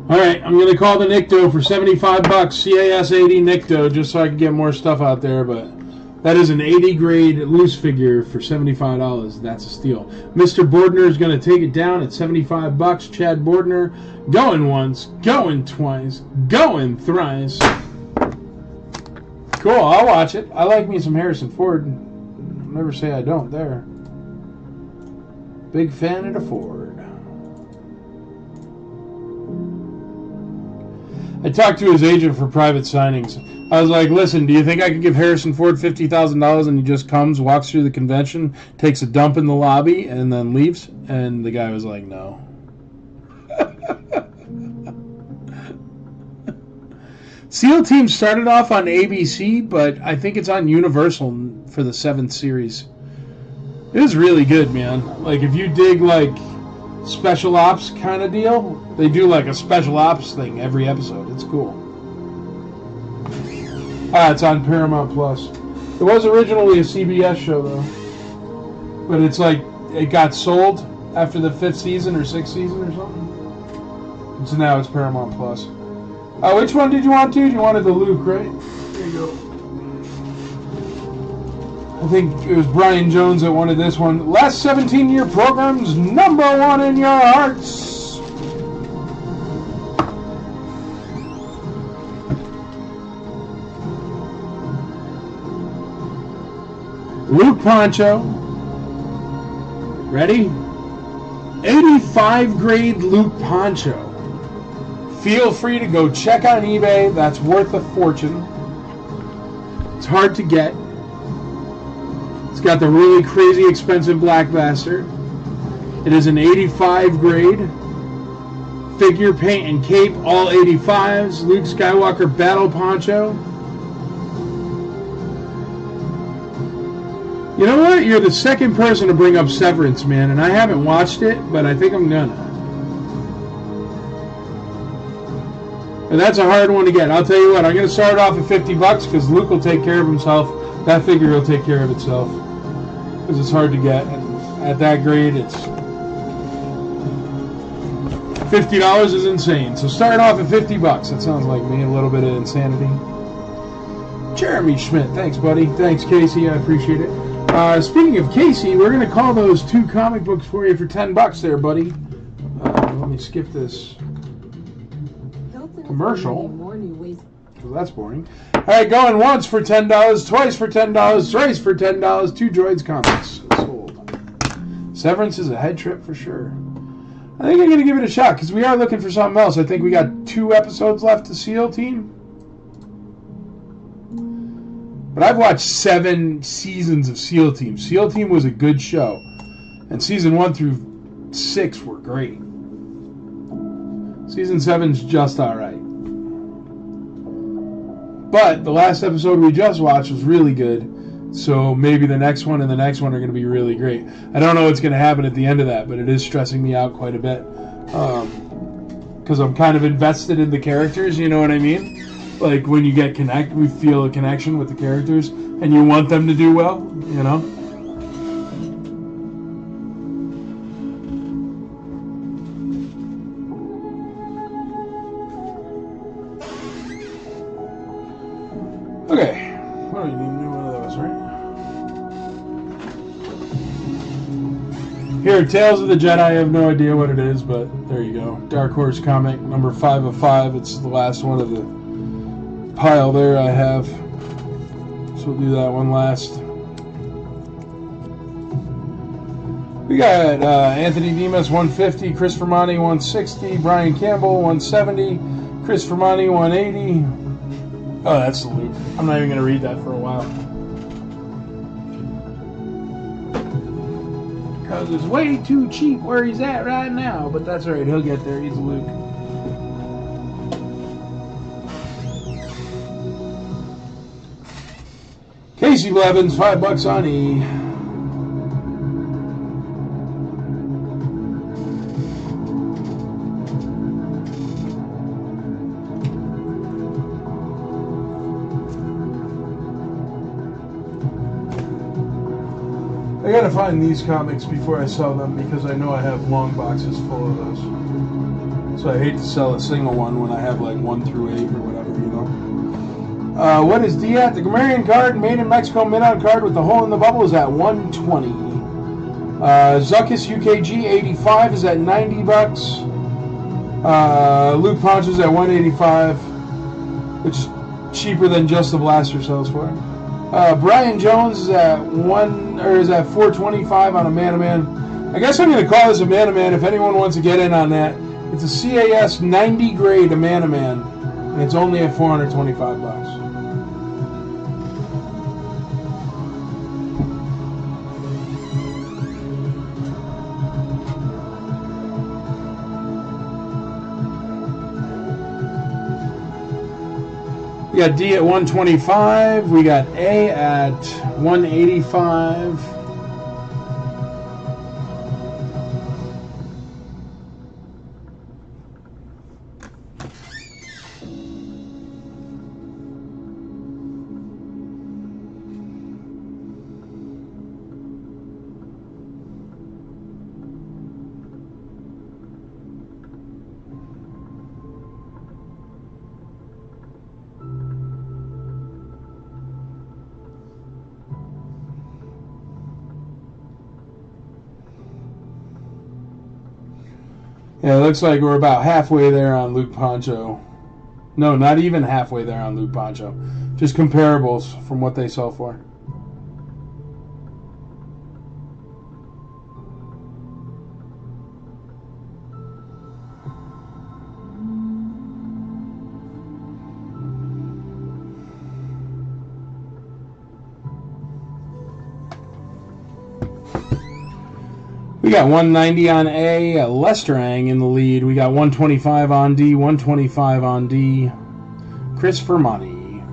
Speaker 1: Alright, I'm going to call the Nicto for 75 bucks. CAS 80 Nicto, just so I can get more stuff out there, but that is an 80 grade loose figure for $75. That's a steal. Mr. Bordner is going to take it down at 75 bucks. Chad Bordner, going once, going twice, going thrice. Cool, I'll watch it. I like me some Harrison Ford. I'll never say I don't there. Big fan of the Ford. I talked to his agent for private signings. I was like, listen, do you think I could give Harrison Ford $50,000 and he just comes, walks through the convention, takes a dump in the lobby, and then leaves? And the guy was like, no. SEAL Team started off on ABC, but I think it's on Universal for the 7th series. It was really good, man. Like, if you dig, like, special ops kind of deal, they do like a special ops thing every episode. It's cool. It's on Paramount Plus. It was originally a CBS show though, but it's like it got sold after the 5th season or 6th season or something. So now it's Paramount Plus. Which one did you want to? You wanted the Luke, right? There you go. I think it was Brian Jones that wanted this one. Last 17-year program's #1 in your hearts. Luke Poncho. Ready? 85 grade Luke Poncho. Feel free to go check on eBay. That's worth a fortune. It's hard to get. It's got the really crazy expensive black bastard. It is an 85 grade. Figure, paint, and cape, all 85s. Luke Skywalker Battle Poncho. You know what? You're the second person to bring up Severance, man, and I haven't watched it, but I think I'm gonna. And that's a hard one to get. I'll tell you what, I'm going to start off at 50 bucks because Luke will take care of himself. That figure will take care of itself. Because it's hard to get. And at that grade, it's $50 is insane. So start off at 50 bucks. That sounds like me, a little bit of insanity. Jeremy Schmidt, thanks, buddy. Thanks, Casey. I appreciate it. Speaking of Casey, we're going to call those 2 comic books for you for 10 bucks there, buddy. Let me skip this
Speaker 3: Hilton is
Speaker 1: commercial.
Speaker 3: bringing you more new ways.
Speaker 1: Because that's boring. All right, going once for $10, twice for $10, thrice for $10. 2 Droids comics sold. Severance is a head trip for sure. I think I'm going to give it a shot because we are looking for something else. I think we got 2 episodes left to SEAL Team. But I've watched 7 seasons of SEAL Team. SEAL Team was a good show. And season 1 through 6 were great. Season 7's just alright. But the last episode we just watched was really good. So maybe the next one and the next one are going to be really great. I don't know what's going to happen at the end of that, but it is stressing me out quite a bit. Because I'm kind of invested in the characters, you know what I mean? Like when you get we feel a connection with the characters, and you want them to do well, you know? Okay. Well, you need to do one of those, right? Here, Tales of the Jedi. I have no idea what it is, but there you go. Dark Horse comic number 5 of 5. It's the last one of the pile there I have. So we'll do that one last. We got Anthony Demas 150, Chris Fermani 160, Brian Campbell 170, Chris Fermani 180. Oh, that's the Luke. I'm not even going to read that for a while. Because it's way too cheap where he's at right now. But that's alright, he'll get there. He's a Luke. Casey Blevins, $5 on E. I gotta find these comics before I sell them because I know I have long boxes full of those. So I hate to sell a single one when I have like 1 through 8 or whatever, you know. What is D at? The Grammarian card, made in Mexico, mid-on card with the hole in the bubble is at 120. Zuckus UKG 85 is at $90. Luke Poncho's at 185, which is cheaper than just the blaster sells for. Brian Jones is at 425 on a man-to-man. I guess I'm going to call this a man-to-man if anyone wants to get in on that. It's a CAS 90 grade, a man-to-man, and it's only at $425. We got D at 125. We got A at 185. Yeah, it looks like we're about halfway there on Luke Poncho. No, not even halfway there on Luke Poncho. Just comparables from what they sell for. We got 190 on A, Lesterang in the lead. We got 125 on D, 125 on D. Chris Fermani.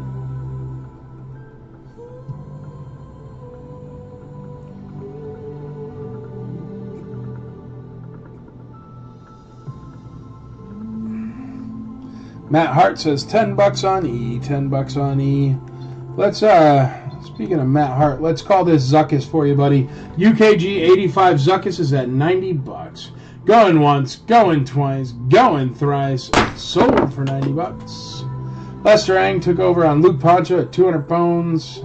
Speaker 1: Matt Hart says $10 on E, $10 on E. Let's speaking of Matt Hart, let's call this Zuckus for you, buddy. UKG 85 Zuckus is at $90. Going once, going twice, going thrice. Sold for $90. Lester Ang took over on Luke Poncho at 200 pounds.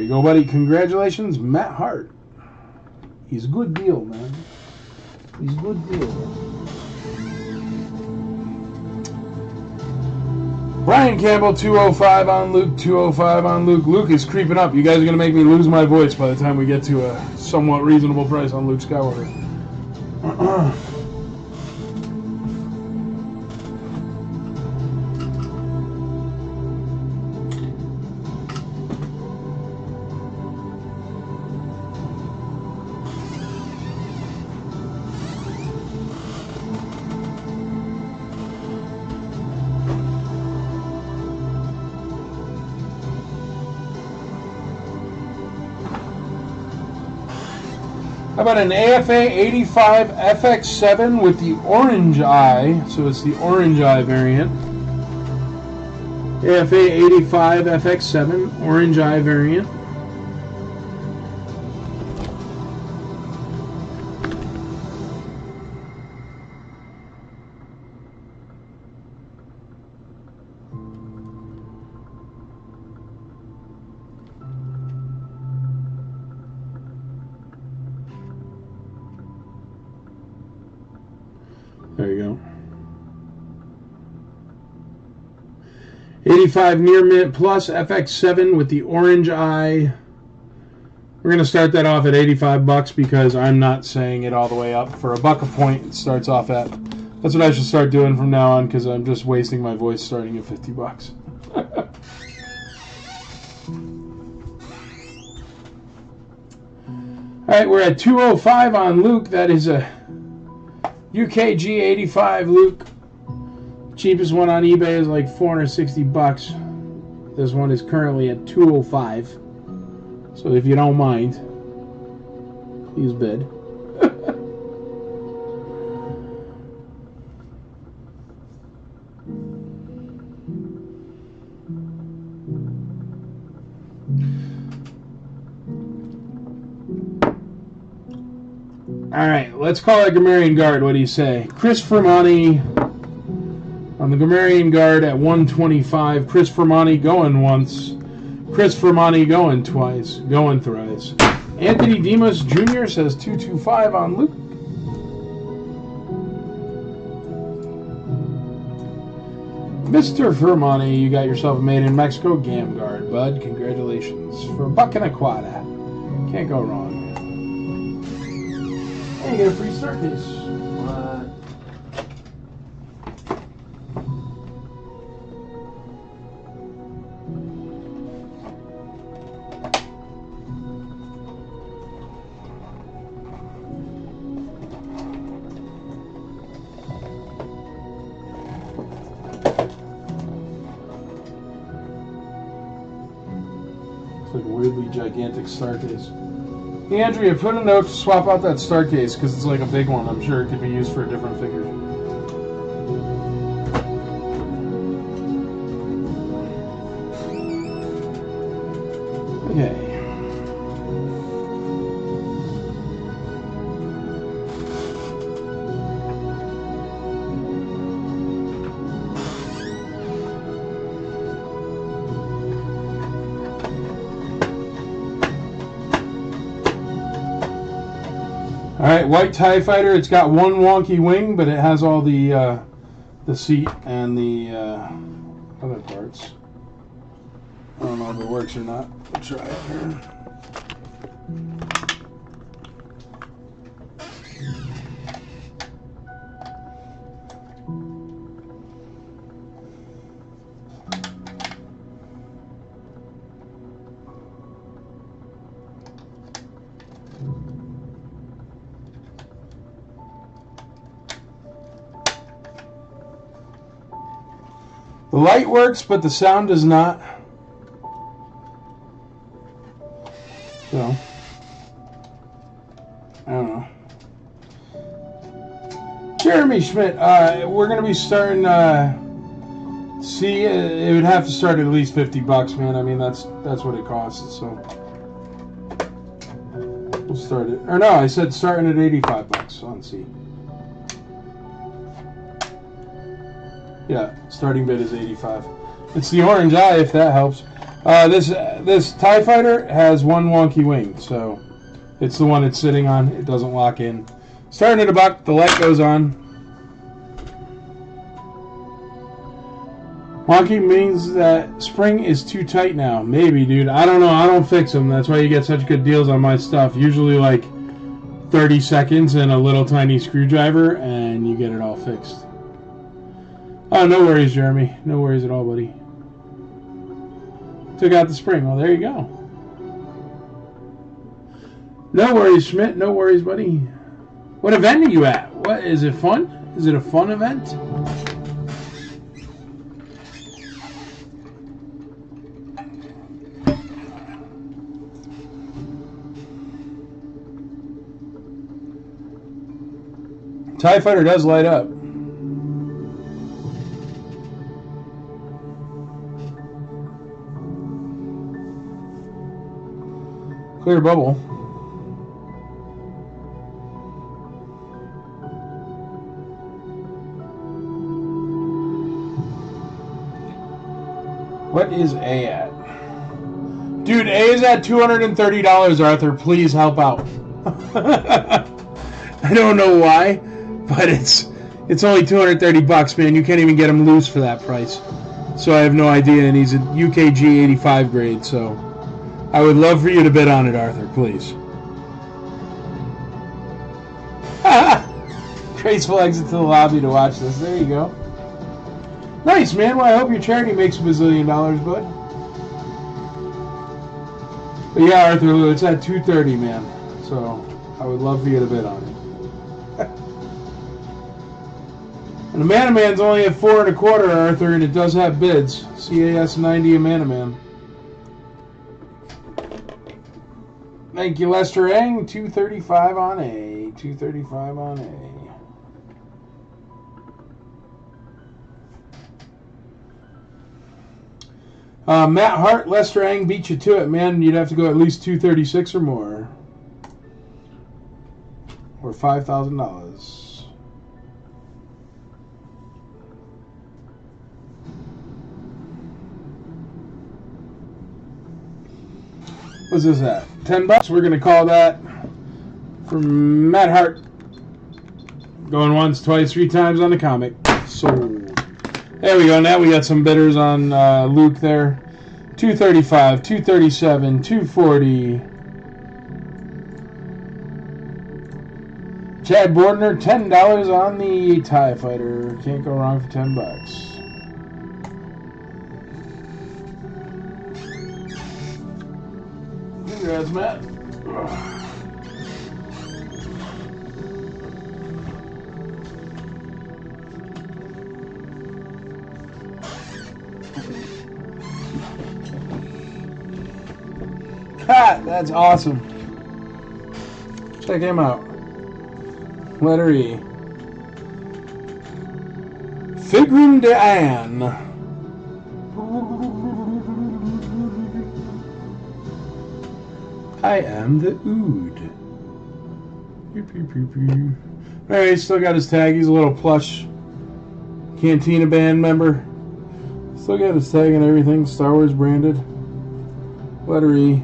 Speaker 1: you go, buddy. Congratulations, Matt Hart. He's a good deal, man. He's a good deal. Brian Campbell, 205 on Luke, 205 on Luke. Luke is creeping up. You guys are going to make me lose my voice by the time we get to a somewhat reasonable price on Luke Skywalker. How about an AFA 85 FX7 with the orange eye? So it's the orange eye variant. AFA 85 FX7, orange eye variant. There you go. 85 Near Mint Plus FX7 with the orange eye. We're going to start that off at 85 bucks because I'm not saying it all the way up. For $1 a point, it starts off at. That's what I should start doing from now on because I'm just wasting my voice starting at 50 bucks. All right, we're at 205 on Luke. That is a UKG 85 Luke. Cheapest one on eBay is like 460 bucks. This one is currently at 205. So if you don't mind, please bid. All right, let's call it Grammarian Guard. What do you say? Chris Fermani on the Grammarian Guard at 125. Chris Fermani going once. Chris Fermani going twice. Going thrice. Anthony Demas Jr. says 225 on Luke. Mr. Fermani, you got yourself a made in Mexico Gam Guard, bud. Congratulations. For $1.25. Can't go wrong. And you get a free start case. What? It's like a weirdly gigantic star case. Hey, Andrea, put a note to swap out that star case because it's like a big one. I'm sure it could be used for a different figure. Okay. Alright, white TIE Fighter. It's got one wonky wing, but it has all the seat and the other parts. I don't know if it works or not. We'll try it here. The light works, but the sound does not. So, I don't know. Jeremy Schmidt, we're going to be starting, see, it would have to start at least 50 bucks, man. I mean, that's what it costs, so. We'll start it. Or no, I said starting at 85 bucks on C. Yeah, starting bid is 85. It's the orange eye, if that helps. This TIE Fighter has one wonky wing, so it's the one it's sitting on. It doesn't lock in. Starting at $1, the light goes on. Wonky means that spring is too tight now. Maybe, dude. I don't know. I don't fix them. That's why you get such good deals on my stuff. Usually like 30 seconds and a little tiny screwdriver, and you get it all fixed. Oh, no worries, Jeremy. No worries at all, buddy. Took out the spring. Well, there you go. No worries, Schmidt. No worries, buddy. What event are you at? What is it? Fun? Is it a fun event? TIE Fighter does light up. Clear bubble. What is A at? Dude, A is at $230, Arthur. Please help out. I don't know why, but it's only $230, man. You can't even get him loose for that price. So I have no idea, and he's a UKG 85 grade, so I would love for you to bid on it, Arthur, please. Graceful exit to the lobby to watch this. There you go. Nice, man. Well, I hope your charity makes $1 bazillion, bud. But yeah, Arthur, it's at $230, man. So I would love for you to bid on it. And the Manaman's only at $4 1/4, Arthur, and it does have bids. CAS 90 a Manaman. Thank you, Lester Ang. 235 on A. 235 on A. Matt Hart, Lester Ang beat you to it, man. You'd have to go at least 236 or more. Or $5,000. What's this at? $10. We're going to call that from Matt Hart. Going once, twice, 3 times on the comic. Sold. There we go. Now we got some bidders on Luke there. 235, 237, 240. Chad Bordner, $10 on the TIE Fighter. Can't go wrong for $10. Congrats, Matt. Ha! That's awesome. Check him out. Letter E. Figrin de Anne. I am the Ood. Alright, still got his tag. He's a little plush Cantina band member. Still got his tag and everything. Star Wars branded. Letter E.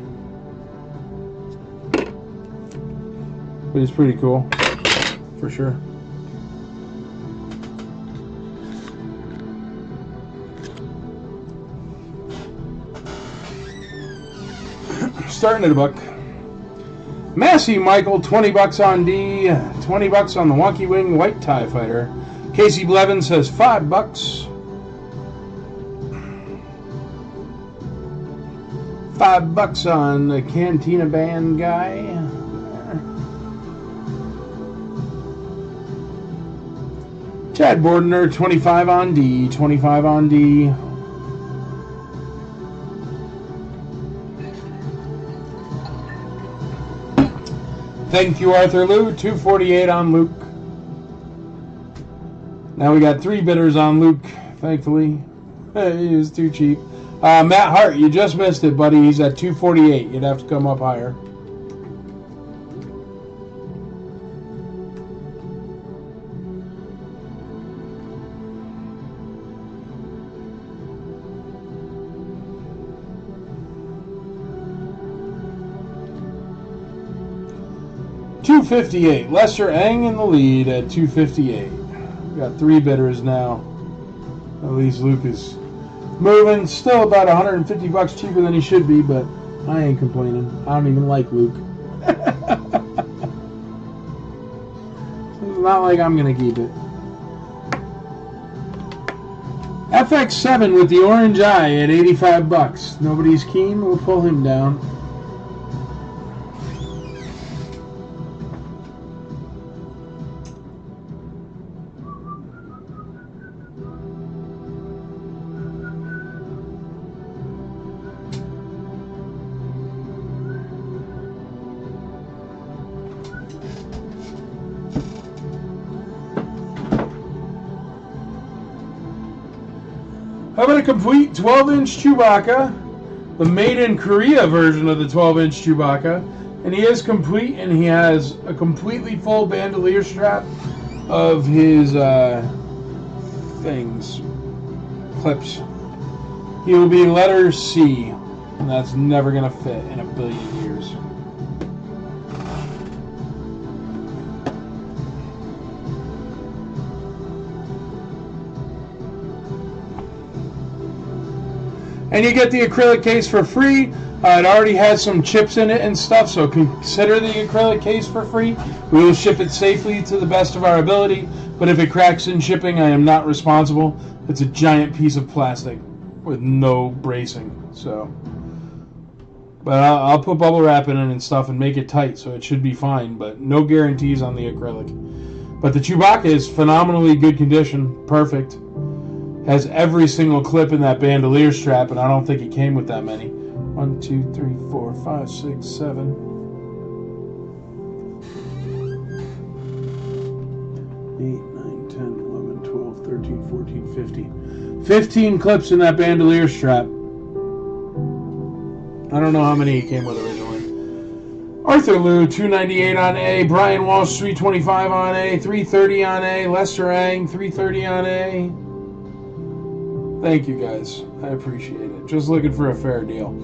Speaker 1: But he's pretty cool. For sure. Starting at $1. Massey Michael, $20 on D, $20 on the Wonky Wing White TIE Fighter. Casey Blevin says $5. $5 on the Cantina Band guy. Chad Bordner, 25 on D, 25 on D. Thank you, Arthur Lou. 248 on Luke. Now we got 3 bidders on Luke, thankfully. He was too cheap. Matt Hart, you just missed it, buddy. He's at 248. You'd have to come up higher. $258. Lester Eng in the lead at $258. We got 3 bidders now. At least Luke is moving. Still about $150 cheaper than he should be, but I ain't complaining. I don't even like Luke. It's not like I'm going to keep it. FX7 with the orange eye at $85. Nobody's keen. We'll pull him down. How about a complete 12-inch Chewbacca? The made in Korea version of the 12-inch Chewbacca. And he is complete, and he has a completely full bandolier strap of his things. Clips. He will be letter C. And that's never going to fit in a billion years. And you get the acrylic case for free. It already has some chips in it and stuff, so consider the acrylic case for free. We will ship it safely to the best of our ability, but if it cracks in shipping, I am not responsible. It's a giant piece of plastic with no bracing. So, but I'll put bubble wrap in it and stuff and make it tight, so it should be fine, but no guarantees on the acrylic. But the Chewbacca is phenomenally good condition, perfect. Has every single clip in that bandolier strap, and I don't think it came with that many. 1, 2, 3, 4, 5, 6, 7. 8, 9, 10, 11, 12, 13, 14, 15. 15 clips in that bandolier strap. I don't know how many he came with originally. Arthur Liu, 298 on A. Brian Walsh, 325 on A. 330 on A. Lester Ang, 330 on A. Thank you, guys. I appreciate it. Just looking for a fair deal.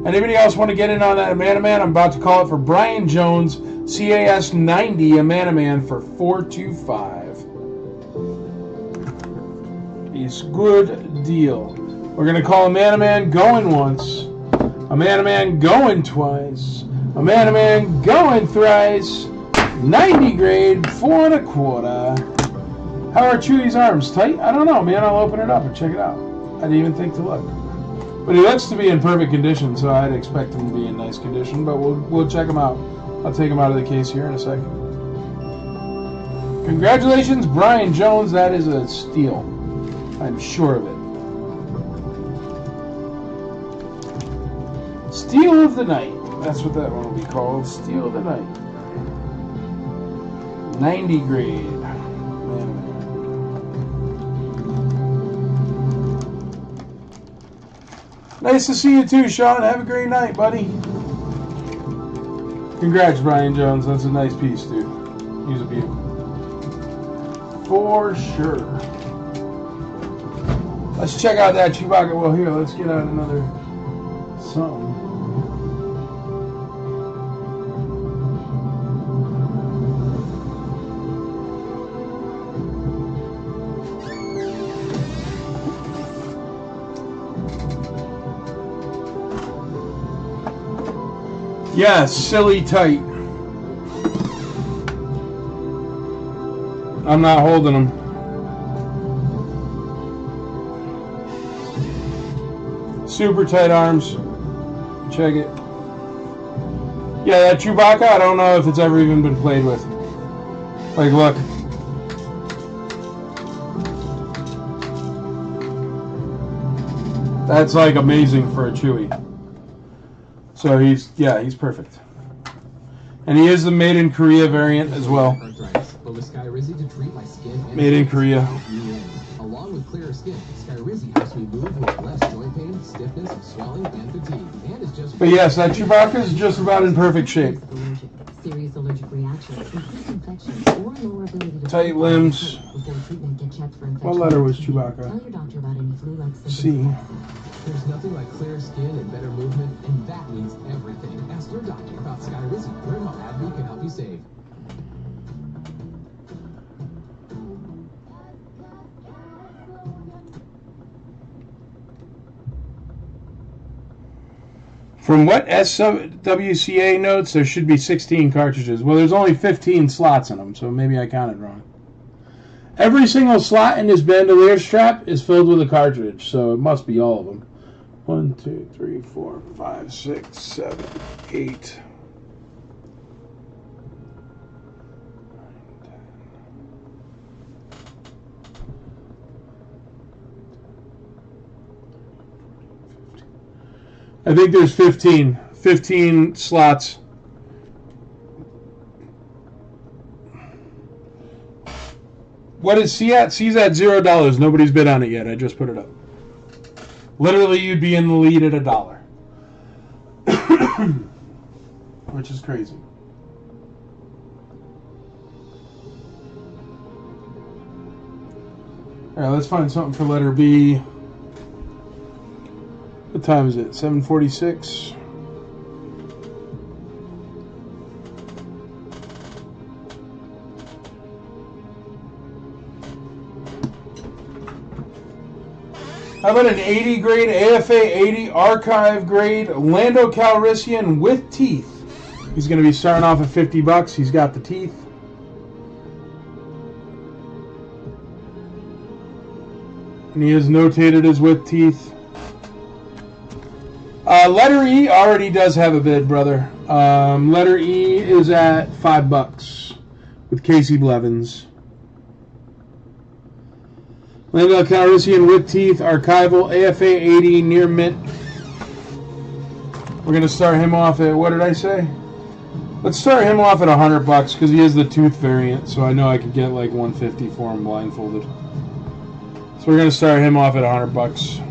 Speaker 1: Anybody else want to get in on that Man-A-Man? I'm about to call it for Brian Jones, CAS 90, a Man-A-Man for $425. It's good deal. We're going to call a Man-A-Man going once, a Man-A-Man going twice, a Man-A-Man going thrice. 90 grade, 4 1/4. How are Chewie's arms? Tight? I don't know, man. I'll open it up and check it out. I didn't even think to look. But he looks to be in perfect condition, so I'd expect him to be in nice condition. But we'll check him out. I'll take him out of the case here in a second. Congratulations, Brian Jones. That is a steal. I'm sure of it. Steal of the night. That's what that one will be called. Steal of the night. 90 grade. Nice to see you too, Sean. Have a great night, buddy. Congrats, Brian Jones. That's a nice piece, dude. He's a beauty. For sure. Let's check out that Chewbacca. Well, here, let's get out another something. Yes, silly tight. I'm not holding them. Super tight arms. Check it. Yeah, that Chewbacca, I don't know if it's ever even been played with. Like, look. That's like amazing for a Chewie. So he's perfect. And he is the made in Korea variant as well. Made in Korea.
Speaker 9: Along with clearer skin, Skyrizi helps me move with less joint pain, stiffness, swelling, and fatigue. And it's just.
Speaker 1: But yes, that Chewbacca is just about in perfect shape.
Speaker 3: Serious allergic reactions, increased infections, or lower ability to
Speaker 1: Tight limbs.
Speaker 3: before treatment, get checked for infection.
Speaker 1: What letter was Chewbacca?
Speaker 3: Tell your doctor about any flu-like symptoms.
Speaker 1: C.
Speaker 9: There's nothing like clear skin and better movement, and that means everything. Ask your doctor about Skyrizi. Learn how AbbVie can help you save.
Speaker 1: From what SWCA notes, there should be 16 cartridges. Well, there's only 15 slots in them, so maybe I counted wrong. Every single slot in this bandolier strap is filled with a cartridge, so it must be all of them. 1, 2, 3, 4, 5, 6, 7, 8. I think there's 15 slots. What is C at? C's at $0. Nobody's bid on it yet. I just put it up. Literally, you'd be in the lead at $1. Which is crazy. Alright, let's find something for letter B. What time is it? 7:46. How about an 80 grade AFA 80 archive grade Lando Calrissian with teeth? He's going to be starting off at $50. He's got the teeth. And he is notated as with teeth. Letter E already does have a bid, brother. Letter E is at $5 with Casey Blevins. Lando Calrissian with teeth, archival, AFA 80, near mint. We're going to start him off at, what did I say? Let's start him off at $100 because he is the tooth variant, so I know I could get like $150 for him blindfolded. So we're going to start him off at $100.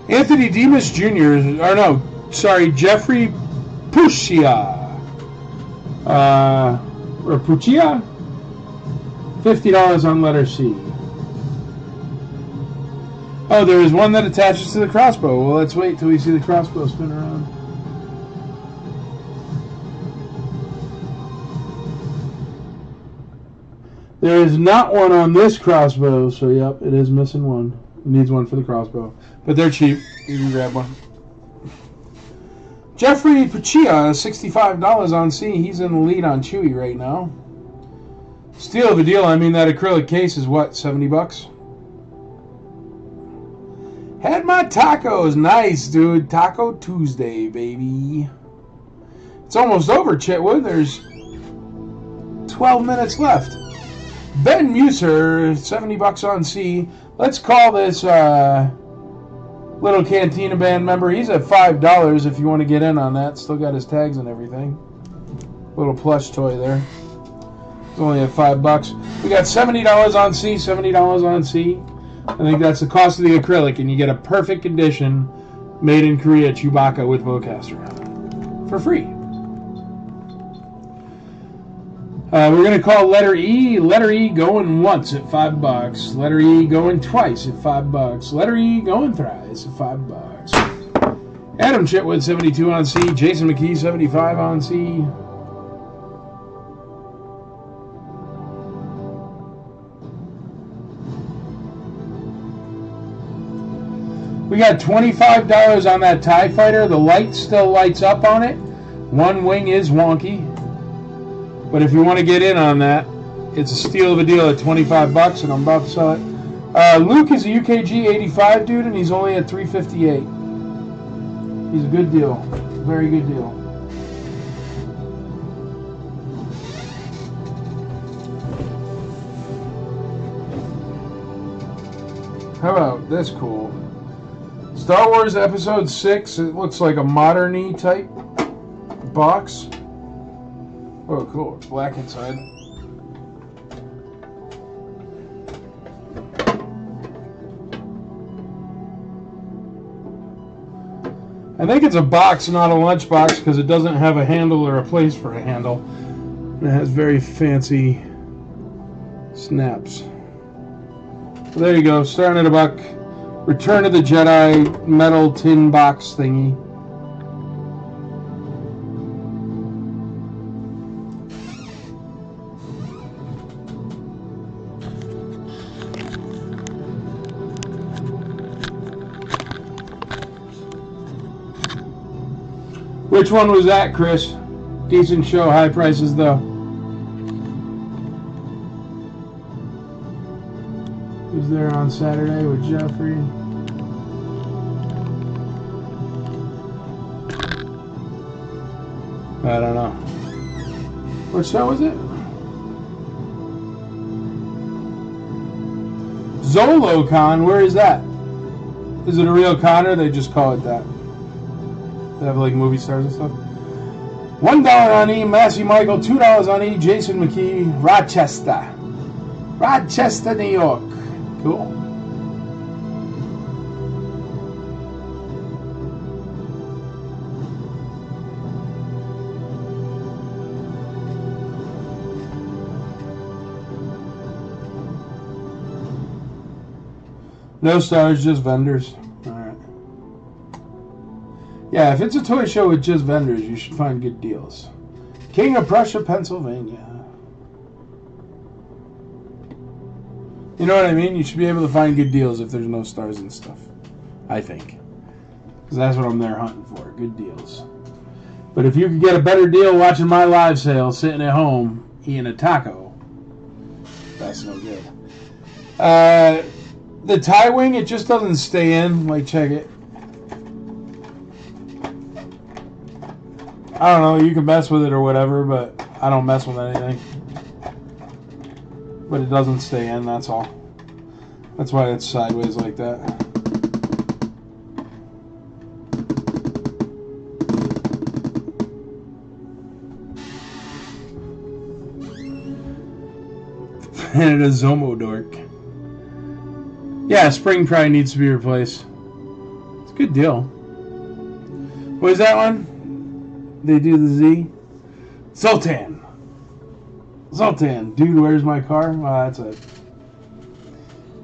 Speaker 1: Anthony Demas Jr., or no, sorry, Jeffrey Puccia. Or Puccia? $50 on letter C. Oh, there is one that attaches to the crossbow. Well, let's wait till we see the crossbow spin around. There is not one on this crossbow, so yep, it is missing one. It needs one for the crossbow. But they're cheap. You can grab one. Jeffrey Puccia, $65 on C. He's in the lead on Chewy right now. Steal of a deal. I mean, that acrylic case is what, $70? Had my tacos. Nice, dude. Taco Tuesday, baby. It's almost over, Chitwood. There's 12 minutes left. Ben Muser, $70 on C. Let's call this little Cantina Band member. He's at $5 if you want to get in on that. Still got his tags and everything. Little plush toy there. It's only at $5. We got $70 on C, $70 on C. I think that's the cost of the acrylic, and you get a perfect condition made in Korea Chewbacca with bowcaster for free. We're going to call letter E. Letter E going once at $5. Letter E going twice at $5. Letter E going thrice at $5. Adam Chitwood, 72 on C. Jason McKee, 75 on C. We got $25 on that TIE Fighter. The light still lights up on it. One wing is wonky. But if you want to get in on that, it's a steal of a deal at $25, and I'm about to sell it. Luke is a UKG 85 dude, and he's only at $358. He's a good deal. Very good deal. How about this cool? Star Wars Episode 6, it looks like a modern-y type box. Oh, cool. It's black inside. I think it's a box, not a lunch box, because it doesn't have a handle or a place for a handle. It has very fancy snaps. So there you go. Starting at $1. Return of the Jedi metal tin box thingy. Which one was that, Chris? Decent show, high prices though. Who's there on Saturday with Jeffrey? I don't know. What show was it? ZoloCon, where is that? Is it a real con or they just call it that? They have like movie stars and stuff. $1 on E, Massey Michael. $2 on E, Jason McKee, Rochester, New York. Cool. No stars, just vendors. Alright. Yeah, if it's a toy show with just vendors, you should find good deals. King of Prussia, Pennsylvania. You know what I mean? You should be able to find good deals if there's no stars and stuff. I think. Because that's what I'm there hunting for. Good deals. But if you could get a better deal watching my live sale, sitting at home, eating a taco, that's no good. The tie wing, it just doesn't stay in. Like, check it. I don't know. You can mess with it or whatever, but I don't mess with anything. But it doesn't stay in, that's all. That's why it's sideways like that. And a Zomo dork. Yeah, spring probably needs to be replaced. It's a good deal. What is that one? They do the Z? Zoltan. Dude, where's my car? Well, that's a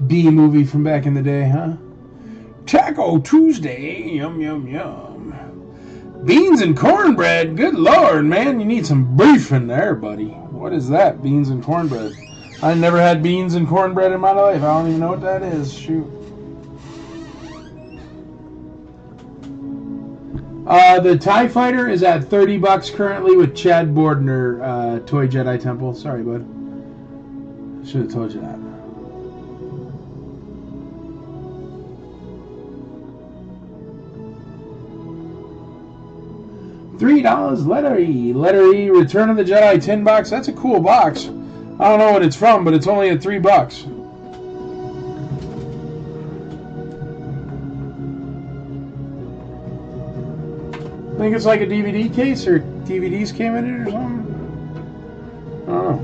Speaker 1: B movie from back in the day, huh? Taco Tuesday. Yum, yum, yum. Beans and cornbread. Good Lord, man. You need some beef in there, buddy. What is that? Beans and cornbread. I never had beans and cornbread in my life. I don't even know what that is. Shoot. The TIE Fighter is at $30 currently with Chad Bordner, Toy Jedi Temple. Sorry, bud. Should have told you that. $3, letter E. Letter E, Return of the Jedi tin box. That's a cool box. I don't know what it's from, but it's only at $3. I think it's like a DVD case, or DVDs came in it or something. I don't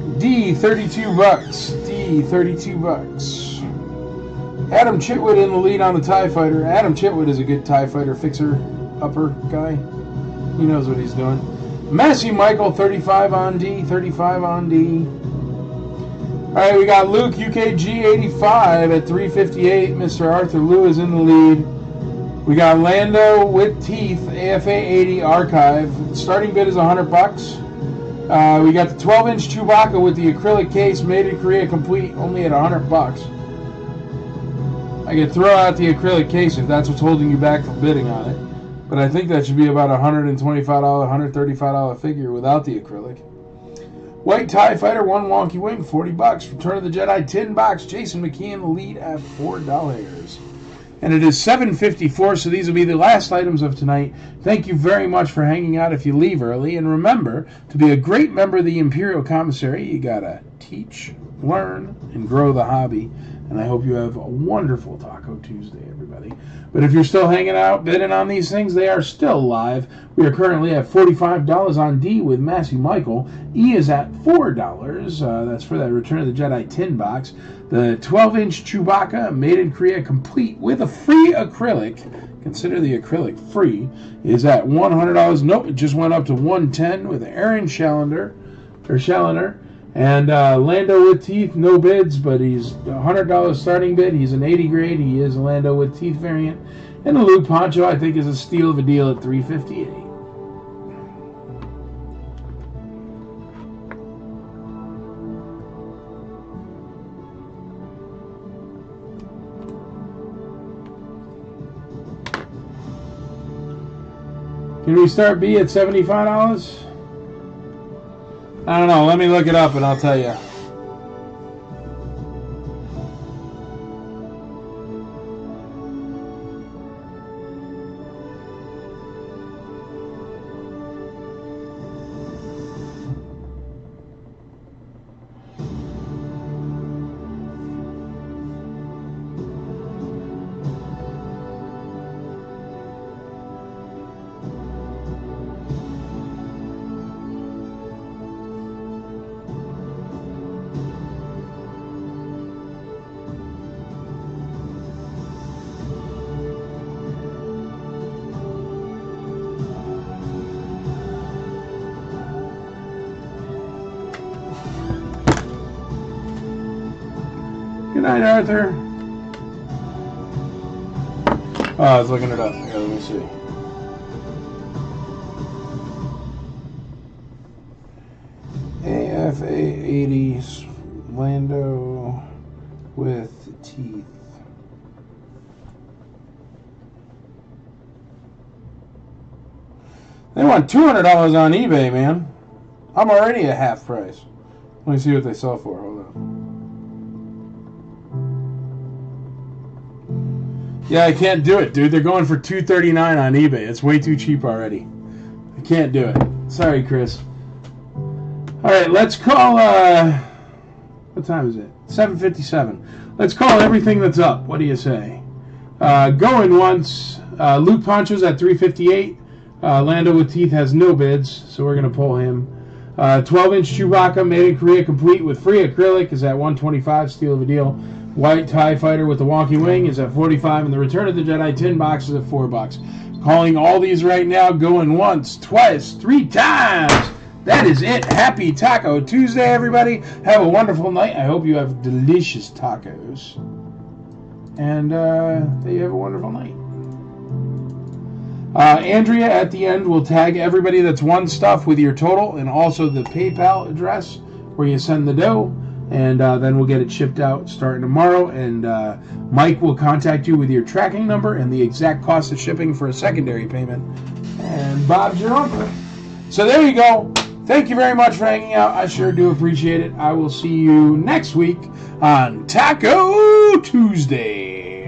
Speaker 1: know. D, $32. D, $32. Adam Chitwood in the lead on the TIE Fighter. Adam Chitwood is a good TIE Fighter fixer-upper guy. He knows what he's doing. Massey Michael, 35 on D, 35 on D. Alright, we got Luke, UKG 85 at 358. Mr. Arthur Liu is in the lead. We got Lando with teeth, AFA 80 archive. Starting bid is $100. We got the 12-inch Chewbacca with the acrylic case, made in Korea, complete, only at $100. I could throw out the acrylic case if that's what's holding you back from bidding on it. But I think that should be about a $125, $135 figure without the acrylic. White TIE Fighter, one wonky wing, $40. Return of the Jedi tin box, Jason McKee in the lead at $4. And it is 7:54, so these will be the last items of tonight. Thank you very much for hanging out if you leave early. And remember, to be a great member of the Imperial Commissary, you gotta teach, learn, and grow the hobby. And I hope you have a wonderful Taco Tuesday, everybody. But if you're still hanging out, bidding on these things, they are still live. We are currently at $45 on D with Massey Michael. E is at $4. That's for that Return of the Jedi tin box. The 12-inch Chewbacca, made in Korea, complete with a free acrylic. Consider the acrylic free. Is at $100. Nope, it just went up to $110 with Aaron Challenger. And Lando with teeth, no bids, but he's $100 starting bid. He's an 80 grade. He is a Lando with teeth variant. And the Luke Poncho, I think, is a steal of a deal at $358. Can we start B at $75? I don't know. Let me look it up and I'll tell you. Good night, Arthur. Oh, I was looking it up. Here, let me see. AFA 80s Lando with teeth. They want $200 on eBay, man. I'm already at half price. Let me see what they sell for. Hold on. Yeah, I can't do it, dude. They're going for $239 on eBay. It's way too cheap already. I can't do it. Sorry, Chris. All right, let's call. What time is it? 7:57. Let's call everything that's up. What do you say? Going once. Luke Poncho's at 358. Lando with teeth has no bids, so we're gonna pull him. 12-inch Chewbacca made in Korea, complete with free acrylic, is at 125. Steal of a deal. White TIE Fighter with the wonky wing is at 45, and the Return of the Jedi tin box is at $4. Calling all these right now, going once, twice, 3 times. That is it. Happy Taco Tuesday, everybody. Have a wonderful night. I hope you have delicious tacos. And that you have a wonderful night. Andrea at the end will tag everybody that's won stuff with your total and also the PayPal address where you send the dough. And then we'll get it shipped out starting tomorrow. And Mike will contact you with your tracking number and the exact cost of shipping for a secondary payment. And Bob's your uncle. So there you go. Thank you very much for hanging out. I sure do appreciate it. I will see you next week on Taco Tuesday.